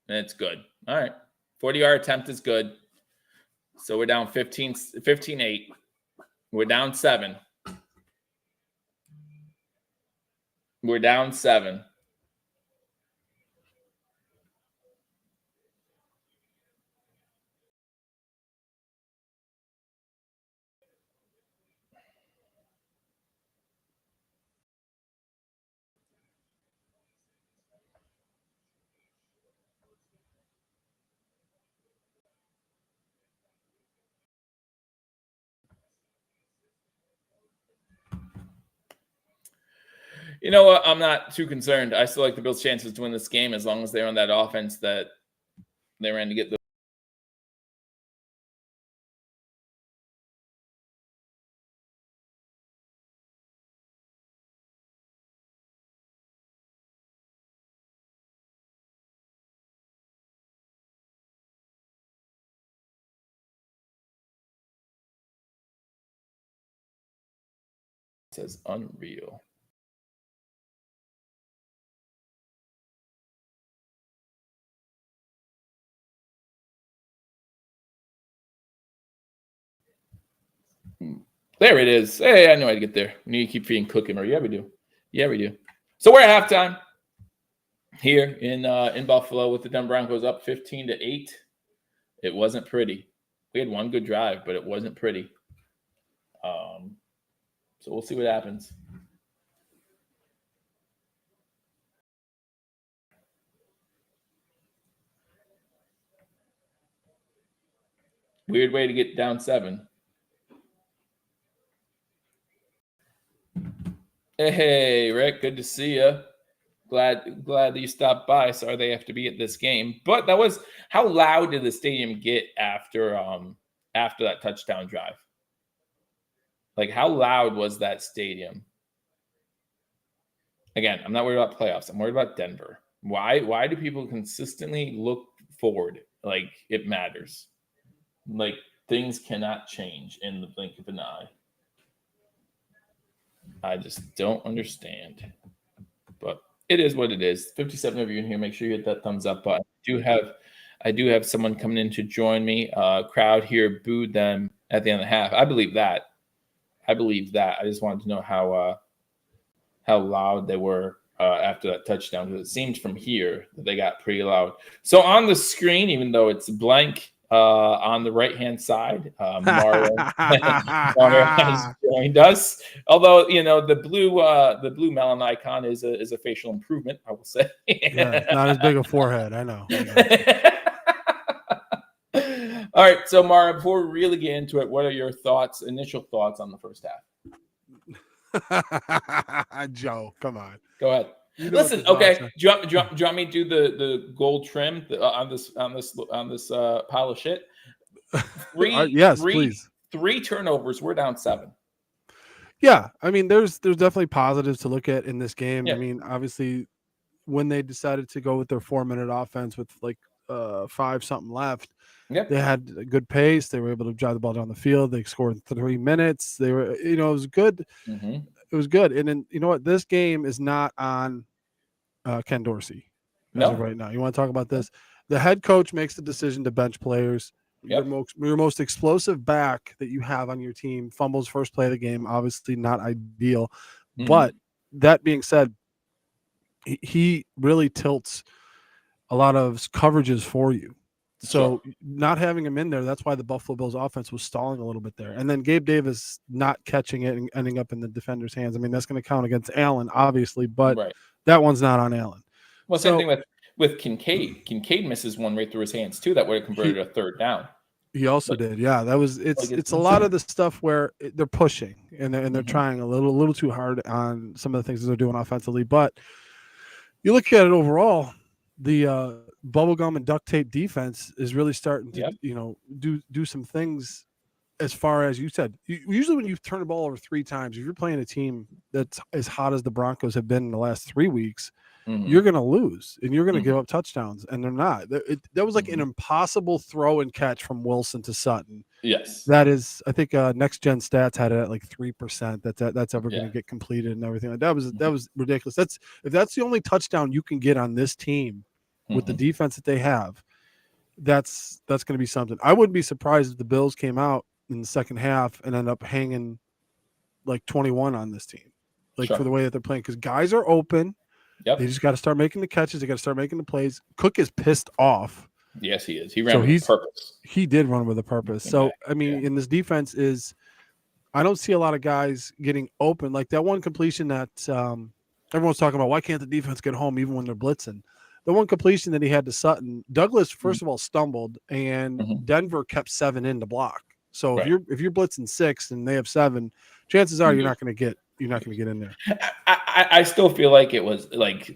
And it's good. All right. 40-yard attempt is good. So we're down 15-8. We're down 7. We're down 7. You know what? I'm not too concerned. I still like the Bills' chances to win this game as long as they're on that offense that they ran to get the. It says unreal. There it is. Hey, I know how to get there. We need to keep feeding cooking, or yeah, we do. Yeah, we do. So we're at halftime here in Buffalo with the Denver Broncos up 15-8. It wasn't pretty. We had one good drive, but it wasn't pretty. So we'll see what happens. Weird way to get down 7. Hey, Rick, good to see you. Glad that you stopped by. Sorry they have to be at this game. But that was how loud did the stadium get after that touchdown drive? Like, how loud was that stadium? Again, I'm not worried about playoffs. I'm worried about Denver. Why do people consistently look forward like it matters? Like, things cannot change in the blink of an eye. I just don't understand. But it is what it is. 57 of you in here. Make sure you hit that thumbs up button. I do have someone coming in to join me. Crowd here booed them at the end of the half. I believe that. I just wanted to know how loud they were after that touchdown, because it seems from here that they got pretty loud. So on the screen, even though it's blank on the right-hand side, Mario has joined us. Although, you know, the blue melon icon is a facial improvement, I will say. Yeah, not as big a forehead. I know. All right, so Mario, before we really get into it, what are your initial thoughts on the first half? Joe, come on. Go ahead. You know, listen, okay. Do you want me to do the gold trim on this pile of shit? Yes, please. 3 turnovers. We're down 7. Yeah, I mean, there's definitely positives to look at in this game. Yeah. I mean, obviously, when they decided to go with their 4-minute offense with like 5 something left, they had a good pace. They were able to drive the ball down the field. They scored in 3 minutes. They were, it was good. Mm-hmm. It was good. And then, you know what? This game is not on Ken Dorsey as of right now. You want to talk about this? The head coach makes the decision to bench players. Your most explosive back that you have on your team fumbles first play of the game. Obviously not ideal. Mm-hmm. But that being said, he really tilts a lot of coverages for you. So not having him in there, that's why the Buffalo Bills offense was stalling a little bit there. And then Gabe Davis not catching it and ending up in the defender's hands. I mean, that's going to count against Allen, obviously, but that one's not on Allen. Well, same thing with Kincaid. Kincaid misses one right through his hands too. That would have converted a third down. He also did. Yeah, that was it's a lot of the stuff where they're pushing and they're trying a little too hard on some of the things that they're doing offensively. But you look at it overall, the bubblegum and duct tape defense is really starting to do some things. As far as you said, usually when you turn the ball over 3 times, if you're playing a team that's as hot as the Broncos have been in the last 3 weeks, you're going to lose and you're going to give up touchdowns, and they're not. That was like an impossible throw and catch from Wilson to Sutton. Yes, that is. I think Next Gen Stats had it at like 3% that's ever going to get completed and everything. Like that was ridiculous. If that's the only touchdown you can get on this team with the defense that they have, that's going to be something. I wouldn't be surprised if the Bills came out in the second half and end up hanging like 21 on this team, for the way that they're playing, because guys are open. They just got to start making the catches. They got to start making the plays. Cook is pissed off. Yes, he is. He ran with a purpose. He did run with a purpose. So, I mean, in this defense I don't see a lot of guys getting open. Like that one completion that everyone's talking about, why can't the defense get home even when they're blitzing? The one completion that he had to Sutton, Douglas, first of all, stumbled, and Denver kept 7 in to block. So if you're blitzing 6 and they have 7, chances are you're not going to get in there. I still feel like it was like,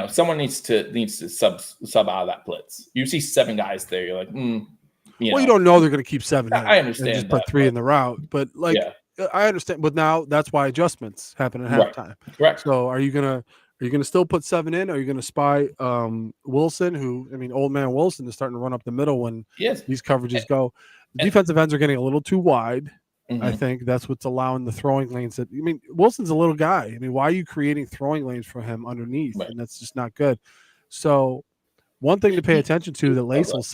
someone needs to sub out of that blitz. You see 7 guys there, you're like, well, you don't know they're going to keep 7 in. I understand and just put 3 in the route, but I understand. But now that's why adjustments happen at halftime. Correct. So are you gonna still put 7 in? Are you gonna spy Wilson, who, I mean, old man Wilson is starting to run up the middle when these coverages go. The defensive ends are getting a little too wide. I think that's what's allowing the throwing lanes. Wilson's a little guy. I mean, why are you creating throwing lanes for him underneath? And that's just not good. So one thing to pay attention to that Laisel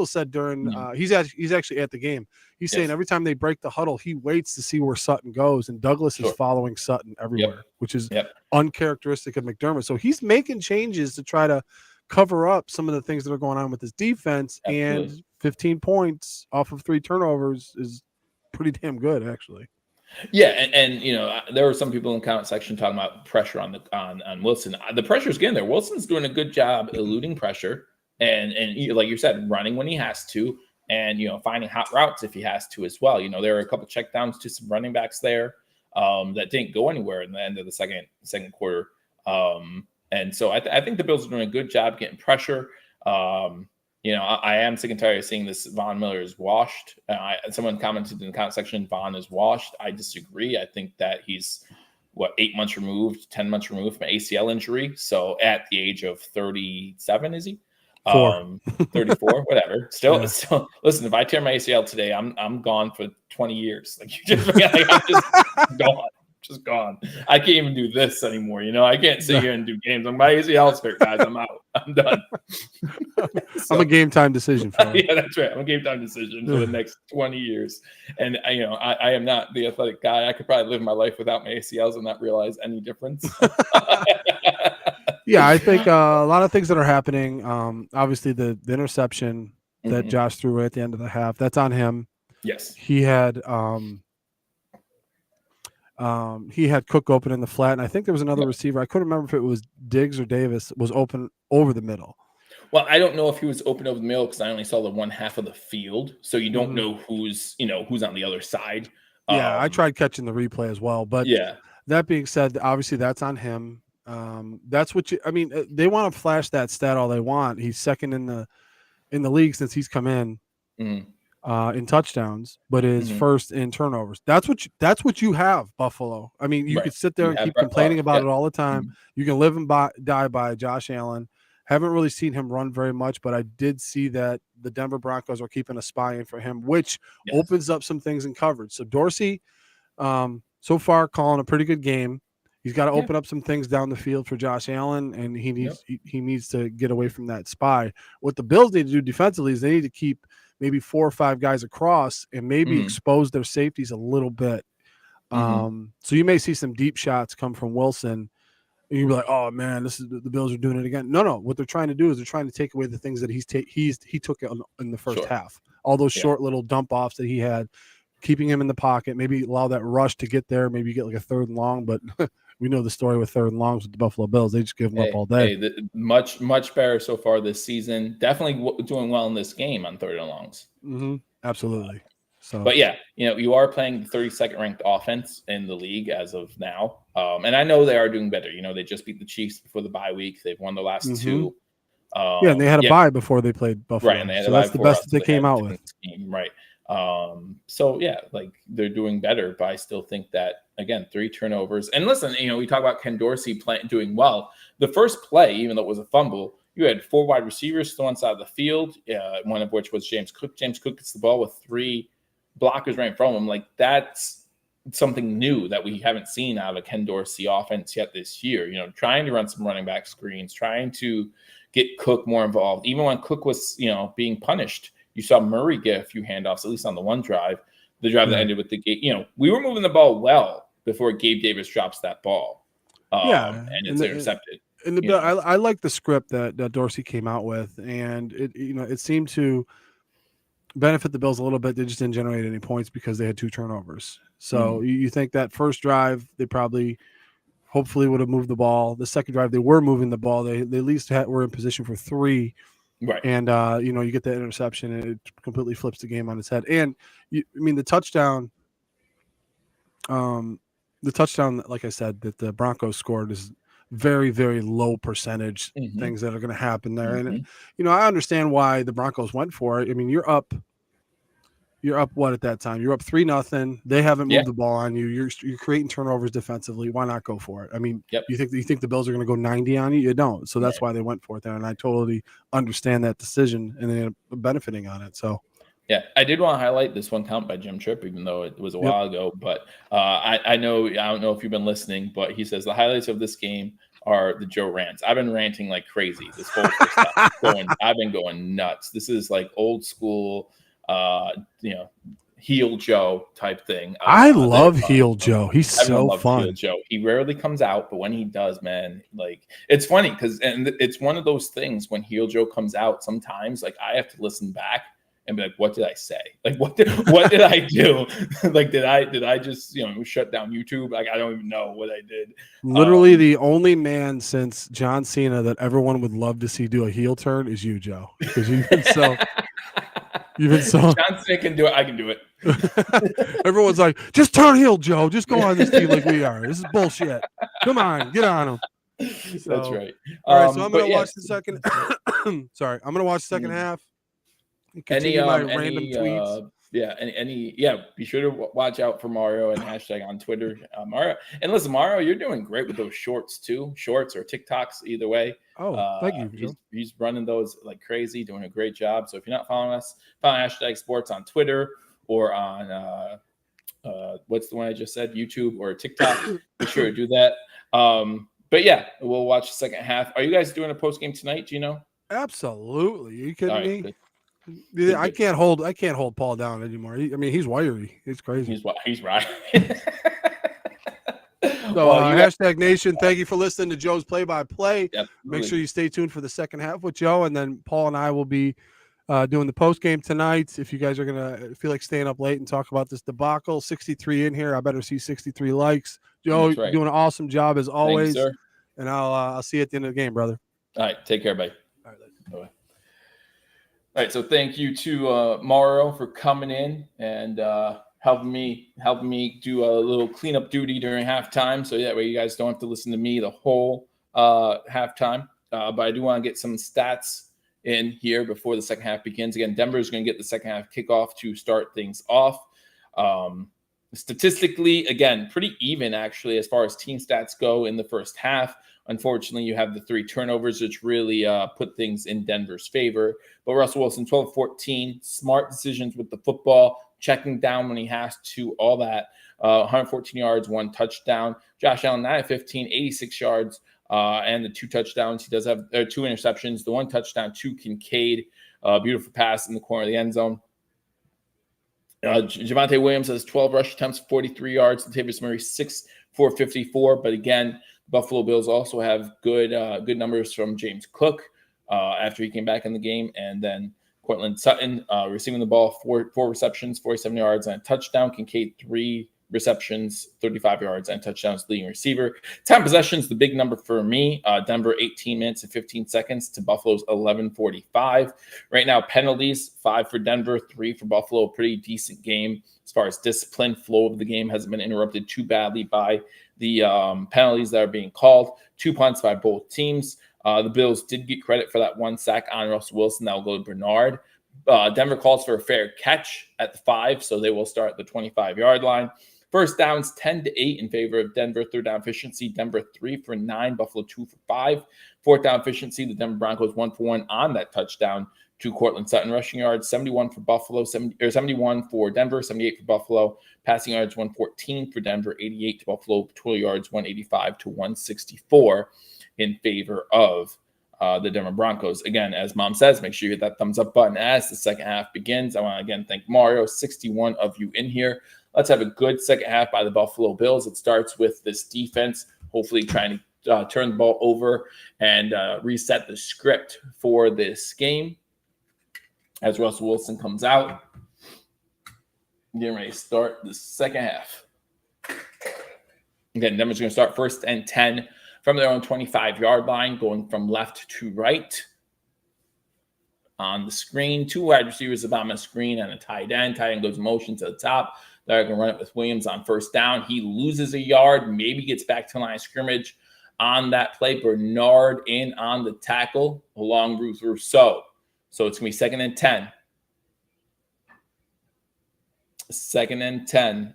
said during he's actually at the game. He's saying every time they break the huddle, he waits to see where Sutton goes, and Douglas is following Sutton everywhere, which is uncharacteristic of McDermott. So he's making changes to try to cover up some of the things that are going on with his defense. And 15 points off of 3 turnovers is pretty damn good, actually. Yeah, and there were some people in the comment section talking about pressure on Wilson. The pressure's getting there. Wilson's doing a good job eluding pressure and like you said, running when he has to, and finding hot routes if he has to as well. There were a couple checkdowns to some running backs there that didn't go anywhere in the end of the second quarter. And so I think the Bills are doing a good job getting pressure. I am sick and tired of seeing this Von Miller is washed. Someone commented in the comment section, Von is washed. I disagree. I think that he's 10 months removed from an ACL injury. So at the age of 37, is he? 34, whatever. Still, listen, if I tear my ACL today, I'm gone for 20 years. Like you just like, I'm just gone. I can't even do this anymore. I can't sit here and do games. My ACL's hurt, guys. I'm out. I'm done. I'm a game time decision for yeah, that's right. I'm a game time decision for the next 20 years. And I am not the athletic guy. I could probably live my life without my ACLs and not realize any difference. Yeah, I think a lot of things that are happening. Obviously, the interception that Josh threw at the end of the half, that's on him. Yes, he had Cook open in the flat, and I think there was another receiver. I couldn't remember if it was Diggs or Davis was open over the middle. Well, I don't know if he was open over the middle because I only saw the one half of the field, so you don't know who's on the other side. Yeah, I tried catching the replay as well, but that being said, obviously that's on him. That's what they want to flash that stat all they want. He's second in the league since he's come in touchdowns, but is first in turnovers. That's what you have, Buffalo. I mean, you could sit there and keep complaining about it all the time. You can live and die by Josh Allen. Haven't really seen him run very much, but I did see that the Denver Broncos are keeping a spy in for him, which opens up some things in coverage. So Dorsey, so far, calling a pretty good game. He's got to open up some things down the field for Josh Allen, and he needs to get away from that spy. What the Bills need to do defensively is they need to keep maybe 4 or 5 guys across and maybe expose their safeties a little bit. So you may see some deep shots come from Wilson, and you'll be like, "Oh man, the Bills are doing it again." No. What they're trying to do is they're trying to take away the things that he took in the first half. All those short little dump offs that he had, keeping him in the pocket. Maybe allow that rush to get there. Maybe you get like a 3rd and long, but. We know the story with 3rd and longs with the Buffalo Bills. They just give them up all day. Much better so far this season. Definitely doing well in this game on 3rd and longs. Absolutely. But you are playing the 32nd ranked offense in the league as of now. And I know they are doing better. They just beat the Chiefs before the bye week. They've won the last 2. And they had a bye before they played Buffalo. Right, and so that's the best that they came out with. Right. Like they're doing better, but I still think that again, 3 turnovers. And listen, we talk about Ken Dorsey doing well. The first play, even though it was a fumble, you had 4 wide receivers still inside the field. One of which was James Cook. James Cook gets the ball with 3 blockers right in front of him. Like that's something new that we haven't seen out of a Ken Dorsey offense yet this year. Trying to run some running back screens, trying to get Cook more involved. Even when Cook was, being punished. You saw Murray get a few handoffs, at least on the one drive, the drive that ended with the game. We were moving the ball well before Gabe Davis drops that ball. And it's intercepted. And I like the script that Dorsey came out with, and it seemed to benefit the Bills a little bit. They just didn't generate any points because they had 2 turnovers. So you think that first drive they probably hopefully would have moved the ball. The second drive they were moving the ball. They at least were in position for 3. Right. And, you get that interception and it completely flips the game on its head. And the touchdown, like I said, that the Broncos scored is very, very low percentage things that are going to happen there. And, I understand why the Broncos went for it. I mean, you're up what at that time? You're up 3-0. They haven't moved the ball on you. You're creating turnovers defensively. Why not go for it? I mean, you think the Bills are going to go 90 on you? You don't. So that's why they went for it there. And I totally understand that decision and then benefiting on it. So yeah, I did want to highlight this one count by Jim Tripp, even though it was a while ago. But I don't know if you've been listening, but he says the highlights of this game are the Joe rants. I've been ranting like crazy this whole first half. I've been going nuts. This is like old school. Heel Joe type thing. I love Heel Joe. He's so fun. Heel Joe. He rarely comes out, but when he does, man, like it's funny because it's one of those things when Heel Joe comes out. Sometimes, like I have to listen back and be like, "What did I say? Like, what did I do? Like, did I just shut down YouTube? Like, I don't even know what I did." Literally, the only man since John Cena that everyone would love to see do a heel turn is you, Joe, because you've been so. John Cena can do it. I can do it. Everyone's like, just turn heel, Joe. Just go on this team like we are. This is bullshit. Come on, get on him. That's right. All right, so I'm going to watch the second. Sorry, I'm going to watch the second half. Continue my random tweets. Yeah, be sure to watch out for Mario and hashtag on Twitter, Mario. And listen, Mario, you're doing great with those shorts too, shorts or TikToks, either way. Oh, thank you, Joe. He's running those like crazy, doing a great job. So if you're not following us, follow hashtag sports on Twitter or on what's the one I just said, YouTube or TikTok. Be sure to do that. But yeah, we'll watch the second half. Are you guys doing a post game tonight? Do you know? Absolutely. Are you kidding me? Good. Yeah, I can't hold Paul down anymore. He's wiry. It's crazy. He's right. So hashtag Nation, thank you for listening to Joe's play-by-play. Make sure you stay tuned for the second half with Joe, and then Paul and I will be doing the post game tonight. If you guys are gonna feel like staying up late and talk about this debacle, 63 in here. I better see 63 likes. Joe, you're doing an awesome job as always. Thanks, sir. And I'll see you at the end of the game, brother. All right, take care, buddy. All right, bye. All right, so thank you to Mauro for coming in and helping me do a little cleanup duty during halftime, so that way you guys don't have to listen to me the whole halftime. But I do want to get some stats in here before the second half begins. Again, Denver is going to get the second half kickoff to start things off. Statistically, again, pretty even actually as far as team stats go in the first half. Unfortunately, you have the 3 turnovers, which really put things in Denver's favor. But Russell Wilson, 12-14, smart decisions with the football, checking down when he has to, all that. 114 yards, 1 touchdown. Josh Allen, 9-15, 86 yards, and the 2 touchdowns. He does have 2 interceptions, the 1 touchdown to Kincaid. Beautiful pass in the corner of the end zone. Javonte Williams has 12 rush attempts, 43 yards. Latavius Murray, 6 for 54. But again, Buffalo Bills also have good numbers from James Cook after he came back in the game. And then Cortland Sutton receiving the ball, 4 receptions, 47 yards, and a touchdown. Kincaid, 3 receptions, 35 yards, and touchdowns, leading receiver. Time possessions, the big number for me. Denver, 18 minutes and 15 seconds to Buffalo's 11:45. Right now, penalties, 5 for Denver, 3 for Buffalo. Pretty decent game as far as discipline. Flow of the game hasn't been interrupted too badly by the penalties that are being called. 2 punts by both teams. The Bills did get credit for that 1 sack on Russell Wilson. That will go to Bernard. Denver calls for a fair catch at the 5, so they will start at the 25-yard line. First downs, 10-8 in favor of Denver. Third down efficiency, Denver 3 for 9, Buffalo 2 for 5. Fourth down efficiency, the Denver Broncos 1 for 1 on that touchdown to Cortland Sutton. Rushing yards, 71 for Buffalo, 71 for Denver, 78 for Buffalo. Passing yards, 114 for Denver, 88 to Buffalo. Total yards, 185 to 164 in favor of the Denver Broncos. Again, as Mom says, make sure you hit that thumbs up button as the second half begins. I want to again thank Mario, 61 of you in here. Let's have a good second half by the Buffalo Bills. It starts with this defense, hopefully trying to turn the ball over and reset the script for this game. As Russell Wilson comes out, getting ready to start the second half. Again, Denver's going to start 1st and 10 from their own 25-yard line, going from left to right. On the screen, 2 wide receivers about my screen and a tight end. Tight end goes motion to the top. They're going to run it with Williams on first down. He loses a yard, maybe gets back to line of scrimmage on that play. Bernard in on the tackle along with Rousseau. So it's going to be 2nd and 10. 2nd and 10.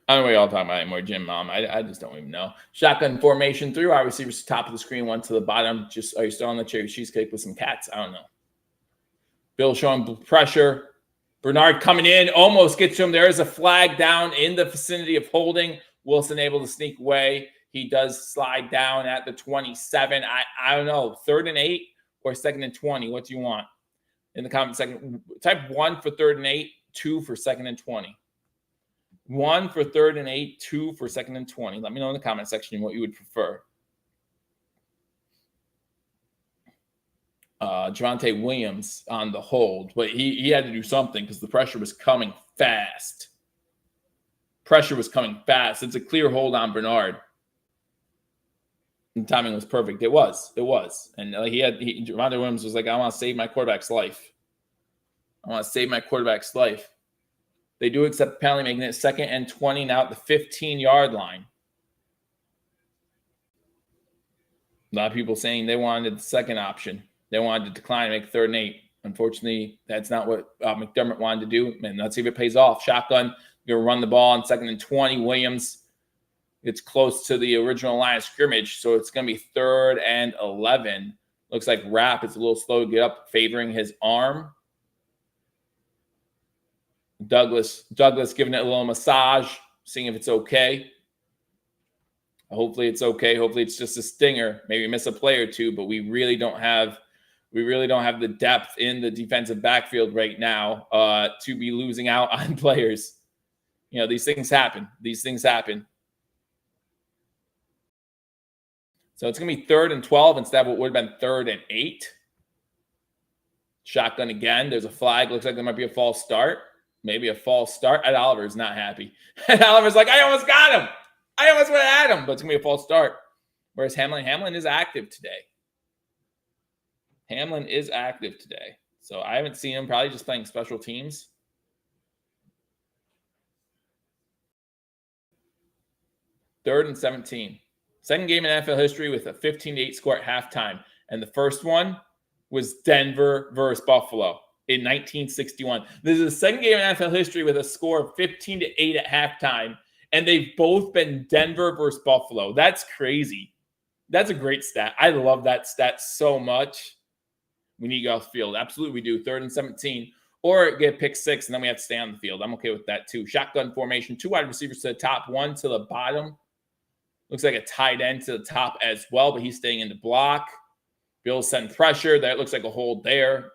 I don't know what y'all talking about anymore, Jim, Mom. I just don't even know. Shotgun formation, 3 wide receivers, top of the screen, 1 to the bottom. Just are you still on the cherry cheesecake with some cats? I don't know. Bill showing pressure. Bernard coming in, almost gets to him. There is a flag down in the vicinity of holding. Wilson able to sneak away. He does slide down at the 27. I don't know. 3rd and 8 or 2nd and 20. What do you want? In the comment section, type 1 for 3rd and 8, 2 for 2nd and 20. 1 for 3rd and 8, 2 for 2nd and 20. Let me know in the comment section what you would prefer. Javonte Williams on the hold, but he had to do something because the pressure was coming fast. It's a clear hold on Bernard. And timing was perfect. It was. And Javonte Williams was like, I want to save my quarterback's life. I want to save my quarterback's life. They do accept the penalty, making it 2nd and 20 now at the 15-yard line. A lot of people saying they wanted the second option. They wanted to decline and make 3rd and 8. Unfortunately, that's not what McDermott wanted to do. And let's see if it pays off. Shotgun, going to run the ball on 2nd and 20. Williams gets close to the original line of scrimmage, so it's going to be 3rd and 11. Looks like Rapp is a little slow to get up, favoring his arm. Douglas giving it a little massage, seeing if it's okay. Hopefully it's okay. Hopefully it's just a stinger. Maybe miss a play or two, but we really don't have the depth in the defensive backfield right now to be losing out on players. You know, these things happen. So it's going to be 3rd and 12 instead of what would have been 3rd and 8. Shotgun again. There's a flag. Looks like there might be a false start. Maybe a false start. Ed Oliver's not happy. Ed Oliver's like, I almost got him. I almost went at him, but it's going to be a false start. Whereas Hamlin is active today. So I haven't seen him, probably just playing special teams. Third and 17. Second game in NFL history with a 15-8 score at halftime. And the first one was Denver versus Buffalo in 1961. This is the second game in NFL history with a score of 15-8 at halftime. And they've both been Denver versus Buffalo. That's crazy. That's a great stat. I love that stat so much. We need to go off the field. Absolutely, we do. 3rd and 17. Or get pick 6, and then we have to stay on the field. I'm okay with that, too. Shotgun formation. 2 wide receivers to the top, 1 to the bottom. Looks like a tight end to the top as well, but he's staying in the block. Bills send pressure. That looks like a hold there.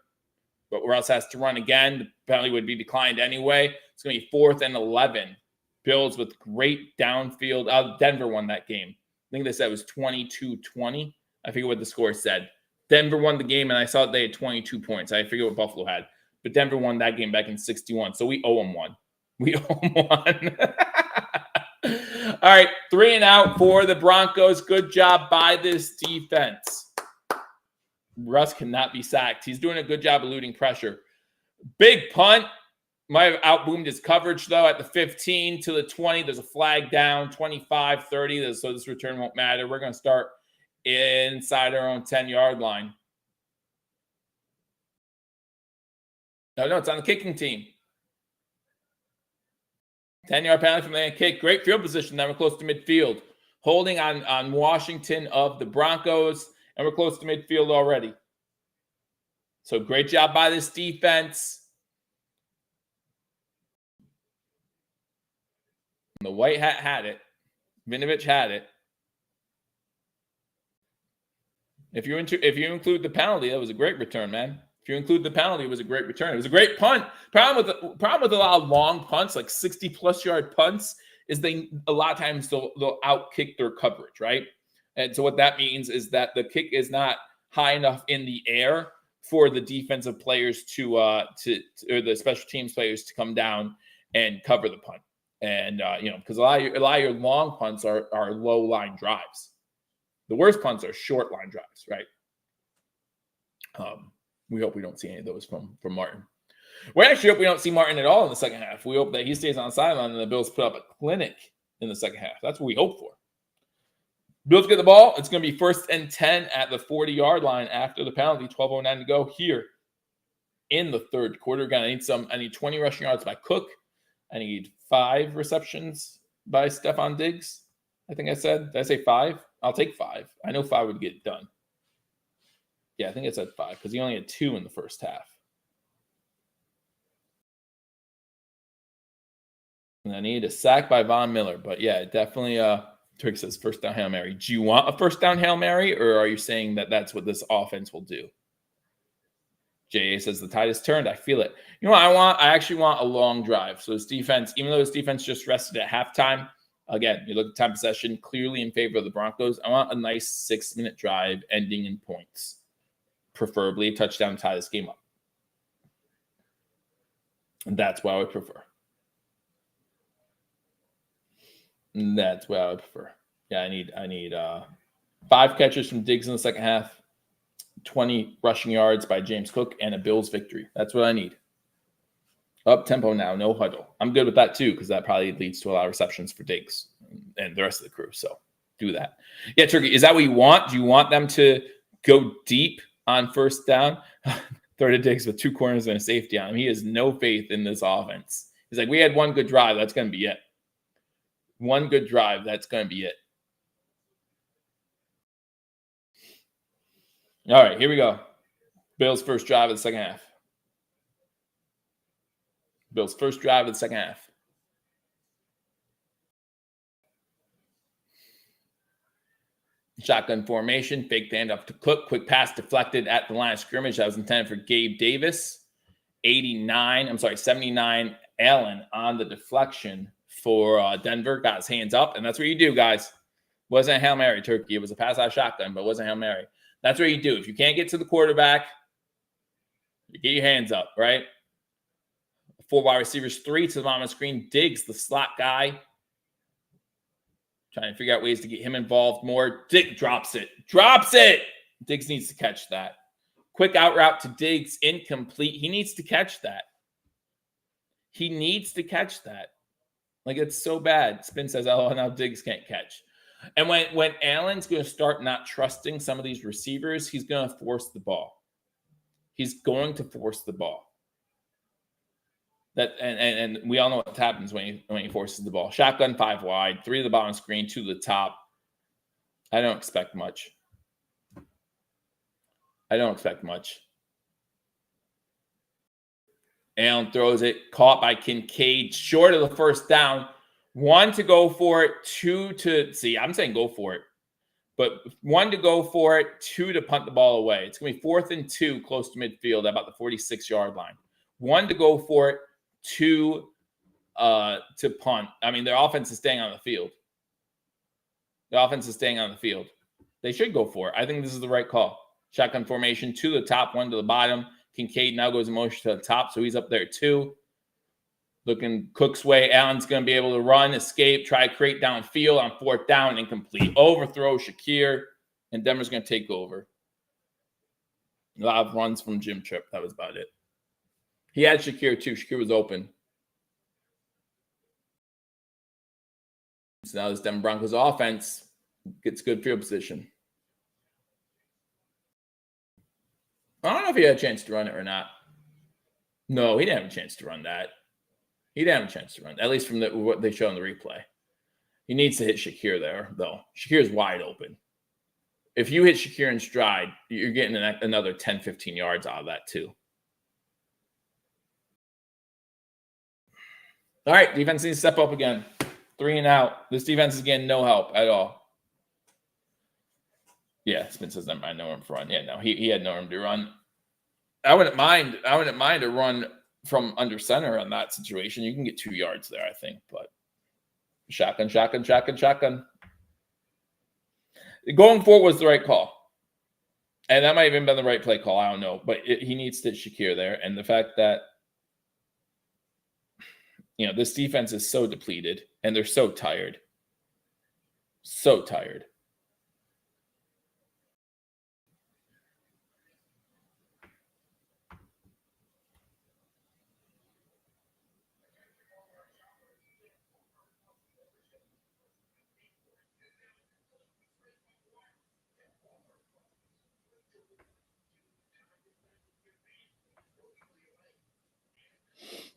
But Russ has to run again. The penalty would be declined anyway. It's going to be 4th and 11. Bills with great downfield. Denver won that game. I think they said it was 22-20. I forget what the score said. Denver won the game, and I saw they had 22 points. I forget what Buffalo had. But Denver won that game back in 61. So we owe them one. All right, 3 and out for the Broncos. Good job by this defense. Russ cannot be sacked. He's doing a good job eluding pressure. Big punt. Might have outboomed his coverage, though, at the 15 to the 20. There's a flag down, 25-30. So this return won't matter. We're going to start inside our own 10-yard line. No, it's on the kicking team. 10-yard penalty from the kick. Great field position. Then we're close to midfield. Holding on Washington of the Broncos. And we're close to midfield already. So great job by this defense. The white hat had it. Vinovich had it. If you include the penalty, that was a great return, man. If you include the penalty, it was a great return. It was a great punt. Problem with a lot of long punts, like 60-plus yard punts, is a lot of times they'll outkick their coverage, right? And so what that means is that the kick is not high enough in the air for the defensive players or the special teams players to come down and cover the punt. And because a lot of your long punts are low line drives. The worst punts are short line drives, right? We hope we don't see any of those from Martin. We actually hope we don't see Martin at all in the second half. We hope that he stays on the sideline and the Bills put up a clinic in the second half. That's what we hope for. Bills get the ball. It's going to be 1st and 10 at the 40-yard line after the penalty. 12:09 to go here in the third quarter. I need 20 rushing yards by Cook. I need 5 receptions by Stephon Diggs. I think I said. Did I say 5? I'll take 5. I know 5 would get it done. Yeah, I think I said 5 because he only had 2 in the first half. And I need a sack by Von Miller. But yeah, definitely Trick says first down Hail Mary. Do you want a first down Hail Mary, or are you saying that that's what this offense will do? JA says the tide has turned. I feel it. You know what I want? I actually want a long drive. So this defense, even though this defense just rested at halftime, again, you look at time possession, clearly in favor of the Broncos. I want a nice 6-minute drive ending in points. Preferably a touchdown to tie this game up. And that's what I would prefer. Yeah, I need 5 catches from Diggs in the second half, 20 rushing yards by James Cook, and a Bills victory. That's what I need. Up tempo now, no huddle. I'm good with that too, because that probably leads to a lot of receptions for Diggs and the rest of the crew. So do that. Yeah, Turkey, is that what you want? Do you want them to go deep on first down? Throw to Diggs with 2 corners and a safety on him. He has no faith in this offense. He's like, we had one good drive. That's going to be it. One good drive. That's going to be it. All right, here we go. Bills' first drive of the second half. Bills' first drive of the second half. Shotgun formation, fake handoff to Cook, quick pass deflected at the line of scrimmage. That was intended for Gabe Davis. 79 Allen on the deflection for Denver. Got his hands up, and that's what you do, guys. Wasn't a Hail Mary, Turkey. It was a pass out shotgun, but it wasn't a Hail Mary. That's what you do. If you can't get to the quarterback, you get your hands up, right? 4 wide receivers, 3 to the bottom of the screen. Diggs, the slot guy. Trying to figure out ways to get him involved more. Diggs drops it. Diggs needs to catch that. Quick out route to Diggs, incomplete. He needs to catch that. Like, it's so bad. Spin says, oh, now Diggs can't catch. And when Allen's going to start not trusting some of these receivers, he's going to force the ball. That and we all know what happens when he forces the ball. Shotgun 5 wide, 3 to the bottom screen, 2 to the top. I don't expect much. Allen throws it, caught by Kincaid, short of the first down. 1 to go for it, 2 to see. I'm saying go for it, but 1 to go for it, 2 to punt the ball away. It's going to be 4th and 2, close to midfield, about the 46-yard line. 1 to go for it, 2 to punt. I mean, their offense is staying on the field. They should go for it. I think this is the right call. Shotgun formation, 2 to the top, 1 to the bottom. Kincaid now goes in motion to the top, so he's up there too. Looking Cook's way. Allen's going to be able to run, escape, try to create downfield on 4th down, incomplete. Overthrow Shakir, and Denver's going to take over. A lot of runs from Jim Tripp. That was about it. He had Shakir too. Shakir was open. So now this Denver Broncos offense gets good field position. I don't know if he had a chance to run it or not. No, he didn't have a chance to run that. At least from what they show in the replay. He needs to hit Shakir there, though. Shakir's wide open. If you hit Shakir in stride, you're getting another 10, 15 yards out of that too. All right, defense needs to step up again. 3 and out. This defense is getting no help at all. Yeah, Spence says I know him for run. Yeah, no, he had no room to run. I wouldn't mind a run from under center on that situation. You can get 2 yards there, I think, but shotgun. Going forward was the right call. And that might have even been the right play call. I don't know. But he needs to Shakir there. And the fact that, this defense is so depleted and they're so tired.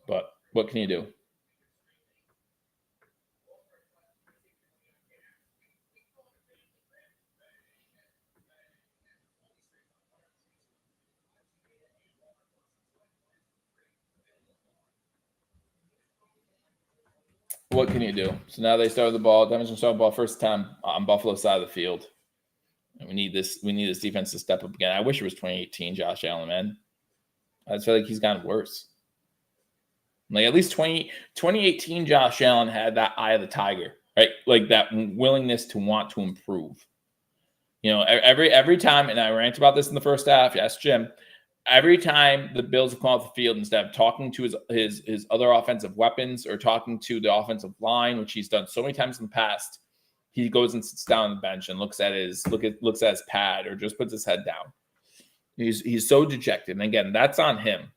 But what can you do? What can you do? So now they started the ball. Denver's gonna start the ball first time on Buffalo's side of the field. And we need this defense to step up again. I wish it was 2018 Josh Allen, man. I feel like he's gotten worse. Like at least 2018 Josh Allen had that eye of the tiger, right? Like that willingness to want to improve. Every time, and I rant about this in the first half. Yes, Jim. Every time the Bills have come off the field, instead of talking to his other offensive weapons or talking to the offensive line, which he's done so many times in the past, he goes and sits down on the bench and looks at his pad or just puts his head down. He's so dejected. And again, that's on him.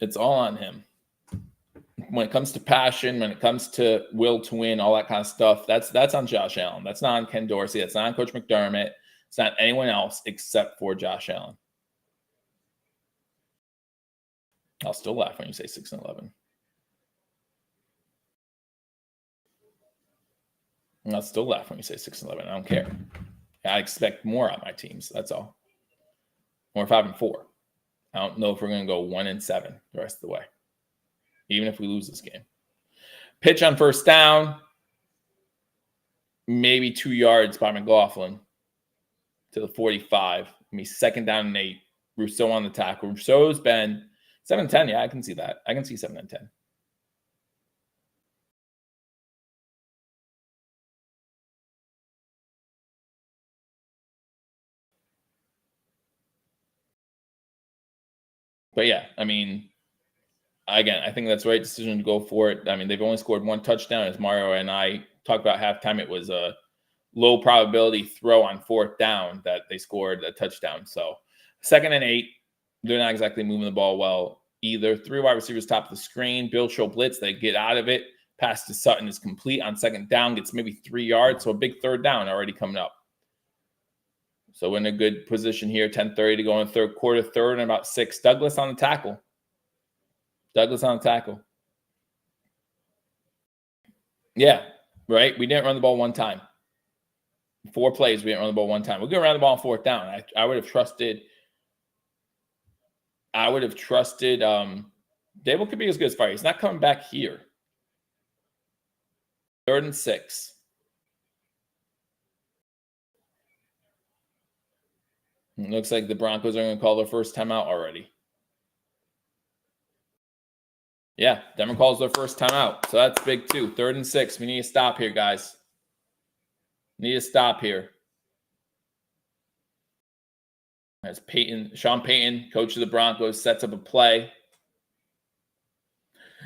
It's all on him. When it comes to passion, when it comes to will to win, all that kind of stuff, that's on Josh Allen. That's not on Ken Dorsey. That's not on Coach McDermott. It's not anyone else except for Josh Allen. I'll still laugh when you say 6-11. I'll still laugh when you say 6-11. I don't care. I expect more on my teams. That's all. We're 5-4. I don't know if we're going to go 1-7 the rest of the way, even if we lose this game. Pitch on first down, maybe 2 yards by McLaughlin to the 45. Maybe 2nd down and 8. Rousseau on the tackle. Rousseau's been 7-10. Yeah, I can see that. I can see 7-10. But yeah, I mean, again, I think that's the right decision to go for it. I mean, they've only scored 1 touchdown. As Mario and I talked about halftime, it was a low probability throw on 4th down that they scored a touchdown. So 2nd and 8, they're not exactly moving the ball well either. 3 wide receivers top of the screen. Bill show blitz. They get out of it. Pass to Sutton is complete on 2nd down. Gets maybe 3 yards. So a big 3rd down already coming up. So we're in a good position here. 10:30 to go in the 3rd quarter. 3rd and about 6. Douglas on the tackle. Yeah, right. We didn't run the ball 1 time. 4 plays, we didn't run the ball 1 time. We're going to run the ball on 4th down. I would have trusted. Dable could be as good as fire. He's not coming back here. 3rd and 6. It looks like the Broncos are going to call their first timeout already. Yeah, Denver calls their first timeout. So that's big too. 3rd and 6. We need to stop here, guys. Need to stop here. As Sean Payton, coach of the Broncos, sets up a play.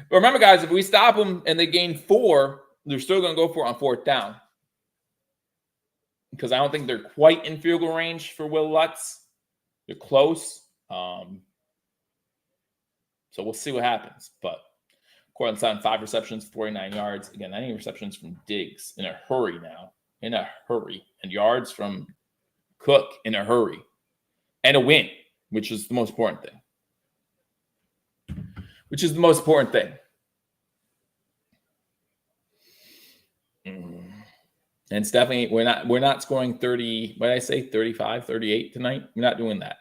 But remember, guys, if we stop them and they gain 4, they're still going to go for it on 4th down. Because I don't think they're quite in field goal range for Will Lutz. They're close. So we'll see what happens. But Cortland Sutton, 5 receptions, 49 yards. Again, 90 receptions from Diggs in a hurry now. In a hurry. And yards from Cook in a hurry. And a win, which is the most important thing. And it's definitely, we're not scoring 30, what did I say, 35, 38 tonight? We're not doing that.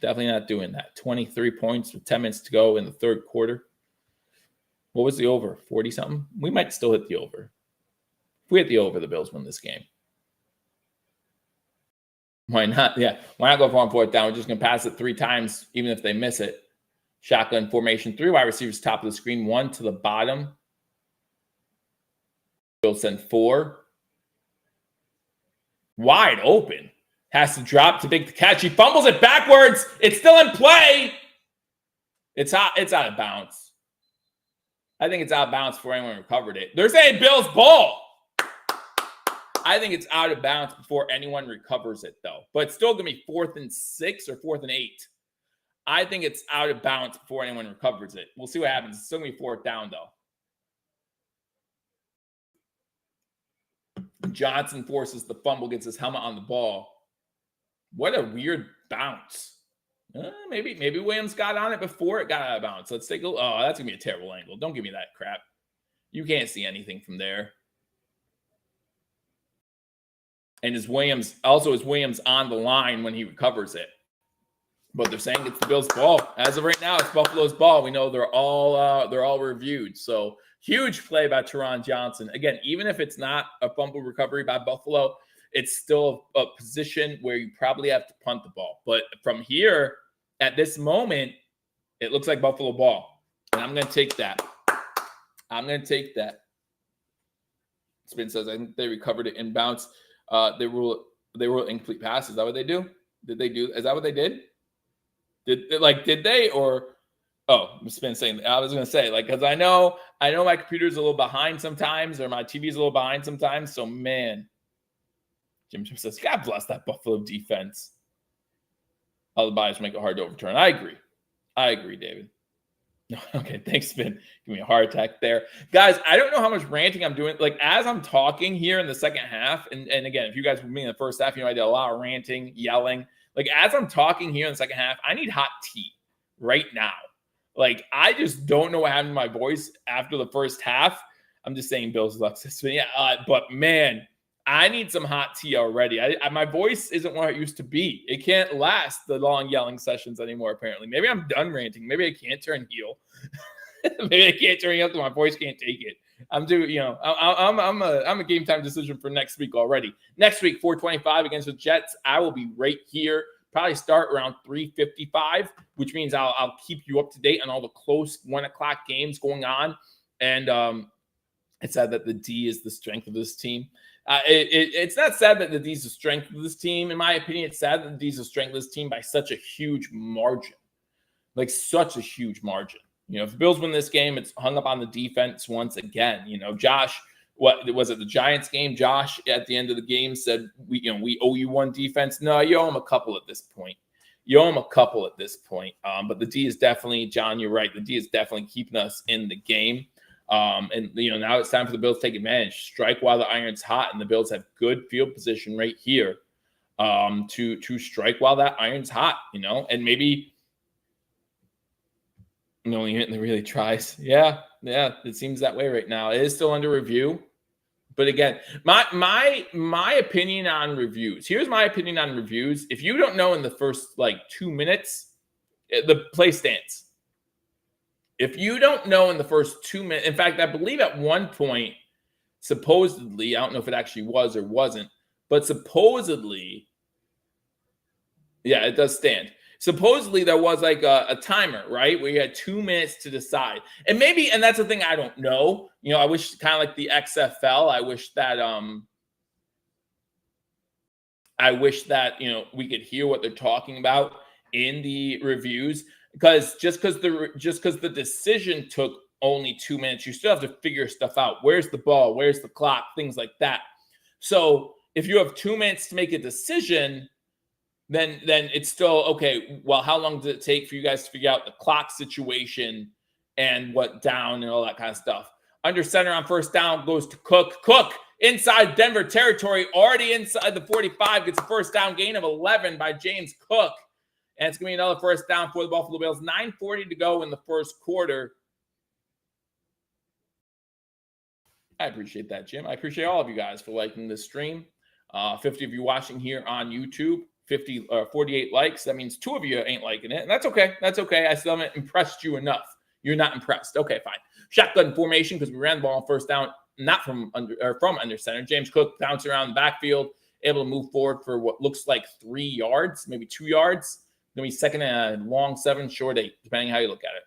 Definitely not doing that. 23 points with 10 minutes to go in the 3rd quarter. What was the over? 40-something? We might still hit the over. If we hit the over, the Bills win this game. Why not? Yeah. Why not go for on 4th down? We're just going to pass it 3 times, even if they miss it. Shotgun formation. 3 wide receivers top of the screen. 1 to the bottom. Bills send 4. Wide open. Has to drop to make the catch. He fumbles it backwards. It's still in play. It's out of bounds. I think it's out of bounds before anyone recovered it. They're saying Bills ball. I think it's out of bounds before anyone recovers it, though. But it's still going to be 4th and 6 or 4th and 8. I think it's out of bounds before anyone recovers it. We'll see what happens. It's still going to be 4th down, though. Johnson forces the fumble, gets his helmet on the ball. What a weird bounce. Maybe Williams got on it before it got out of bounds. Let's take a look. Oh, that's going to be a terrible angle. Don't give me that crap. You can't see anything from there. And is Williams on the line when he recovers it? But they're saying it's the Bills' ball. As of right now, it's Buffalo's ball. We know they're all reviewed. So huge play by Teron Johnson. Again, even if it's not a fumble recovery by Buffalo, it's still a position where you probably have to punt the ball. But from here, at this moment, it looks like Buffalo ball. And I'm going to take that. Spin says, I think they recovered it inbounds. They rule incomplete passes. Is that what they do? Is that what they did? Did they or Spin saying I was gonna say, because I know my computer's a little behind sometimes, or my TV's a little behind sometimes. So man, Jim says, God bless that Buffalo defense. All the bias make it hard to overturn. I agree, David. Okay, thanks, Finn. Give me a heart attack there. Guys, I don't know how much ranting I'm doing. Like, as I'm talking here in the second half, and again, if you guys were me in the first half, I did a lot of ranting, yelling. Like, as I'm talking here in the second half, I need hot tea right now. Like, I just don't know what happened to my voice after the first half. I'm just saying Bills Alexis. But man, I need some hot tea already. My voice isn't what it used to be. It can't last the long yelling sessions anymore, apparently. Maybe I'm done ranting. Maybe I can't turn heel. Maybe I can't turn heel because my voice can't take it. I'm a game time decision for next week already. Next week, 425 against the Jets. I will be right here. Probably start around 3:55, which means I'll keep you up to date on all the close 1 o'clock games going on. And it's sad that the D is the strength of this team. It's not sad that the D is the strength of this team. In my opinion, it's sad that the D is the strength of this team by such a huge margin. Like, such a huge margin. If the Bills win this game, it's hung up on the defense once again. Josh, what was it, the Giants game? Josh at the end of the game said, we owe you one defense. No, you owe him a couple at this point. But the D is definitely, John, you're right. The D is definitely keeping us in the game. And now it's time for the Bills to take advantage. Strike while the iron's hot, and the Bills have good field position right here to strike while that iron's hot, and maybe only hitting the really tries. Yeah, it seems that way right now. It is still under review. But again, my opinion on reviews. Here's my opinion on reviews. If you don't know in the first 2 minutes, the play stands. If you don't know in the first 2 minutes, in fact, I believe at one point, supposedly, I don't know if it actually was or wasn't, but supposedly, yeah, it does stand. Supposedly, there was a timer, right, where you had 2 minutes to decide. And that's the thing I don't know. I wish, kind of like the XFL, I wish that we could hear what they're talking about in the reviews. Because just because the decision took only 2 minutes, you still have to figure stuff out. Where's the ball? Where's the clock? Things like that. So if you have 2 minutes to make a decision, then it's still okay. Well, how long did it take for you guys to figure out the clock situation and what down and all that kind of stuff? Under center on first down goes to Cook. Cook inside Denver territory, already inside the 45, gets a first down gain of 11 by James Cook. And it's going to be another first down for the Buffalo Bills. 9:40 to go in the first quarter. I appreciate that, Jim. I appreciate all of you guys for liking this stream. 50 of you watching here on YouTube. 48 likes. That means 2 of you ain't liking it. And that's okay. That's okay. I still haven't impressed you enough. You're not impressed. Okay, fine. Shotgun formation because we ran the ball on first down, not from under center. James Cook bouncing around the backfield, able to move forward for what looks like 3 yards, maybe 2 yards. Going to be second and long 7, short 8, depending how you look at it.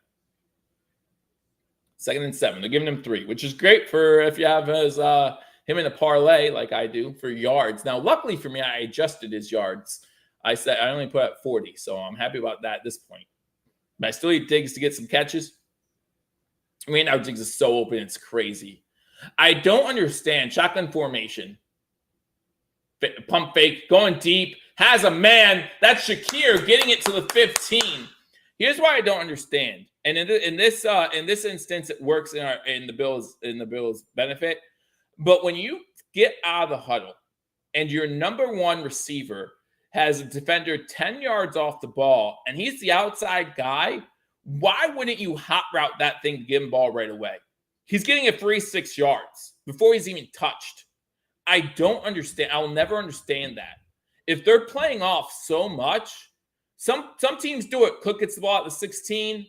Second and 7. They're giving him 3, which is great for if you have him in a parlay like I do for yards. Now, luckily for me, I adjusted his yards. I said I only put at 40, so I'm happy about that at this point. But I still need Diggs to get some catches. Now Diggs is so open, it's crazy. I don't understand shotgun formation. Pump fake, going deep, has a man. That's Shakir getting it to the 15. Here's why I don't understand. And in this instance, it works in the Bills' benefit. But when you get out of the huddle and your number one receiver has a defender 10 yards off the ball and he's the outside guy, why wouldn't you hot route that thing to give him ball right away? He's getting a free 6 yards before he's even touched. I don't understand. I'll never understand that. If they're playing off so much, some teams do it. Cook gets the ball at the 16,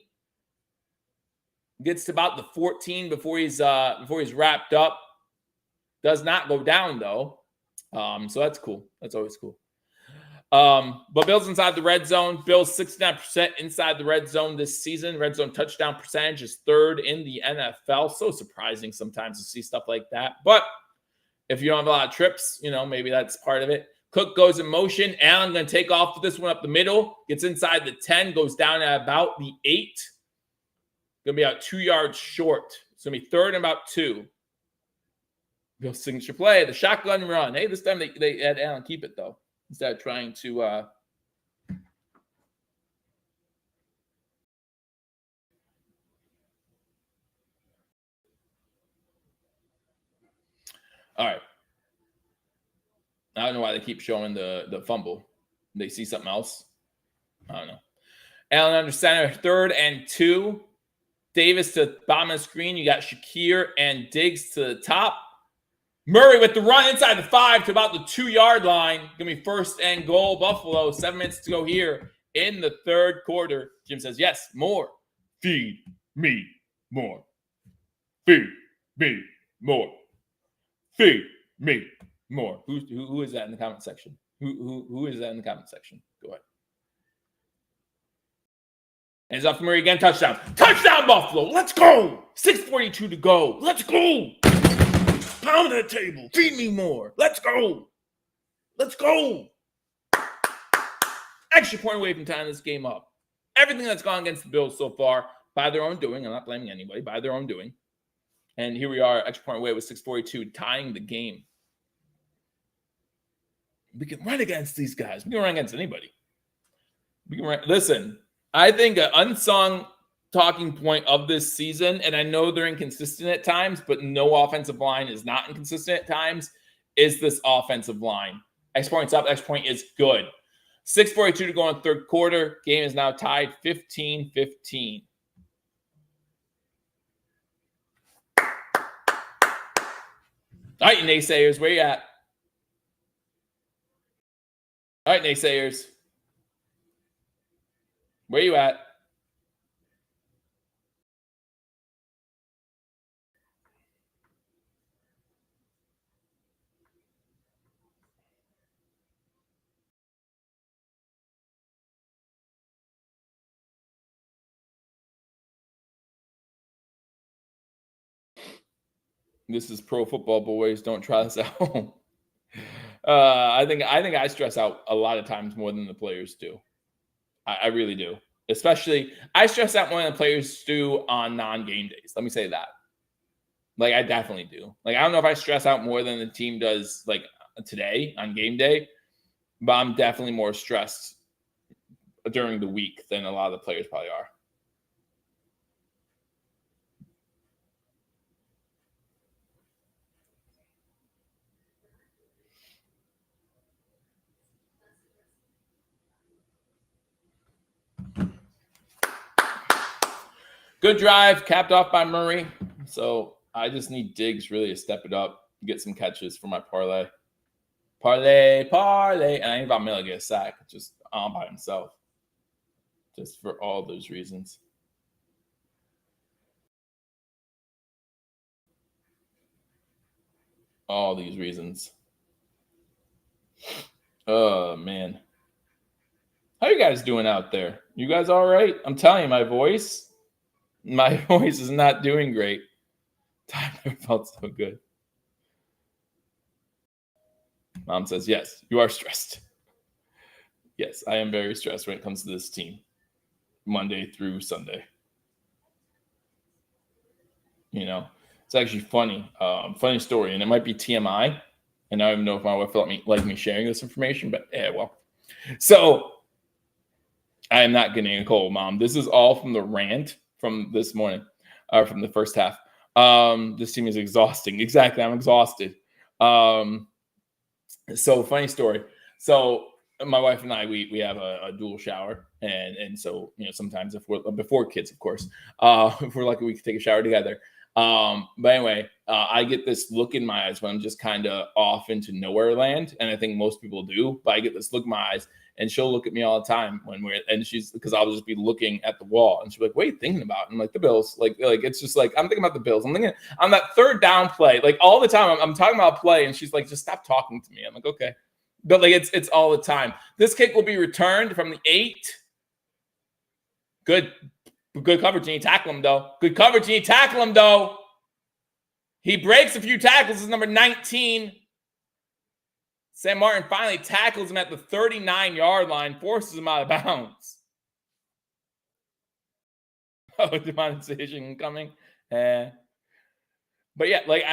gets to about the 14 before he's wrapped up. Does not go down though. So that's cool. That's always cool. But Bills inside the red zone. Bills 69% inside the red zone this season. Red zone touchdown percentage is 3rd in the NFL. So surprising sometimes to see stuff like that. But if you don't have a lot of trips, maybe that's part of it. Cook goes in motion. Allen going to take off with this one up the middle. Gets inside the 10. Goes down at about the 8. Going to be out 2 yards short. It's going to be 3rd and about 2. Bill's signature play, the shotgun run. Hey, this time they had Allen keep it, though, instead of trying to All right. I don't know why they keep showing the fumble. They see something else. I don't know. Allen under center, 3rd and 2. Davis to the bottom of the screen. You got Shakir and Diggs to the top. Murray with the run inside the 5 to about the 2-yard line. Gonna be 1st and goal, Buffalo. 7 minutes to go here in the 3rd quarter. Jim says, yes, more. Feed me more. Feed me more. Feed me more. Who is that in the comment section? Who is that in the comment section? Go ahead. And it's off Murray again. Touchdown. Touchdown, Buffalo. Let's go. 6:42 to go. Let's go. Pound the table. Feed me more. Let's go. Let's go. Extra point away from tying this game up. Everything that's gone against the Bills so far, by their own doing. I'm not blaming anybody. By their own doing. And here we are, extra point away with 6:42, tying the game. We can run against these guys. We can run against anybody. We can run. Listen, I think an unsung talking point of this season, and I know they're inconsistent at times, but no offensive line is not inconsistent at times, is this offensive line. X points up, X point is good. 6:42 to go in 3rd quarter. Game is now tied 15-15. All right, naysayers, where you at? All right, naysayers. Where you at? This is Pro Football Boys. Don't try this at home. I think I stress out a lot of times more than the players do. I really do. Especially, I stress out more than the players do on non-game days. Let me say that. Like, I definitely do. Like, I don't know if I stress out more than the team does, like, today on game day, but I'm definitely more stressed during the week than a lot of the players probably are. Good drive, capped off by Murray. So I just need Diggs really to step it up, get some catches for my parlay. Parlay. And I need Von Miller to get a sack just on by himself. Just for all those reasons. All these reasons. Oh, man. How you guys doing out there? You guys all right? I'm telling you, my voice is not doing great. Time never felt so good. Mom says, yes, you are stressed. Yes, I am very stressed when it comes to this team. Monday through Sunday. You know, it's actually funny. Funny story, and it might be TMI. And I don't even know if my wife will like me sharing this information, but yeah, well. So I am not getting a cold, Mom. This is all from the rant from this morning, from the first half. This team is exhausting. Exactly, I'm exhausted. So funny story. So my wife and I, we have a dual shower, and so sometimes if we're before kids, of course, if we're lucky, we can take a shower together. But anyway, I get this look in my eyes when I'm just kind of off into nowhere land, and I think most people do. But I get this look in my eyes, and she'll look at me all the time because I'll just be looking at the wall, and she'll be like, "What are you thinking about?" And I'm like, "The Bills." Like it's just like I'm thinking about the Bills. I'm thinking on that 3rd down play, like all the time. I'm talking about play, and she's like, "Just stop talking to me." I'm like, "Okay," but like it's all the time. This kick will be returned from the 8. Good coverage, and you tackle him though. Good coverage, and you tackle him though. He breaks a few tackles. This is number 19. Sam Martin finally tackles him at the 39-yard line, forces him out of bounds. Oh, demonetization coming. But yeah, like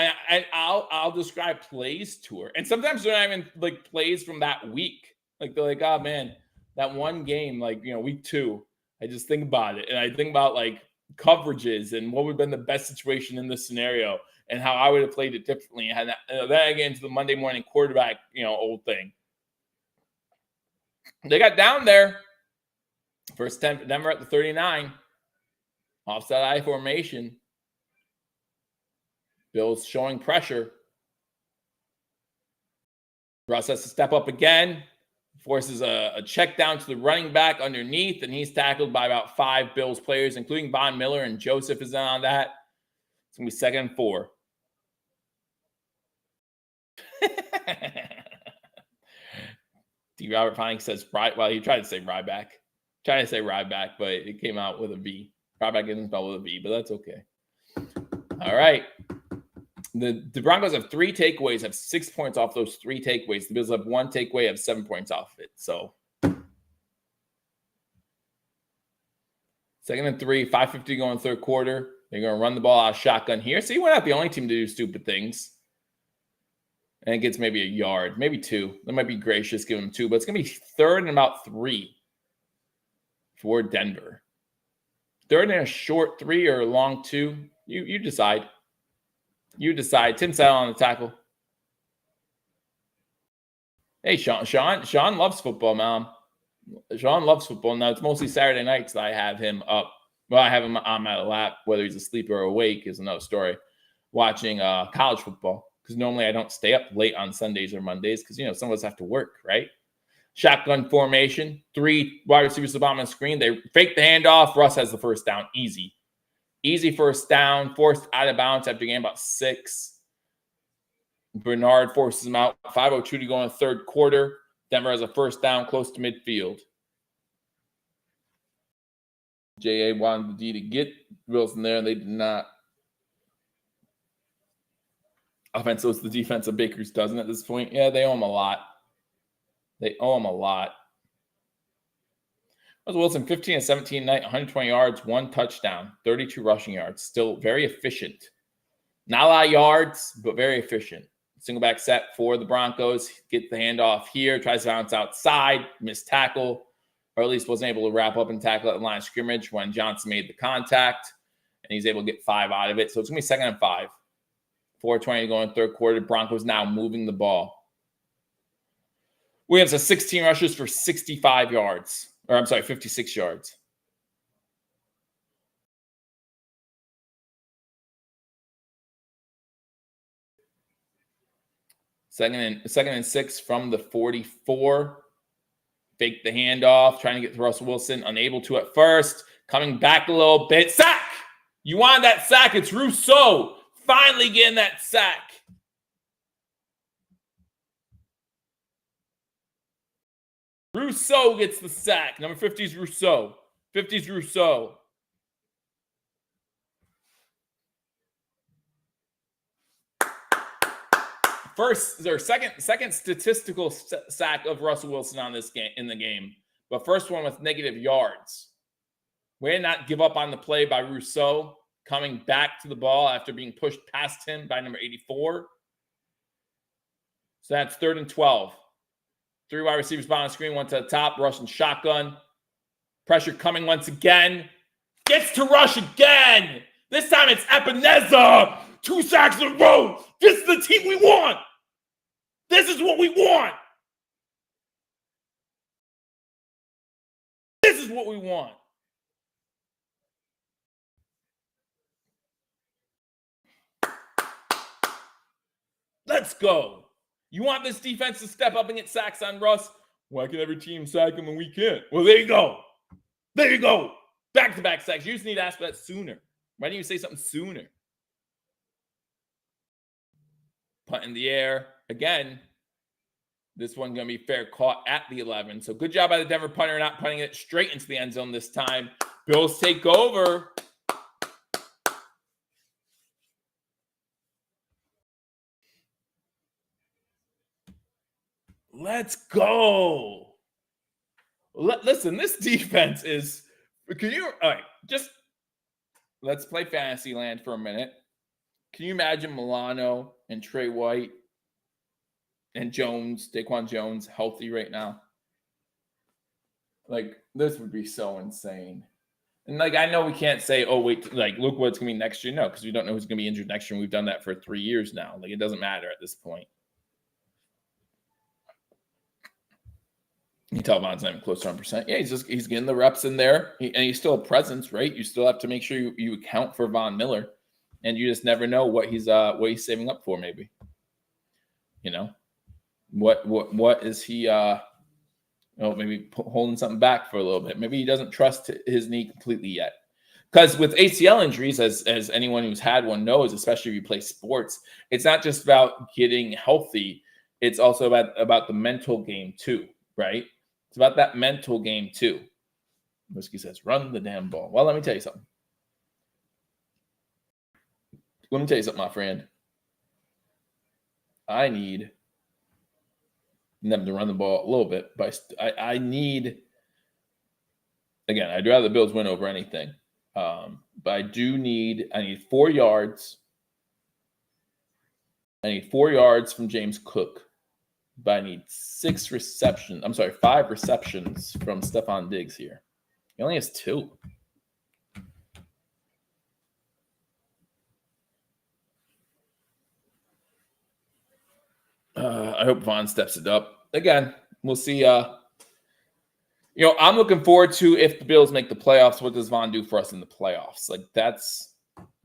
I'll describe plays to her, and sometimes they're not even like plays from that week. Like they're like, "Oh man, that one game, like week 2." I just think about it, and I think about like coverages and what would have been the best situation in this scenario and how I would have played it differently. And then I get into the Monday morning quarterback, old thing. They got down there. First time for Denver at the 39. Offside I formation. Bills showing pressure. Russ has to step up again. Forces a check down to the running back underneath, and he's tackled by about 5 Bills players, including Von Miller, and Joseph is on that. It's going to be 2nd and 4. D. Robert finally says, well, he tried to say Ryback. Trying to say Ryback, but it came out with a V. Ryback isn't spelled with a V, but that's okay. All right. The Broncos have 3 takeaways, have 6 points off those 3 takeaways. The Bills have 1 takeaway, have 7 points off of it. So 2nd and 3, 5:50 to go in the 3rd quarter. They're going to run the ball out of shotgun here. So we're not the only team to do stupid things. And it gets maybe a yard, maybe 2. They might be gracious, give them 2, but it's going to be 3rd and about 3 for Denver. 3rd and a short 3 or a long 2. You decide. You decide. Tim Settle on the tackle. Hey, Sean loves football, man. Sean loves football. Now, it's mostly Saturday nights that I have him up. Well, I have him on my lap. Whether he's asleep or awake is another story. Watching college football. Because normally I don't stay up late on Sundays or Mondays because, some of us have to work, right? Shotgun formation. 3 wide receivers to the bottom of the screen. They fake the handoff. Russ has the first down. Easy. Easy first down, forced out of bounds after getting about 6. Bernard forces him out. 5:02 to go in the 3rd quarter. Denver has a first down close to midfield. J.A. wanted the D to get Wilson there, and they did not. Offense owes the defense of Baker's dozen at this point. Yeah, they owe him a lot. Russell Wilson, 15 and 17 tonight, 120 yards, 1 touchdown, 32 rushing yards. Still very efficient. Not a lot of yards, but very efficient. Single back set for the Broncos. Get the handoff here. Tries to bounce outside. Missed tackle. Or at least wasn't able to wrap up and tackle at the line of scrimmage when Johnson made the contact. And he's able to get 5 out of it. So it's going to be 2nd and 5. 4:20 to go in the 3rd quarter. Broncos now moving the ball. Williams has 16 rushes for 65 yards. Or I'm sorry, 56 yards. Second and 6 from the 44. Fake the handoff, trying to get to Russell Wilson. Unable to at first. Coming back a little bit. Sack! You wanted that sack. It's Rousseau. Finally getting that sack. Rousseau gets the sack. Number 50 is Rousseau. 50 is Rousseau. Second statistical sack of Russell Wilson on this game in the game, but first one with negative yards. We did not give up on the play by Rousseau, coming back to the ball after being pushed past him by number 84. So that's 3rd and 12. 3 wide receivers behind the screen, 1 to the top, Russian shotgun. Pressure coming once again. Gets to rush again. This time it's Epineza. 2 sacks in a row. This is the team we want. This is what we want. This is what we want. Let's go. You want this defense to step up and get sacks on Russ? Why can every team sack him and we can't? Well, there you go. There you go. Back-to-back sacks. You just need to ask for that sooner. Why didn't you say something sooner? Punt in the air. Again, this one's going to be fair, caught at the 11. So good job by the Denver punter, not punting it straight into the end zone this time. Bills take over. Let's go. Listen, this defense is. All right, just let's play fantasy land for a minute. Can you imagine Milano and Trey White and Jones, Daquan Jones, healthy right now? Like, this would be so insane. And like, I know we can't say, oh, wait, like, look what it's going to be next year. No, because we don't know who's going to be injured next year. And we've done that for 3 years now. Like, it doesn't matter at this point. You tell Von's not even close to 100%. Yeah, he's getting the reps in there. And he's still a presence, right? You still have to make sure you account for Von Miller. And you just never know what he's saving up for, maybe. You know? What is he maybe holding something back for a little bit. Maybe he doesn't trust his knee completely yet. Because with ACL injuries, as anyone who's had one knows, especially if you play sports, it's not just about getting healthy. It's also about the mental game too, right? It's about that mental game too. Whiskey says, run the damn ball. Well, let me tell you something. My friend. I need them to run the ball a little bit, but I need, again, I'd rather the Bills win over anything. But I need 4 yards. I need 4 yards from James Cook, but I need 5 receptions from Stephon Diggs here. He only has 2. I hope Von steps it up. Again, we'll see. I'm looking forward to, if the Bills make the playoffs, what does Von do for us in the playoffs? Like, that's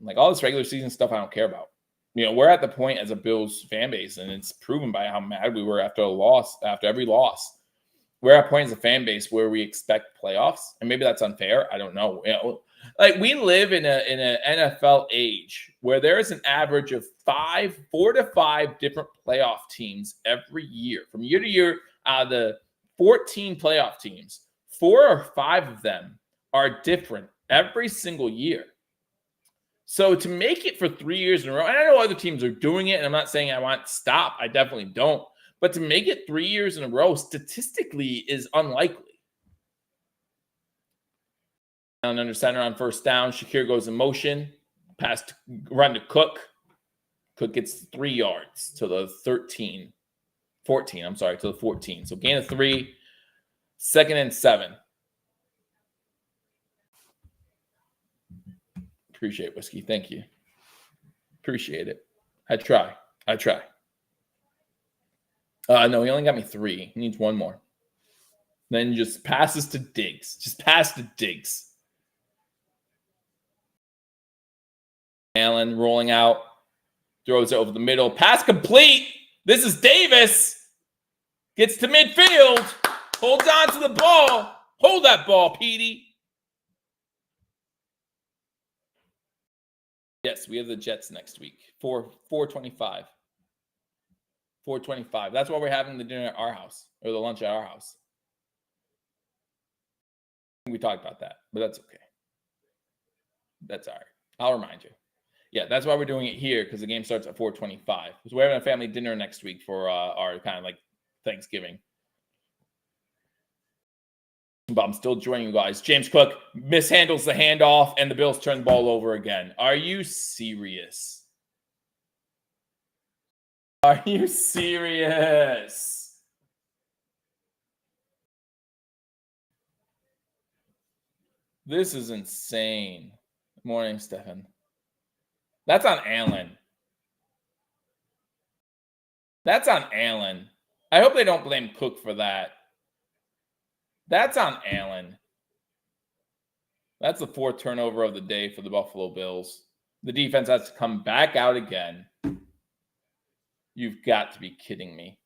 like all this regular season stuff I don't care about. We're at the point as a Bills fan base, and it's proven by how mad we were after every loss. We're at a point as a fan base where we expect playoffs, and maybe that's unfair. I don't know. Like, we live in an NFL age where there is an average of 4 to 5 different playoff teams every year. From year to year, out of the 14 playoff teams, 4 or 5 of them are different every single year. So to make it for 3 years in a row, and I know other teams are doing it, and I'm not saying I want to stop. I definitely don't. But to make it 3 years in a row statistically is unlikely. Down under center on first down. Shakir goes in motion. Run to Cook. Cook gets 3 yards to the 14. To the 14. So gain of 3. 2nd and 7. Appreciate it, Whiskey. Thank you. Appreciate it. I try. No, he only got me 3. He needs 1 more. Then just passes to Diggs. Allen rolling out. Throws it over the middle. Pass complete. This is Davis. Gets to midfield. Holds on to the ball. Hold that ball, Petey. Yes, we have the Jets next week. 4:25. 4:25. That's why we're having the dinner at our house, or the lunch at our house. We talked about that, but that's okay. That's all right. I'll remind you. Yeah, that's why we're doing it here, because the game starts at 4:25. Because we're having a family dinner next week for our kind of like Thanksgiving. But I'm still joining you guys. James Cook mishandles the handoff, and the Bills turn the ball over again. Are you serious? Are you serious? This is insane. Good morning, Stefan. That's on Allen. I hope they don't blame Cook for that. That's on Allen. That's the 4th turnover of the day for the Buffalo Bills. The defense has to come back out again. You've got to be kidding me.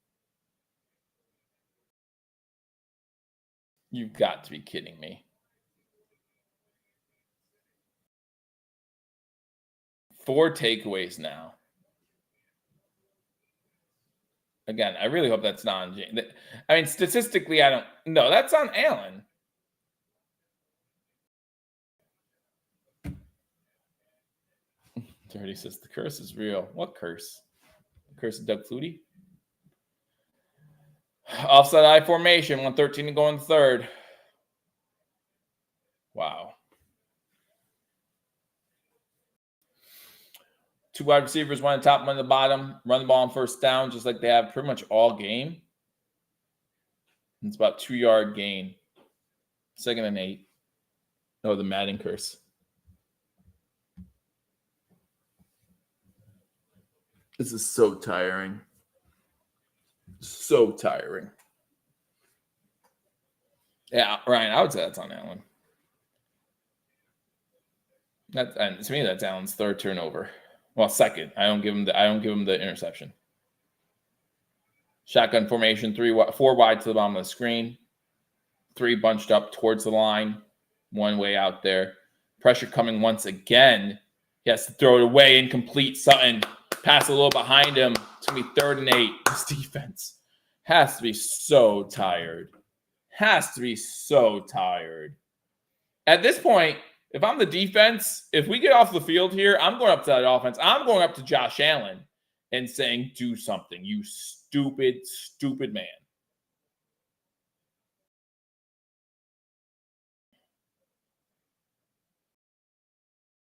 4 takeaways now. Again, I really hope that's not on James. I mean, statistically, I don't know. That's on Allen. Dirty says the curse is real. What curse? The curse of Doug Flutie? Offside I formation. 1:13 to go in the 3rd. Wow. 2 wide receivers, 1 on top, 1 on the bottom. Run the ball on first down, just like they have pretty much all game. It's about 2-yard gain. 2nd and 8. Oh, the Madden curse. This is so tiring. So tiring. Yeah, Ryan, I would say that's on Allen. And to me, that's Allen's third turnover. Well, second. I don't give him the interception. Shotgun formation, 4 wide to the bottom of the screen. 3 bunched up towards the line. 1 way out there. Pressure coming once again. He has to throw it away, incomplete. Sutton pass a little behind him. It's going to be 3rd and 8. This defense has to be so tired. Has to be so tired. At this point, if I'm the defense, if we get off the field here, I'm going up to that offense. I'm going up to Josh Allen and saying, do something, you stupid, stupid man.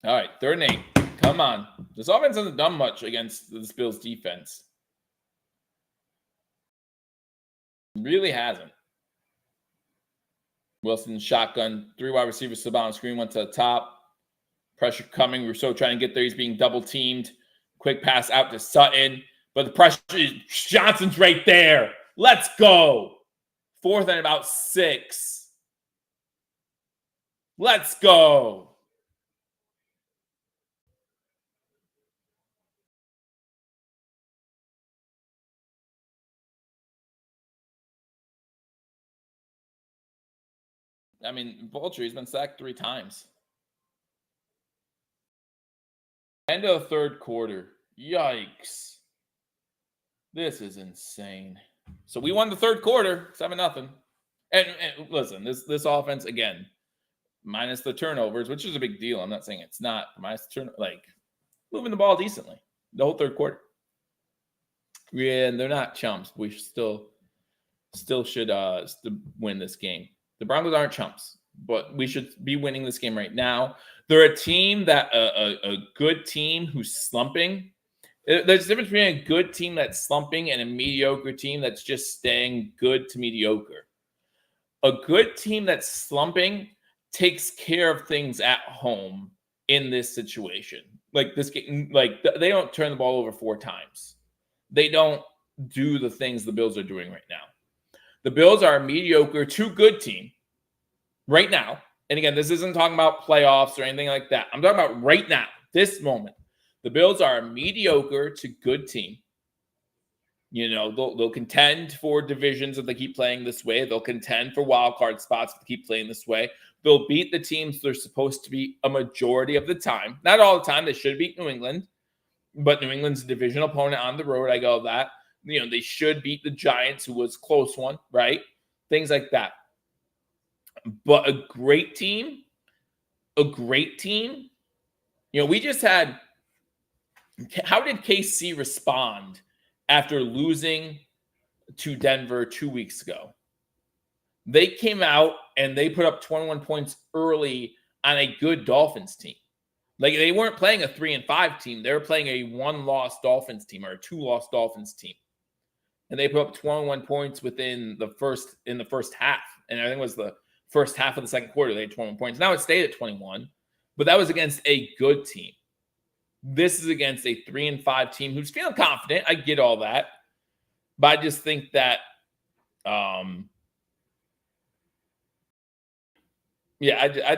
All right, 3rd and 8. Come on. This offense hasn't done much against this Bills defense. Really hasn't. Wilson shotgun, 3 wide receivers to the bottom screen, 1 to the top. Pressure coming. Rousseau trying to get there. He's being double teamed. Quick pass out to Sutton. But the pressure, Johnson's right there. Let's go. 4th and about 6. Let's go. I mean, Vulture's been sacked 3 times. End of the 3rd quarter. Yikes. This is insane. So we won the 3rd quarter, 7-0. And listen, this offense, again, minus the turnovers, which is a big deal. I'm not saying it's not. Minus the turn, like, moving the ball decently the whole 3rd quarter. Yeah, and they're not chumps. We still should win this game. The Broncos aren't chumps, but we should be winning this game right now. They're a team that a good team who's slumping. There's a difference between a good team that's slumping and a mediocre team that's just staying good to mediocre. A good team that's slumping takes care of things at home in this situation. Like this game, like they don't turn the ball over 4 times. They don't do the things the Bills are doing right now. The Bills are a mediocre to good team right now. And again, this isn't talking about playoffs or anything like that. I'm talking about right now, this moment. The Bills are a mediocre to good team. You know, they'll contend for divisions if they keep playing this way. They'll contend for wild card spots if they keep playing this way. They'll beat the teams they're supposed to beat a majority of the time. Not all the time. They should beat New England. But New England's a division opponent on the road. I go that. You know, they should beat the Giants, who was a close one, right? Things like that. But a great team, you know, we just had, how did KC respond after losing to Denver 2 weeks ago? They came out and they put up 21 points early on a good Dolphins team. Like, they weren't playing a 3-5 team. They were playing a 1-loss Dolphins team or a 2-loss Dolphins team. And they put up 21 points in the first half. And I think it was the first half of the 2nd quarter, they had 21 points. Now it stayed at 21, but that was against a good team. This is against a 3-5 team who's feeling confident. I get all that. But I just think that, I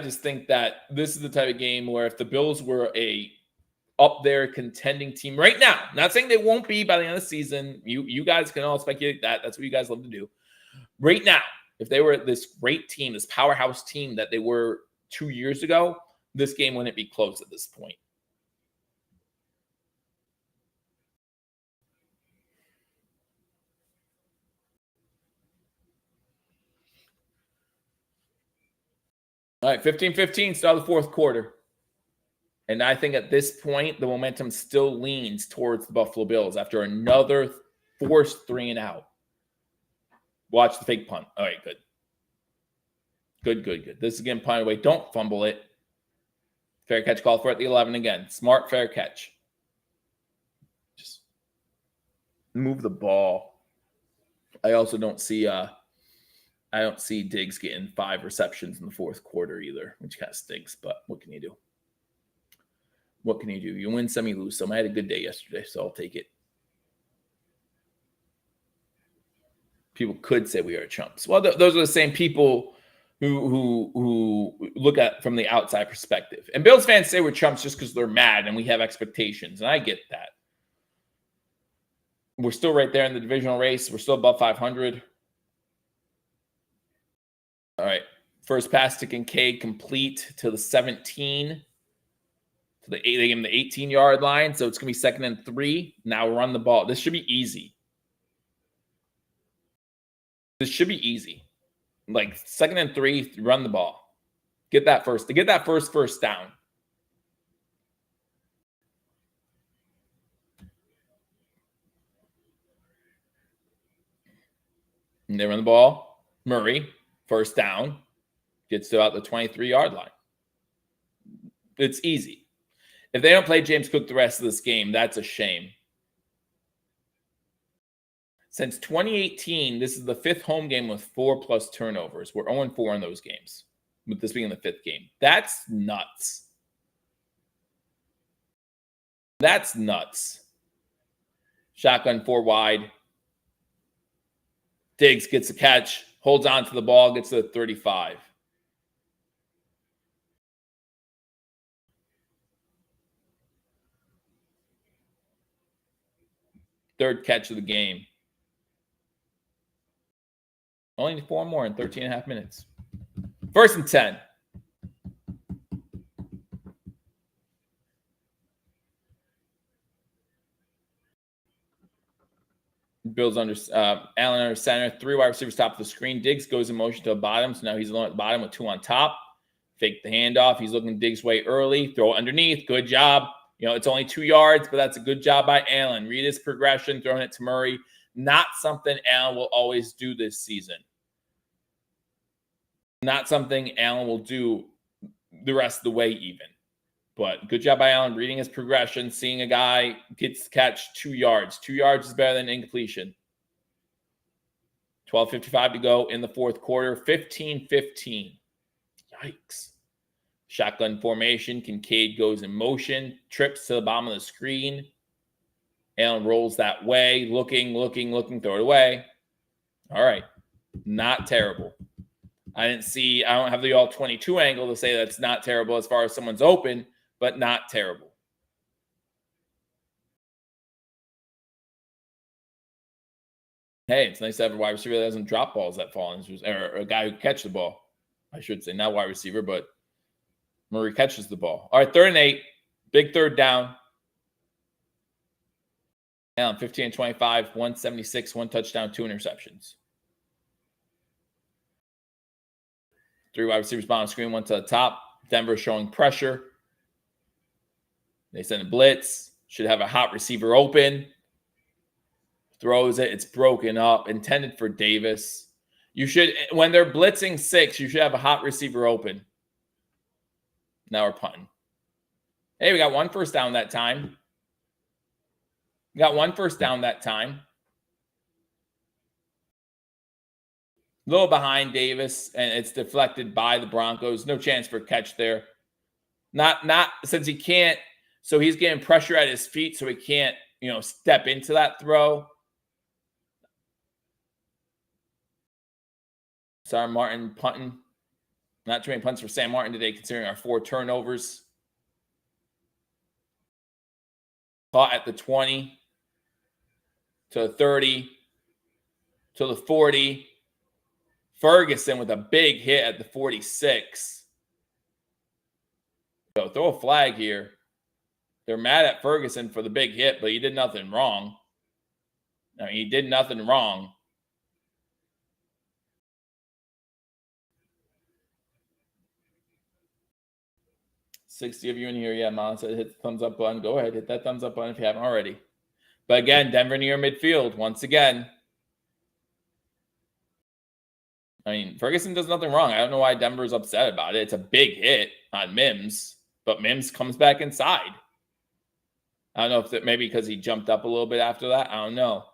just think that this is the type of game where if the Bills were a up there contending team right now, not saying they won't be by the end of the season. You guys can all speculate that. That's what you guys love to do. Right now, if they were this great team, this powerhouse team that they were 2 years ago, this game wouldn't be close at this point. All right, 15-15, start of the 4th quarter. And I think at this point, the momentum still leans towards the Buffalo Bills after another forced 3-and-out. Watch the fake punt. All right, good. Good. This is again punted away. Don't fumble it. Fair catch call for it at the 11 again. Smart, fair catch. Just move the ball. I also don't see I don't see Diggs getting 5 receptions in the fourth quarter either, which kind of stinks, but what can you do? What can you do? You win some, you lose some. I had a good day yesterday, so I'll take it. People could say we are chumps. Well, those are the same people who look at from the outside perspective. And Bills fans say we're chumps just because they're mad and we have expectations, and I get that. We're still right there in the divisional race. We're still above 500. All right. First pass to Kincaid complete to the 17. They gave him the 18-yard line, so it's going to be 2nd and 3. Now run the ball. This should be easy. This should be easy. Like 2nd and 3, run the ball. Get that first. To get that first down. And they run the ball. Murray, first down. Gets to about the 23-yard line. It's easy. If they don't play James Cook the rest of this game, that's a shame. Since 2018, this is the 5th home game with 4+ turnovers. We're 0-4 in those games, with this being the 5th game. That's nuts. That's nuts. Shotgun 4 wide. Diggs gets a catch, holds on to the ball, gets to the 35. Third catch of the game. Only 4 more in 13 and a half minutes. 1st and 10. Bills under Allen under center. 3 wide receivers top of the screen. Diggs goes in motion to the bottom. So now he's alone at the bottom with 2 on top. Fake the handoff. He's looking Diggs' way early. Throw it underneath. Good job. It's only 2 yards, but that's a good job by Allen. Read his progression, throwing it to Murray. Not something Allen will always do this season. Not something Allen will do the rest of the way even. But good job by Allen reading his progression, seeing a guy gets the catch 2 yards. 2 yards is better than incompletion. 12:55 to go in the fourth quarter. 15-15. Yikes. Shotgun formation. Kincaid goes in motion. Trips to the bottom of the screen. Allen rolls that way. Looking. Throw it away. All right. Not terrible. I don't have the all 22 angle to say that's not terrible as far as someone's open, but not terrible. Hey, it's nice to have a wide receiver that doesn't drop balls that fall, or a guy who catches the ball. I should say, not wide receiver, but Murray catches the ball. All right, 3rd and 8. Big 3rd down. Allen, 15-25, 176, 1 touchdown, 2 interceptions. 3 wide receivers bottom screen, 1 to the top. Denver showing pressure. They send a blitz. Should have a hot receiver open. Throws it. It's broken up. Intended for Davis. When they're blitzing 6, you should have a hot receiver open. Now we're punting. Hey, we got 1 first down that time. A little behind Davis, and it's deflected by the Broncos. No chance for a catch there. Not since he can't. So he's getting pressure at his feet, so he can't, step into that throw. Sam Martin punting. Not too many punts for Sam Martin today, considering our 4 turnovers. Caught at the 20, to the 30, to the 40. Ferguson with a big hit at the 46. So throw a flag here. They're mad at Ferguson for the big hit, but he did nothing wrong. He did nothing wrong. $60 of you in here. Yeah, Mom said hit the thumbs up button. Go ahead, hit that thumbs up button if you haven't already. But again, Denver near midfield once again. Ferguson does nothing wrong. I don't know why Denver's upset about it. It's a big hit on Mims, but Mims comes back inside. I don't know if maybe because he jumped up a little bit after that. I don't know.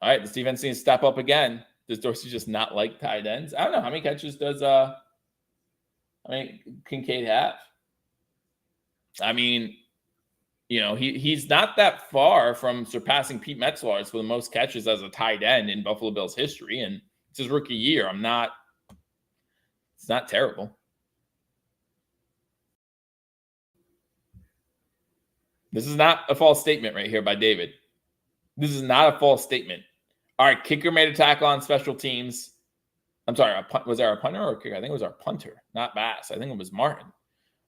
All right, this defense needs to step up again. Does Dorsey just not like tight ends? I don't know. How many catches does Kincaid have? I mean, he's not that far from surpassing Pete Metzelaars for the most catches as a tight end in Buffalo Bills history, and it's his rookie year. It's not terrible. This is not a false statement right here by David. This is not a false statement. All right, kicker made a tackle on special teams. I'm sorry, was there a punter or a kicker? I think it was our punter, not Bass. I think it was Martin.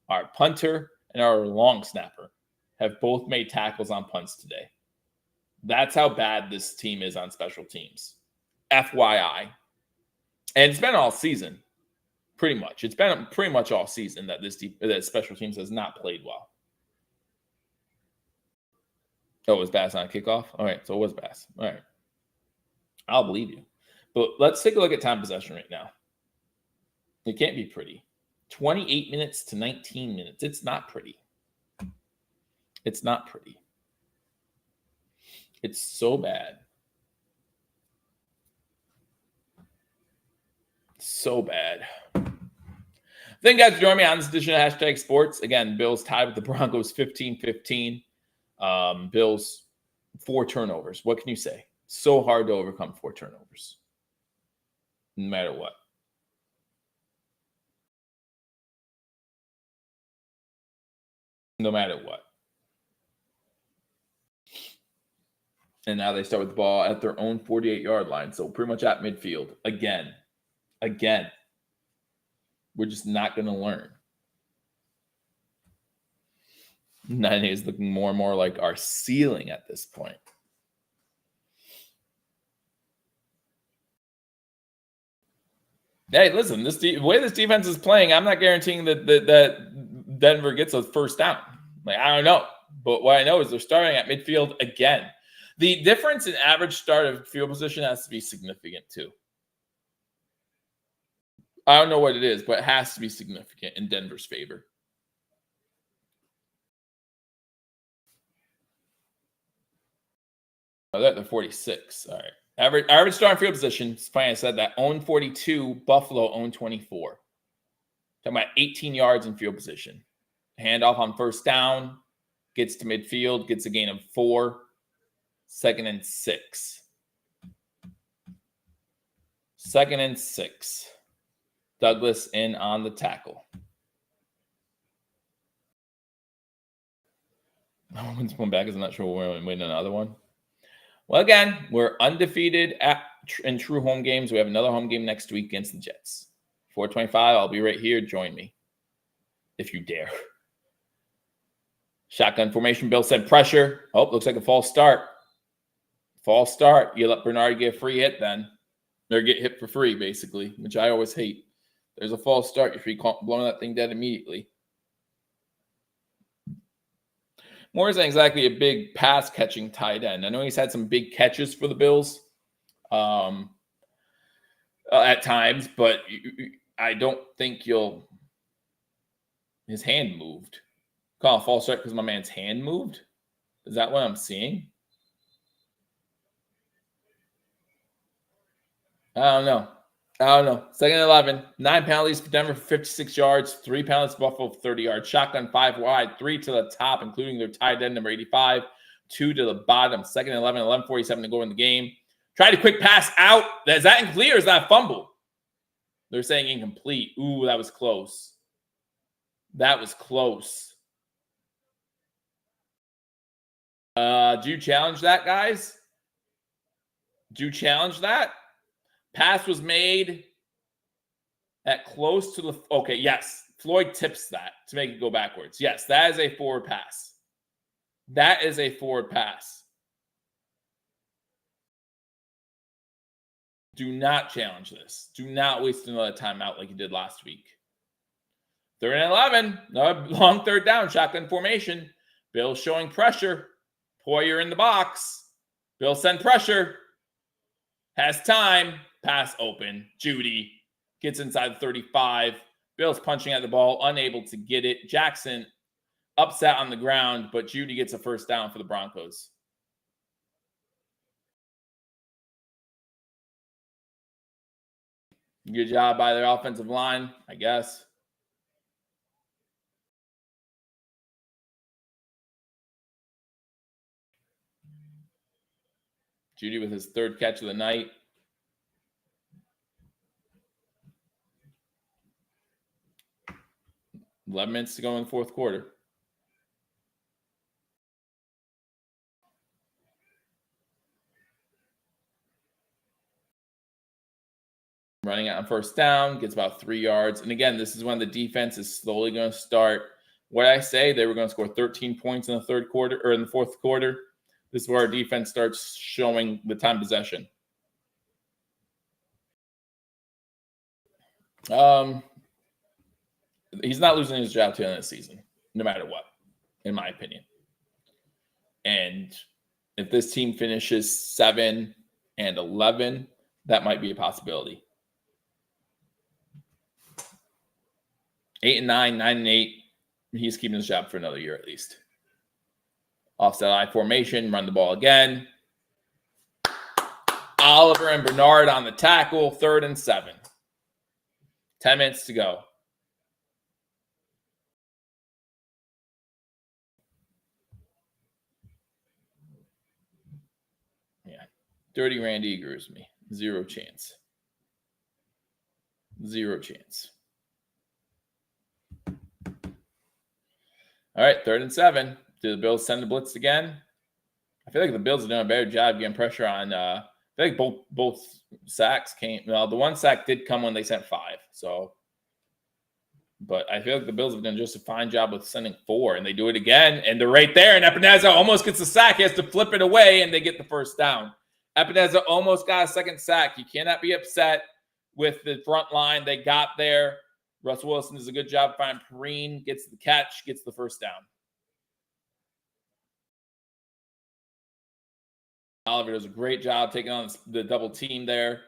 Our punter and our long snapper have both made tackles on punts today. That's how bad this team is on special teams. FYI. And it's been all season, pretty much. It's been pretty much all season that that special teams has not played well. Oh, it was Bass on a kickoff? All right, so it was Bass. All right. I'll believe you. But let's take a look at time possession right now. It can't be pretty. 28 minutes to 19 minutes. It's not pretty. It's not pretty. It's so bad. So bad. Thank you guys for joining me on this edition of Hashtag Sports. Again, Bills tied with the Broncos 15-15. Bills 4 turnovers. What can you say? So hard to overcome 4 turnovers. No matter what. No matter what. And now they start with the ball at their own 48-yard line. So pretty much at midfield. Again. We're just not going to learn. 9 is looking more and more like our ceiling at this point. Hey, listen, the way this defense is playing, I'm not guaranteeing that Denver gets a first down. I don't know. But what I know is they're starting at midfield again. The difference in average start of field position has to be significant too. I don't know what it is, but it has to be significant in Denver's favor. Oh, they're 46. All right. Average starting field position, it's funny I said that, own 42, Buffalo own 24. Talking about 18 yards in field position. Handoff on first down, gets to midfield, gets a gain of 4, 2nd and 6. 2nd and 6. Douglas in on the tackle. Wins one back, I'm not sure we're going to win another one. Well, again, we're undefeated in true home games. We have another home game next week against the Jets. 4:25, I'll be right here. Join me if you dare. Shotgun formation. Bill said pressure. Oh, looks like a false start. False start. You let Bernard get a free hit then. Or get hit for free, basically, which I always hate. There's a false start. You're free blowing that thing dead immediately. Moore isn't exactly a big pass-catching tight end. I know he's had some big catches for the Bills at times, but I don't think his hand moved. Call a false start because my man's hand moved? Is that what I'm seeing? I don't know. 2nd and 11. 9 penalties for Denver for 56 yards. 3 penalties for Buffalo for 30 yards. Shotgun 5 wide. 3 to the top, including their tight end number 85. 2 to the bottom. 2nd and 11. 11:47 to go in the game. Tried a quick pass out. Is that incomplete or is that fumble? They're saying incomplete. Ooh, that was close. That was close. Do you challenge that, guys? Do you challenge that? Pass was made at close to the... Okay, yes. Floyd tips that to make it go backwards. Yes, that is a forward pass. That is a forward pass. Do not challenge this. Do not waste another timeout like you did last week. 3rd and 11. No, long 3rd down. Shotgun formation. Bill showing pressure. Poyer in the box. Bill send pressure. Has time. Pass open. Judy gets inside the 35. Bill's punching at the ball, unable to get it. Jackson upset on the ground, but Judy gets a first down for the Broncos. Good job by their offensive line, I guess. Judy with his third catch of the night. $11 minutes to go in the fourth quarter. Running out on first down, gets about 3 yards. And again, this is when the defense is slowly going to start. What I say, they were going to score 13 points in the third quarter or in the fourth quarter. This is where our defense starts showing the time possession. He's not losing his job to the end of the season, no matter what, in my opinion. And if this team finishes 7-11, that might be a possibility. 8-9, 9-8. He's keeping his job for another year at least. Offset I formation, run the ball again. Oliver and Bernard on the tackle, 3rd and 7. 10 minutes to go. Yeah. Dirty Randy agrees with me. 0 chance. 0 chance. All right, 3rd and 7. Do the Bills send the blitz again? I feel like the Bills are doing a better job getting pressure on. I feel like both sacks came. Well, the one sack did come when they sent 5. So, but I feel like the Bills have done just a fine job with sending 4, and they do it again, and they're right there. And Epineza almost gets the sack. He has to flip it away, and they get the first down. Epineza almost got a second sack. You cannot be upset with the front line. They got there. Russell Wilson does a good job finding Perrine, gets the catch, gets the first down. Oliver does a great job taking on the double team there.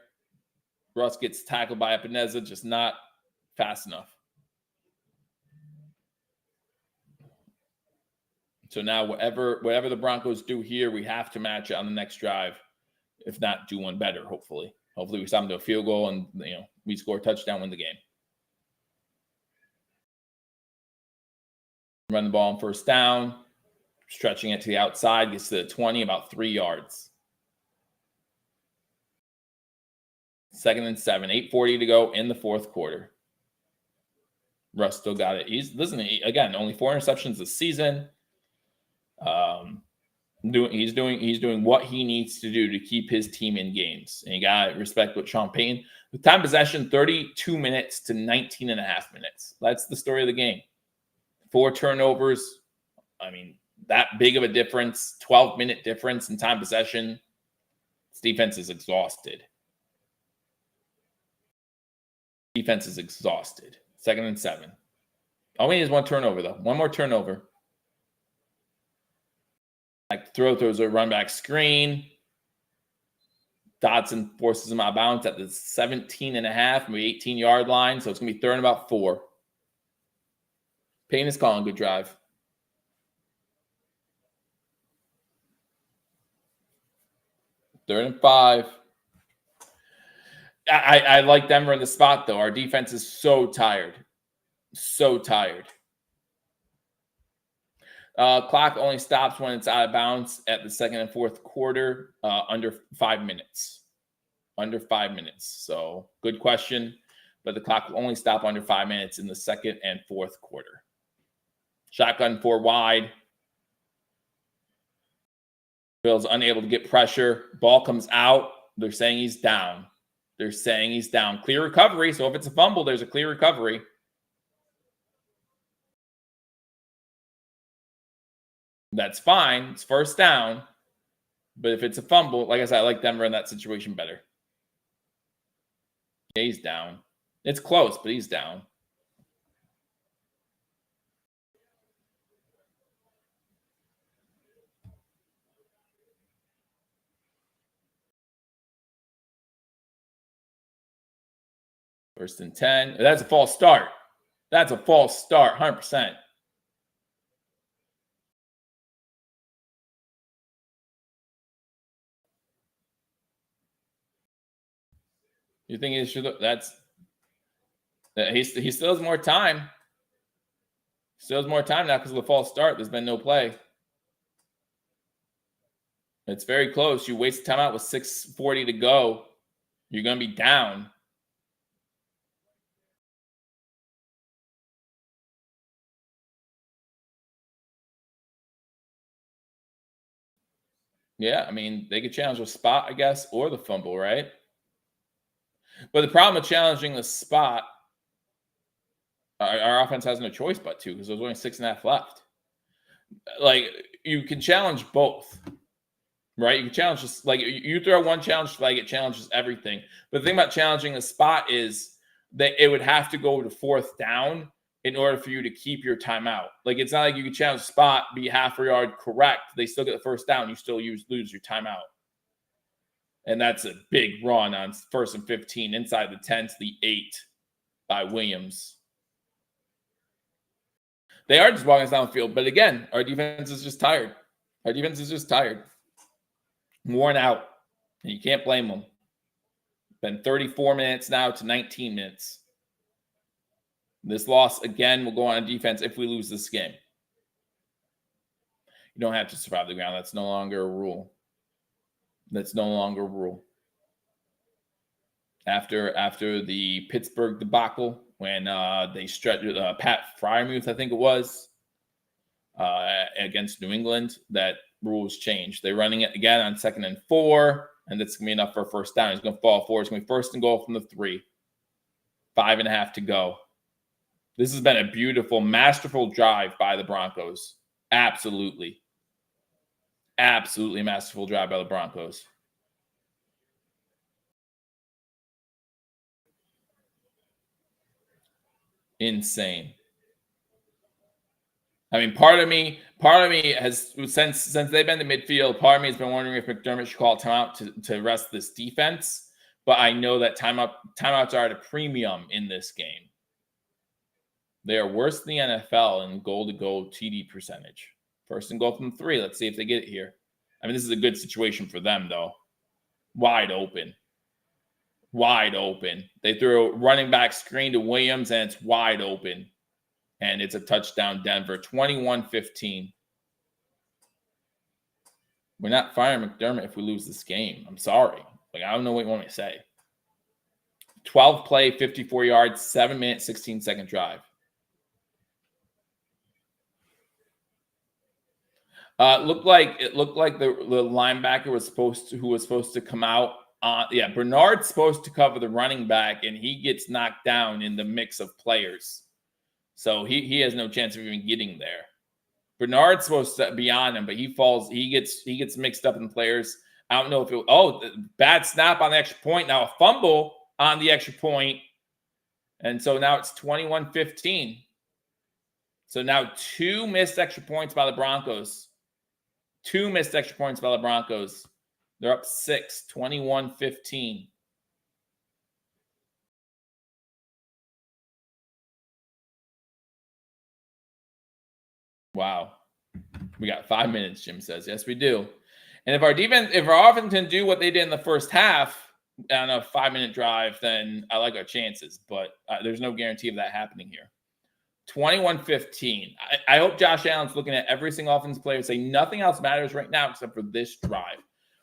Russ gets tackled by Epineza, just not fast enough. So now whatever the Broncos do here, we have to match it on the next drive. If not, do one better, hopefully. Hopefully we stop them to a field goal and we score a touchdown, win the game. Run the ball on first down, stretching it to the outside, gets to the 20, about 3 yards. 2nd and 7, 8:40 to go in the fourth quarter. Russ still got it. He's again, only 4 interceptions this season. He's doing what he needs to do to keep his team in games. And you got to respect what Sean Payton. The time possession, 32 minutes to 19 and a half minutes. That's the story of the game. 4 turnovers. I mean, that big of a difference, 12-minute difference in time possession. This defense is exhausted. Defense is exhausted. 2nd and 7. All we need is 1 turnover, though. 1 more turnover. Like throws a run back screen. Dotson forces him out of bounds at the 17 and a half, maybe 18-yard line. So it's going to be 3rd and about 4. Payne is calling good drive. Third and 5. I like Denver in the spot, though. Our defense is so tired. So tired. Clock only stops when it's out of bounds at the 2nd and 4th quarter, under 5 minutes. Under 5 minutes. So good question. But the clock will only stop under 5 minutes in the 2nd and 4th quarter. Shotgun 4 wide. Bill's unable to get pressure. Ball comes out. They're saying he's down. They're saying he's down. Clear recovery. So if it's a fumble, there's a clear recovery. That's fine. It's first down. But if it's a fumble, like I said, I like Denver in that situation better. Yeah, he's down. It's close, but he's down. First and 10. That's a false start. That's a false start, 100%. You think it should? That's He still has more time. Still has more time now because of the false start. There's been no play. It's very close. You waste timeout with 6:40 to go. You're going to be down. Yeah, I mean, they could challenge the spot, I guess, or the fumble, right? But the problem with challenging the spot, our offense has no choice but to, because there's only 6.5 left. Like, you can challenge both, right? You can challenge this, like, you throw one challenge flag, it challenges everything. But the thing about challenging the spot is that it would have to go to 4th down in order for you to keep your timeout. Like, it's not like you can challenge the spot, be half a yard correct. They still get the 1st down. You still lose your timeout. And that's a big run on 1st and 15 inside the 10 to the 8 by Williams. They are just walking us down the field. But again, our defense is just tired. Our defense is just tired. Worn out. And you can't blame them. Been 34 minutes now to 19 minutes. This loss, again, will go on defense if we lose this game. You don't have to survive the ground. That's no longer a rule. That's no longer a rule. After the Pittsburgh debacle, when they stretched Pat Fryermuth, I think it was, against New England, that rules changed. They're running it again on 2nd and 4, and that's going to be enough for a 1st down. He's going to fall forward. It's going to be 1st and goal from the 3. 5.5 to go. This has been a beautiful, masterful drive by the Broncos. Absolutely. Absolutely masterful drive by the Broncos. Insane. I mean, part of me has, since they've been in the midfield, part of me has been wondering if McDermott should call a timeout to rest this defense. But I know that timeouts are at a premium in this game. They are worse than the NFL in goal-to-goal TD percentage. 1st and goal from 3. Let's see if they get it here. I mean, this is a good situation for them, though. Wide open. Wide open. They throw a running back screen to Williams, and it's wide open. And it's a touchdown, Denver. 21-15. We're not firing McDermott if we lose this game. I'm sorry. Like, I don't know what you want me to say. 12 play, 54 yards, 7-minute, 16-second drive. It looked like the linebacker was supposed to come out. Bernard's supposed to cover the running back, and he gets knocked down in the mix of players. So he has no chance of even getting there. Bernard's supposed to be on him, but he falls. He gets mixed up in players. I don't know if bad snap on the extra point. Now a fumble on the extra point. And so now it's 21-15. So now 2 missed extra points by the Broncos. 2 missed extra points by the Broncos. They're up 6, 21-15. Wow. We got 5 minutes, Jim says. Yes, we do. And if our offense can do what they did in the first half on a 5-minute drive, then I like our chances. But there's no guarantee of that happening here. 21-15. I hope Josh Allen's looking at every single offensive player and say nothing else matters right now except for this drive.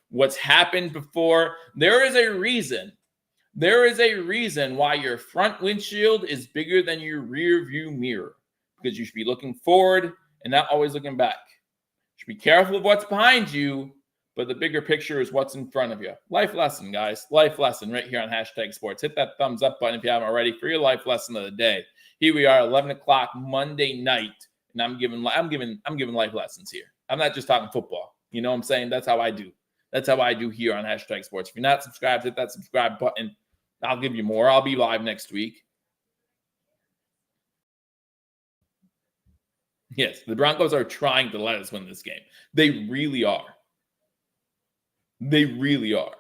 What's happened before, there is a reason. There is a reason why your front windshield is bigger than your rear view mirror, because you should be looking forward and not always looking back. You should be careful of what's behind you, but the bigger picture is what's in front of you. Life lesson, guys. Life lesson right here on #sports. Hit that thumbs up button if you haven't already for your life lesson of the day. Here we are, 11 o'clock Monday night, and I'm giving life lessons here. I'm not just talking football. You know what I'm saying? That's how I do. That's how I do here on #sports. If you're not subscribed, hit that subscribe button. I'll give you more. I'll be live next week. Yes, the Broncos are trying to let us win this game. They really are. They really are.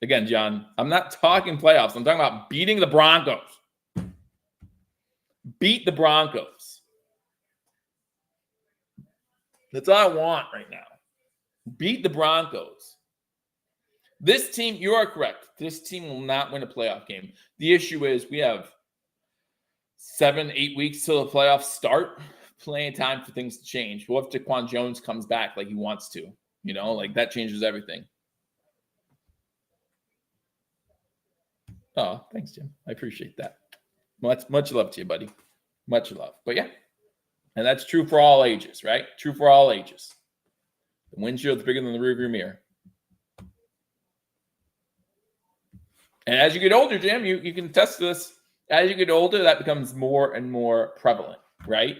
Again, John, I'm not talking playoffs. I'm talking about beating the Broncos. Beat the Broncos. That's all I want right now. Beat the Broncos. This team, you are correct. This team will not win a playoff game. The issue is we have 7-8 weeks till the playoffs start. Plenty of time for things to change. What if Jaquan Jones comes back like he wants to? Like that changes everything. Oh, thanks, Jim. I appreciate that. Much love to you, buddy. Much love. But yeah, and that's true for all ages, right? True for all ages. The windshield's bigger than the rearview mirror. And as you get older, Jim, you can test this. As you get older, that becomes more and more prevalent, right?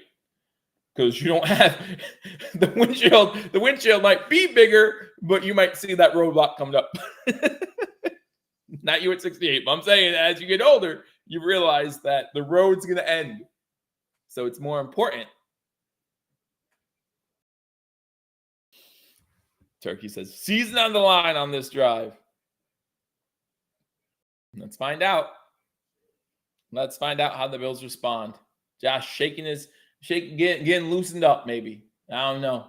Because you don't have the windshield. The windshield might be bigger, but you might see that roadblock coming up. Not you at 68, but I'm saying as you get older, you realize that the road's going to end. So it's more important. Turkey says, season on the line on this drive. Let's find out. Let's find out how the Bills respond. Josh getting loosened up, maybe. I don't know.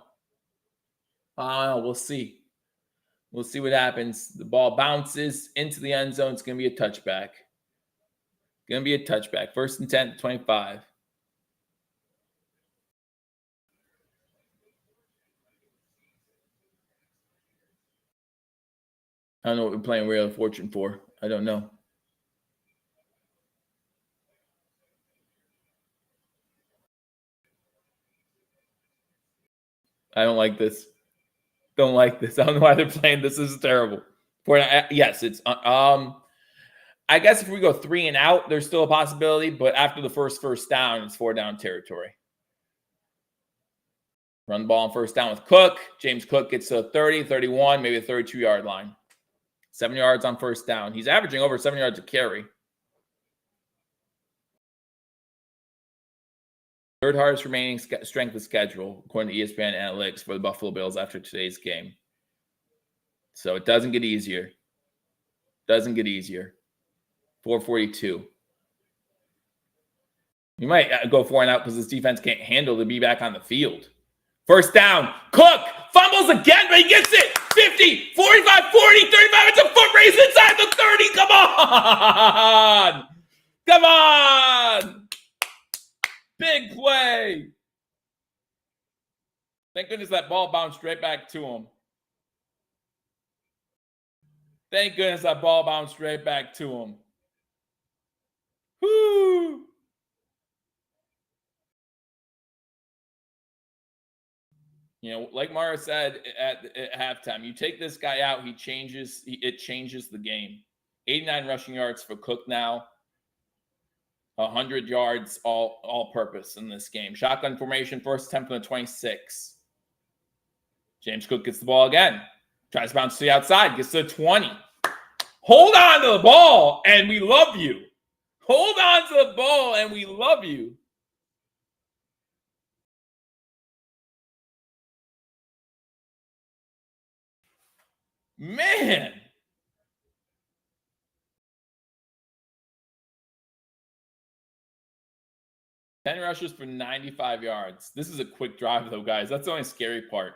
We'll see. We'll see what happens. The ball bounces into the end zone. It's going to be a touchback. Going to be a touchback. 1st and 10, 25. I don't know what we're playing Wheel of Fortune for. I don't know. I don't like this. Don't like this. I don't know why they're playing this. This is terrible. Yes, it's I guess if we go 3 and out, there's still a possibility, but after the first down, it's 4-down territory. Run the ball on 1st down with Cook. James Cook gets to 30, 31, maybe a 32-yard line. 7 yards on 1st down. He's averaging over 7 yards a carry. 3rd hardest remaining strength of schedule, according to ESPN Analytics, for the Buffalo Bills after today's game. So it doesn't get easier. Doesn't get easier. 442. You might go 4 and out because this defense can't handle to be back on the field. 1st down. Cook fumbles again, but he gets it. 50, 45, 40, 35. It's a foot race inside the 30. Come on. Come on. Big play. Thank goodness that ball bounced right back to him. Thank goodness that ball bounced right back to him. Whoo! Like Mara said at halftime, you take this guy out, it changes the game. 89 rushing yards for Cook now. 100 yards all purpose in this game. Shotgun formation, 1st attempt on the 26. James Cook gets the ball again. Tries to bounce to the outside, gets to the 20. Hold on to the ball, and we love you. Hold on to the ball, and we love you. Man. Ten rushes for 95 yards. This is a quick drive, though, guys. That's the only scary part.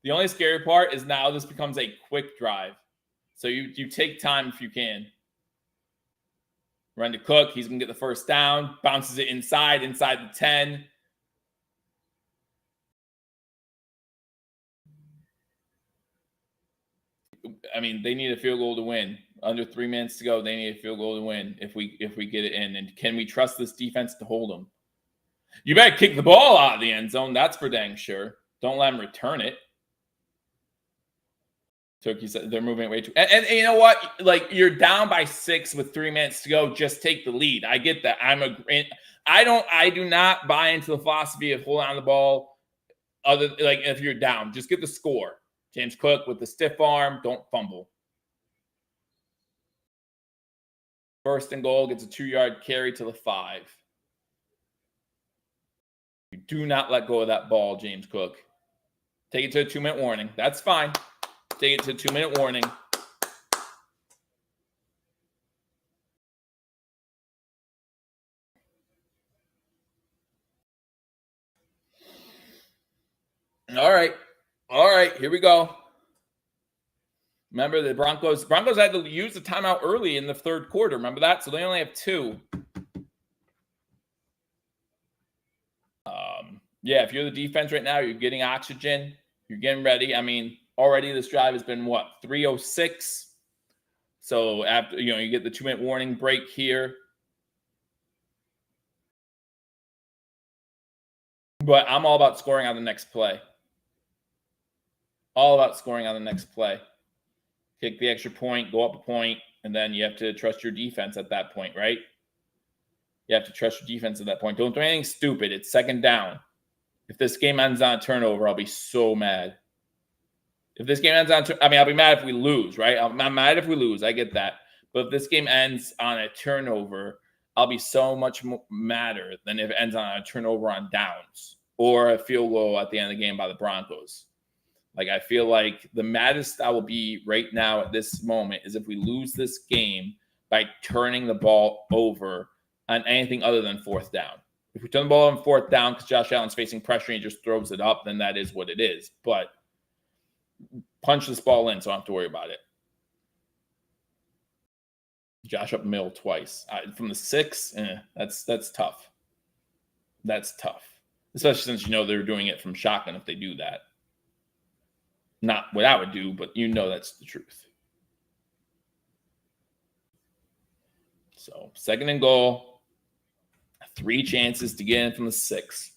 The only scary part is now this becomes a quick drive. So you take time if you can. Run to Cook. He's going to get the 1st down. Bounces it inside the 10. I mean, they need a field goal to win. Under 3 minutes to go, they need a field goal to win if we get it in. And can we trust this defense to hold them? You better kick the ball out of the end zone. That's for dang sure. Don't let them return it. Turkey said they're moving it way too. And you know what? Like, you're down by 6 with 3 minutes to go. Just take the lead. I get that. I do not buy into the philosophy of hold on the ball. If you're down, just get the score. James Cook with the stiff arm. Don't fumble. 1st and goal, gets a 2-yard carry to the 5. You do not let go of that ball, James Cook. Take it to a 2-minute warning. That's fine. Take it to a 2-minute warning. All right, here we go. Remember the Broncos had to use the timeout early in the 3rd quarter. Remember that? So they only have 2. Yeah, if you're the defense right now, you're getting oxygen. You're getting ready. I mean, already this drive has been, 3:06. So after, you get the 2-minute warning break here. But I'm all about scoring on the next play. All about scoring on the next play. Kick the extra point, go up a point, and then you have to trust your defense at that point, right? You have to trust your defense at that point. Don't do anything stupid. It's second down. If this game ends on a turnover, I'll be so mad. If this game ends on, I'll be mad if we lose, right? I'm mad if we lose. I get that. But if this game ends on a turnover, I'll be so much madder than if it ends on a turnover on downs or a field goal at the end of the game by the Broncos. Like, I feel like the maddest I will be right now at this moment is if we lose this game by turning the ball over on anything other than fourth down. If we turn the ball on fourth down because Josh Allen's facing pressure and he just throws it up, then that is what it is. But punch this ball in so I don't have to worry about it. Josh up middle twice. From the 6, that's tough. That's tough. Especially since they're doing it from shotgun if they do that. Not what I would do, but that's the truth. So, second and goal. 3 chances to get in from the 6.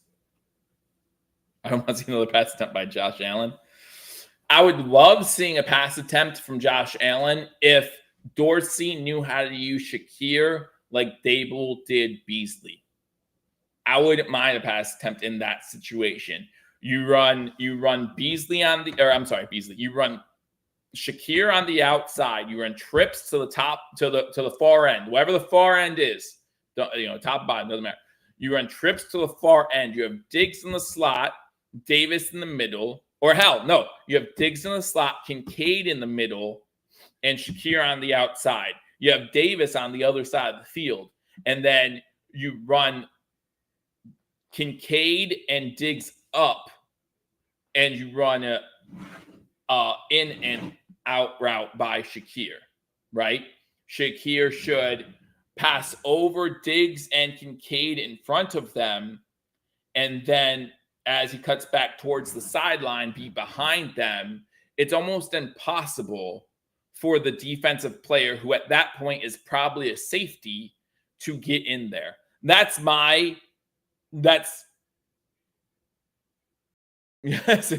I don't want to see another pass attempt by Josh Allen. I would love seeing a pass attempt from Josh Allen if Dorsey knew how to use Shakir like Dable did Beasley. I wouldn't mind a pass attempt in that situation. You run Beasley on the, or I'm sorry, Beasley. You run Shakir on the outside. You run trips to the top, to the far end, wherever the far end is. Top, bottom, doesn't matter. You run trips to the far end. You have Diggs in the slot, Davis in the middle, or hell, no, you have Diggs in the slot, Kincaid in the middle, and Shakir on the outside. You have Davis on the other side of the field, and then you run Kincaid and Diggs up, and you run a in and out route by Shakir, right? Shakir should pass over Diggs and Kincaid in front of them, and then as he cuts back towards the sideline, be behind them. It's almost impossible for the defensive player, who at that point is probably a safety, to get in there. That's sitting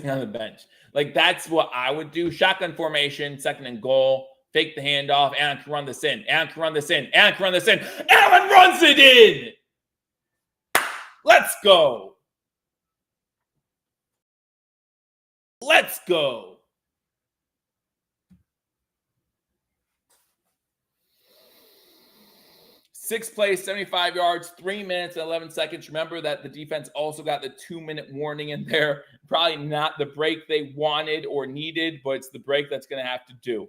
on the bench. Like, that's what I would do. Shotgun formation, second and goal, fake the handoff. Allen can run this in. Allen can run this in. Allen can run this in. Allen runs it in. Let's go. Let's go. Six plays, 75 yards, 3 minutes and 11 seconds. Remember that the defense also got the 2-minute warning in there. Probably not the break they wanted or needed, but it's the break that's going to have to do.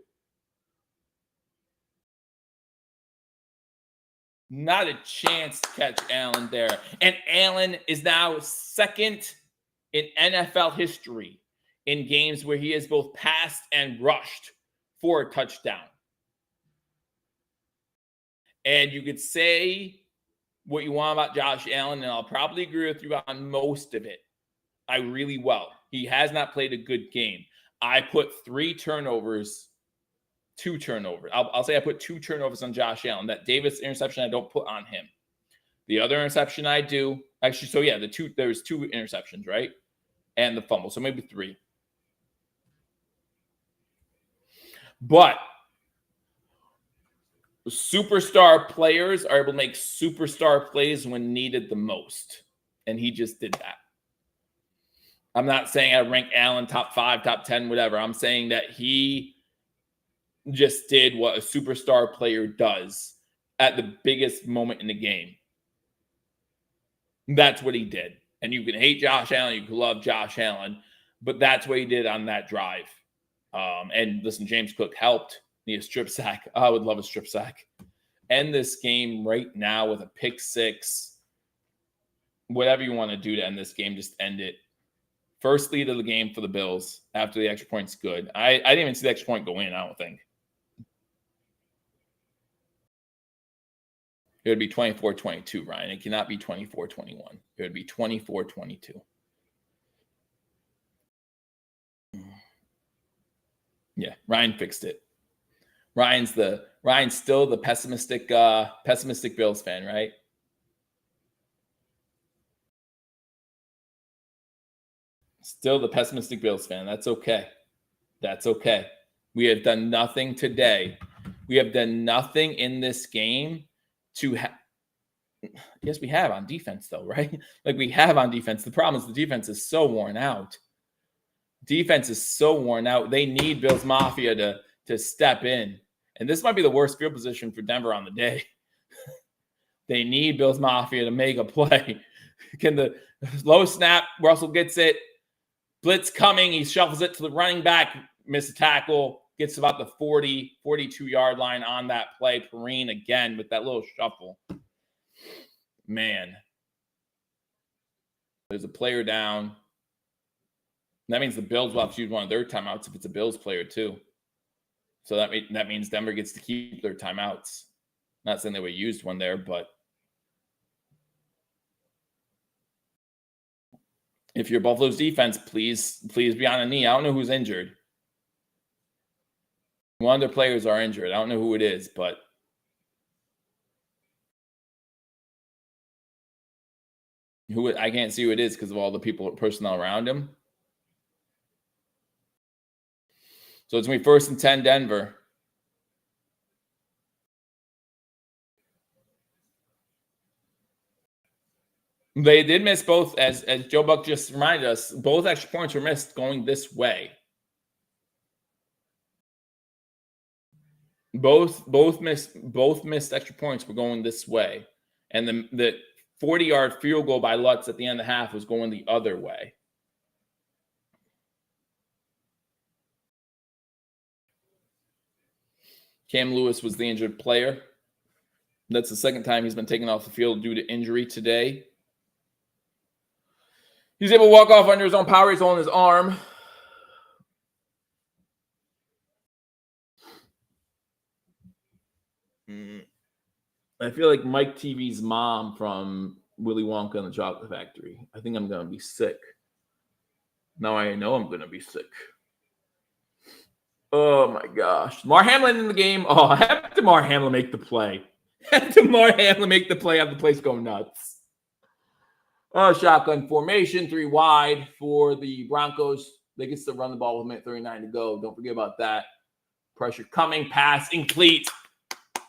Not a chance to catch Allen there. And Allen is now second in NFL history in games where he has both passed and rushed for a touchdown. And you could say what you want about Josh Allen, and I'll probably agree with you on most of it. I really will. He has not played a good game. I put 2 turnovers. I'll say I put 2 turnovers on Josh Allen. That Davis interception I don't put on him. The other interception I do. Actually, so yeah, there's 2 interceptions, right? And the fumble. So maybe 3. But superstar players are able to make superstar plays when needed the most. And he just did that. I'm not saying I rank Allen top 5, top 10, whatever. I'm saying that he just did what a superstar player does at the biggest moment in the game. That's what he did. And you can hate Josh Allen, you can love Josh Allen, but that's what he did on that drive. And listen, James Cook helped. Need a strip sack. I would love a strip sack. End this game right now with a pick 6. Whatever you want to do to end this game, just end it. First lead of the game for the Bills after the extra point's good. I didn't even see the extra point go in, I don't think. It would be 24-22, Ryan. It cannot be 24-21. It would be 24-22. Yeah, Ryan fixed it. Ryan's still the pessimistic Bills fan, right? Still the pessimistic Bills fan. That's okay. That's okay. We have done nothing today. We have done nothing in this game to yes, we have on defense, though, right? Like, we have on defense. The problem is the defense is so worn out. Defense is so worn out. They need Bills Mafia to step in. And this might be the worst field position for Denver on the day. They need Bills Mafia to make a play. Can the low snap, Russell gets it. Blitz coming. He shuffles it to the running back. Missed a tackle. Gets about the 40, 42-yard line on that play. Perrine again with that little shuffle. Man. There's a player down. That means the Bills will have to use one of their timeouts if it's a Bills player too. So that means Denver gets to keep their timeouts. Not saying they would have used one there, but if you're Buffalo's defense, please be on a knee. I don't know who's injured. One of their players are injured. I don't know who it is, but I can't see who it is because of all the personnel around him. So it's going to be 1st and 10 Denver. They did miss both, as Joe Buck just reminded us, both extra points were missed going this way. Both missed extra points were going this way. And the 40-yard field goal by Lutz at the end of the half was going the other way. Cam Lewis was the injured player. That's the second time he's been taken off the field due to injury today. He's able to walk off under his own power. He's holding his arm. I feel like Mike TV's mom from Willy Wonka and the Chocolate Factory. I think I'm going to be sick. Now I know I'm going to be sick. Oh, my gosh. Damar Hamlin in the game. Oh, have Damar Hamlin make the play. Have Damar Hamlin make the play. Have the place go nuts. Oh, shotgun formation. 3 wide for the Broncos. They get to run the ball with 1:39 to go. Don't forget about that. Pressure coming. Pass incomplete.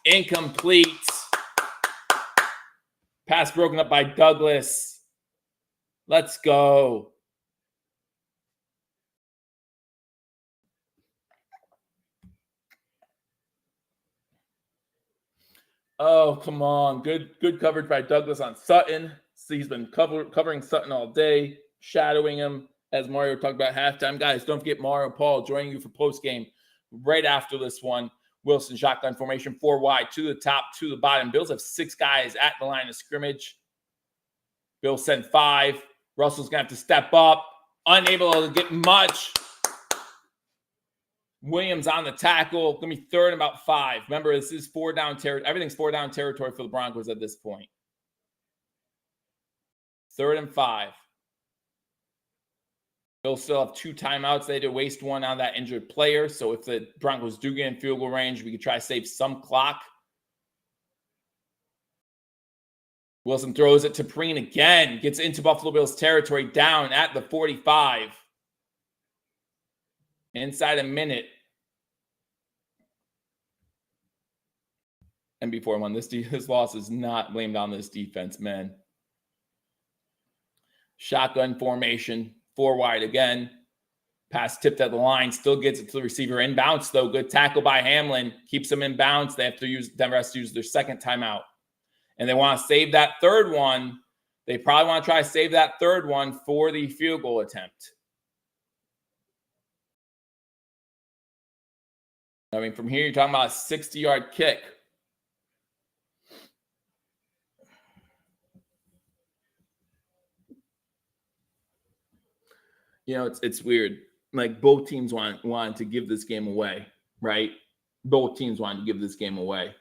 Incomplete. Pass broken up by Douglas. Let's go. Oh, come on. Good coverage by Douglas on Sutton. So he's been covering Sutton all day, shadowing him, as Mario talked about halftime. Guys, don't forget Mario Paul joining you for postgame right after this one. Wilson shotgun formation, 4 wide, to the top, to the bottom. Bills have 6 guys at the line of scrimmage. Bills send 5. Russell's going to have to step up. Unable to get much. Williams on the tackle. Going to be 3rd and about 5. Remember, this is 4 down territory. Everything's 4 down territory for the Broncos at this point. 3rd and 5. Bills still have 2 timeouts. They had to waste one on that injured player. So if the Broncos do get in field goal range, we could try to save some clock. Wilson throws it to Perrine again. Gets into Buffalo Bills territory, down at the 45. Inside a minute. And before one, this loss is not blamed on this defense, man. Shotgun formation, 4 wide again. Pass tipped at the line, still gets it to the receiver. Inbounds, though. Good tackle by Hamlin. Keeps them in bounds. Denver has to use their second timeout. And they want to save that 3rd one. They probably want to try to save that 3rd one for the field goal attempt. I mean, from here, you're talking about a 60-yard kick. You know, it's weird. Like, both teams wanted to give this game away, right? Both teams wanted to give this game away.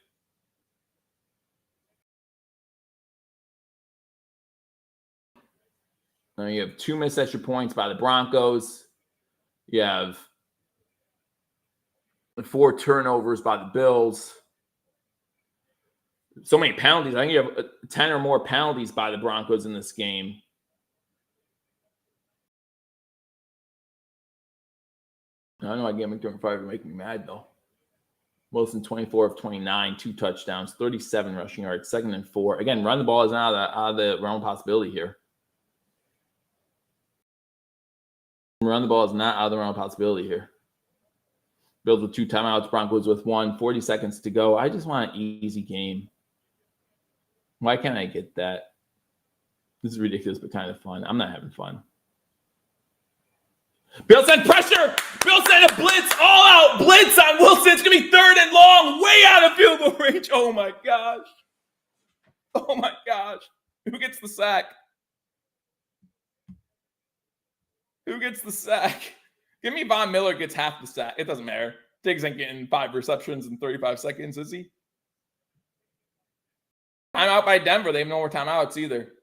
You have 2 missed extra points by the Broncos. You have 4 turnovers by the Bills. So many penalties. I think you have 10 or more penalties by the Broncos in this game. I don't know why Game McDermott would make me mad, though. Wilson, 24 of 29, 2 touchdowns, 37 rushing yards, 2nd and 4. Again, run the ball is not out of the realm of possibility here. Run the ball is not out of the realm of possibility here. Bills with 2 timeouts, Broncos with 1, 40 seconds to go. I just want an easy game. Why can't I get that? This is ridiculous, but kind of fun. I'm not having fun. Bill sent pressure. Bill sent a blitz, all out blitz on Wilson. It's going to be 3rd and long, way out of field goal range. Oh, my gosh. Oh, my gosh. Who gets the sack? Who gets the sack? Give me Von Miller gets half the sack. It doesn't matter. Diggs ain't getting 5 receptions in 35 seconds, is he? Timeout by Denver. They have no more timeouts either.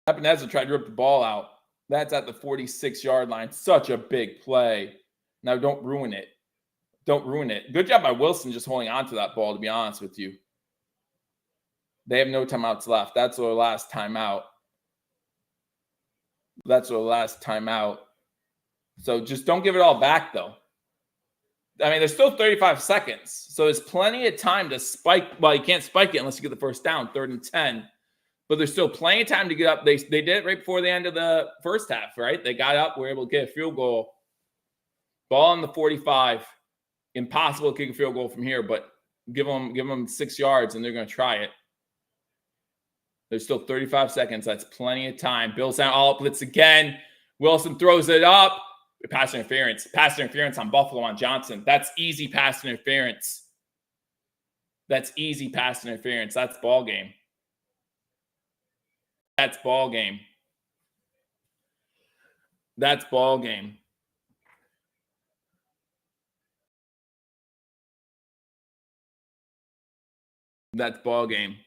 Epineza tried to rip the ball out. That's at the 46-yard line. Such a big play. Now, don't ruin it. Don't ruin it. Good job by Wilson just holding on to that ball, to be honest with you. They have no timeouts left. That's their last timeout. That's their last timeout. So just don't give it all back, though. I mean, there's still 35 seconds. So there's plenty of time to spike. Well, you can't spike it unless you get the first down, 3rd and 10. But there's still plenty of time to get up. They did it right before the end of the first half, right? They got up, were able to get a field goal. Ball on the 45. Impossible to kick a field goal from here, but give them 6 yards, and they're going to try it. There's still 35 seconds. That's plenty of time. Bills down all up blitz again. Wilson throws it up. Pass interference. Pass interference on Buffalo on Johnson. That's easy pass interference. That's easy pass interference. That's ball game. That's ball game. That's ball game. That's ball game.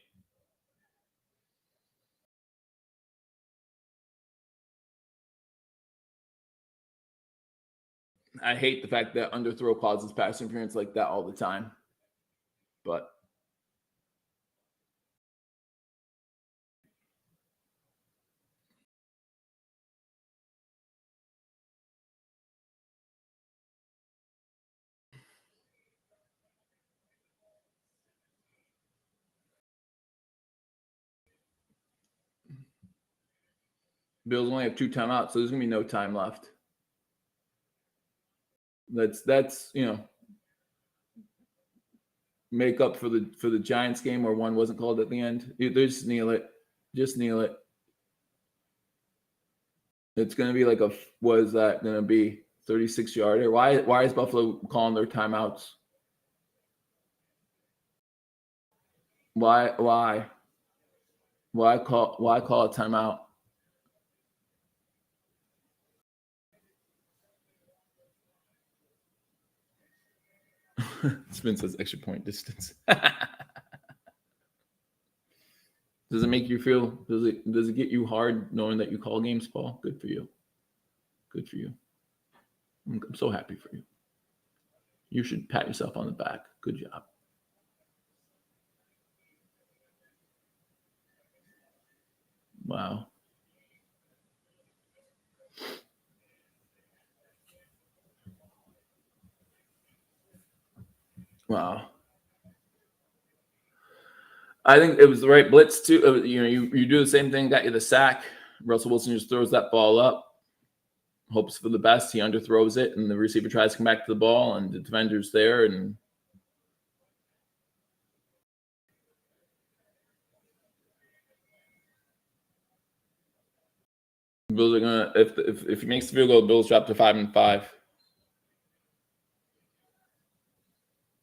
I hate the fact that underthrow causes pass interference like that all the time. But Bills only have 2 timeouts, so there's gonna be no time left. That's make up for the Giants game where one wasn't called at the end. They just kneel it. Just kneel it. It's gonna be like what is that gonna be? 36-yarder. Why is Buffalo calling their timeouts? Why call a timeout? Spin says extra point distance. Does it make you feel? Does it get you hard knowing that you call games, Paul? Good for you. Good for you. I'm so happy for you. You should pat yourself on the back. Good job. Wow. Wow. I think it was the right blitz too. You do the same thing, got you the sack. Russell Wilson just throws that ball up, hopes for the best. He underthrows it, and the receiver tries to come back to the ball, and the defender's there. And the Bills are gonna if he makes the field goal, the Bills drop to 5-5.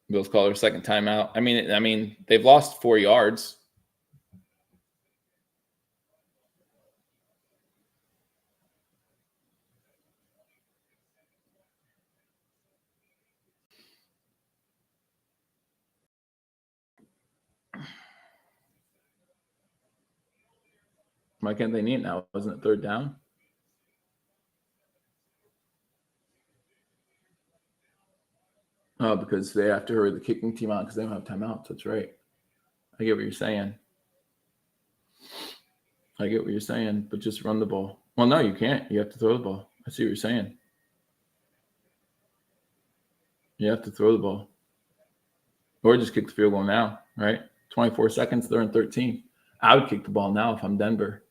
Bills call their second timeout. I mean, they've lost 4 yards. Why can't they knee it now? Wasn't it third down? Oh, because they have to hurry the kicking team out because they don't have timeouts. That's right. I get what you're saying. But just run the ball. Well, no, you can't. You have to throw the ball. I see what you're saying. You have to throw the ball. Or just kick the field goal now, right? 24 seconds, they're in 13. I would kick the ball now if I'm Denver.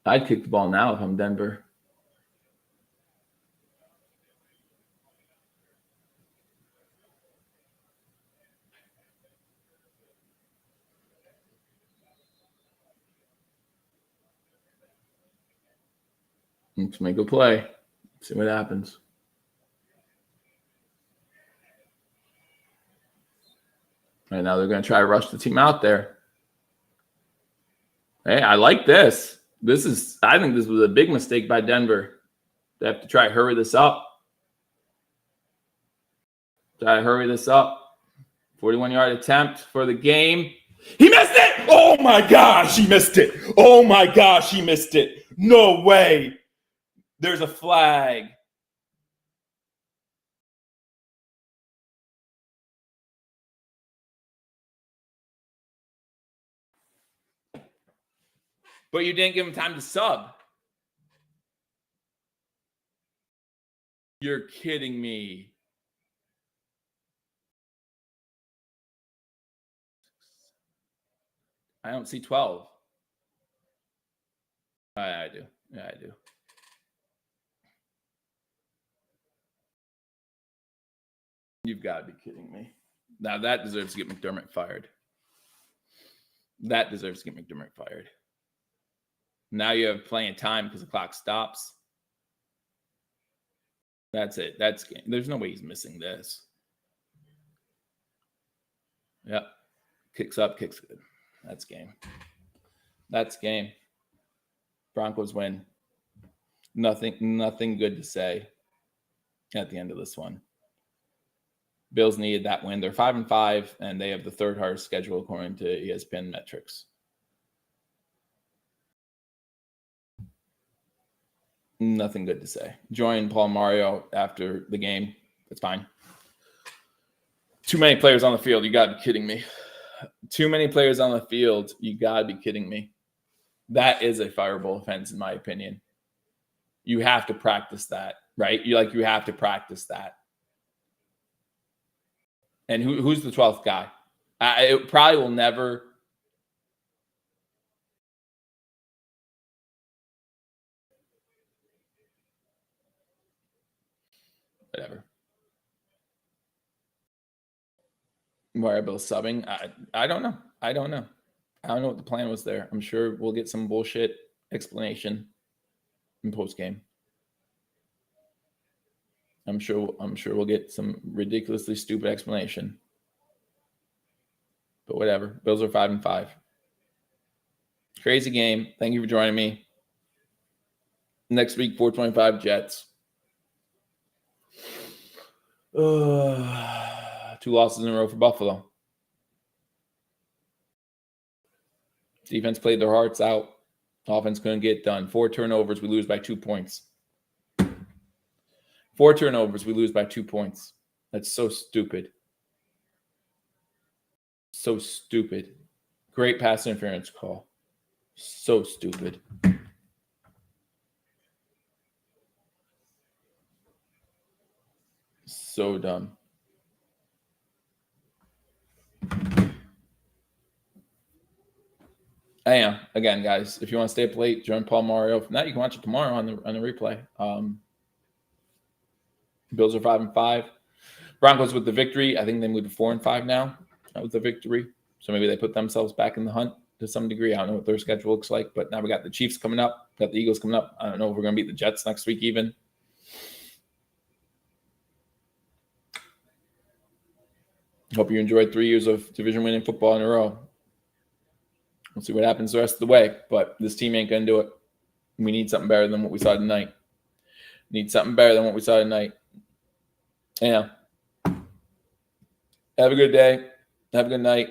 I'd kick the ball now if I'm Denver. Let's make a play. See what happens. Right now they're going to try to rush the team out there. Hey, I like this. I think this was a big mistake by Denver. They have to try to hurry this up. 41-yard attempt for the game. He missed it! Oh my gosh, he missed it. No way. There's a flag. But you didn't give him time to sub. You're kidding me. I don't see 12. I do. Yeah, I do. You've got to be kidding me. Now that deserves to get McDermott fired. Now you have plenty of time because the clock stops. That's it. That's game. There's no way he's missing this. Yep. Kicks up, kicks good. That's game. Broncos win. Nothing good to say at the end of this one. Bills needed that win. They're 5-5, and they have the third hardest schedule according to ESPN metrics. Nothing good to say. Join Paul Mario after the game. That's fine. Too many players on the field. You got to be kidding me. That is a fireable offense, in my opinion. You have to practice that, right? You have to practice that. And who's the 12th guy? It probably will never. Whatever. Variable subbing. I don't know. I don't know what the plan was there. I'm sure we'll get some bullshit explanation in post game. I'm sure we'll get some ridiculously stupid explanation. But whatever. Bills are 5-5. Crazy game. Thank you for joining me. Next week, 425 Jets. 2 losses in a row for Buffalo. Defense played their hearts out. Offense couldn't get it done. 4 turnovers. We lose by 2 points. 4 turnovers. We lose by 2 points. That's so stupid. So stupid. Great pass interference call. So stupid. So dumb. I am. Again, guys, if you want to stay up late, join Paul Mario. If not, you can watch it tomorrow on the replay. Bills are 5-5. Broncos with the victory. I think they moved to 4-5 now with the victory. So maybe they put themselves back in the hunt to some degree. I don't know what their schedule looks like, but now we got the Chiefs coming up, got the Eagles coming up. I don't know if we're going to beat the Jets next week even. Hope you enjoyed 3 years of division winning football in a row. We'll see what happens the rest of the way, but this team ain't going to do it. We need something better than what we saw tonight. Yeah. Have a good day. Have a good night.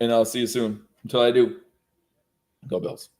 and I'll see you soon. Until I do, go Bills.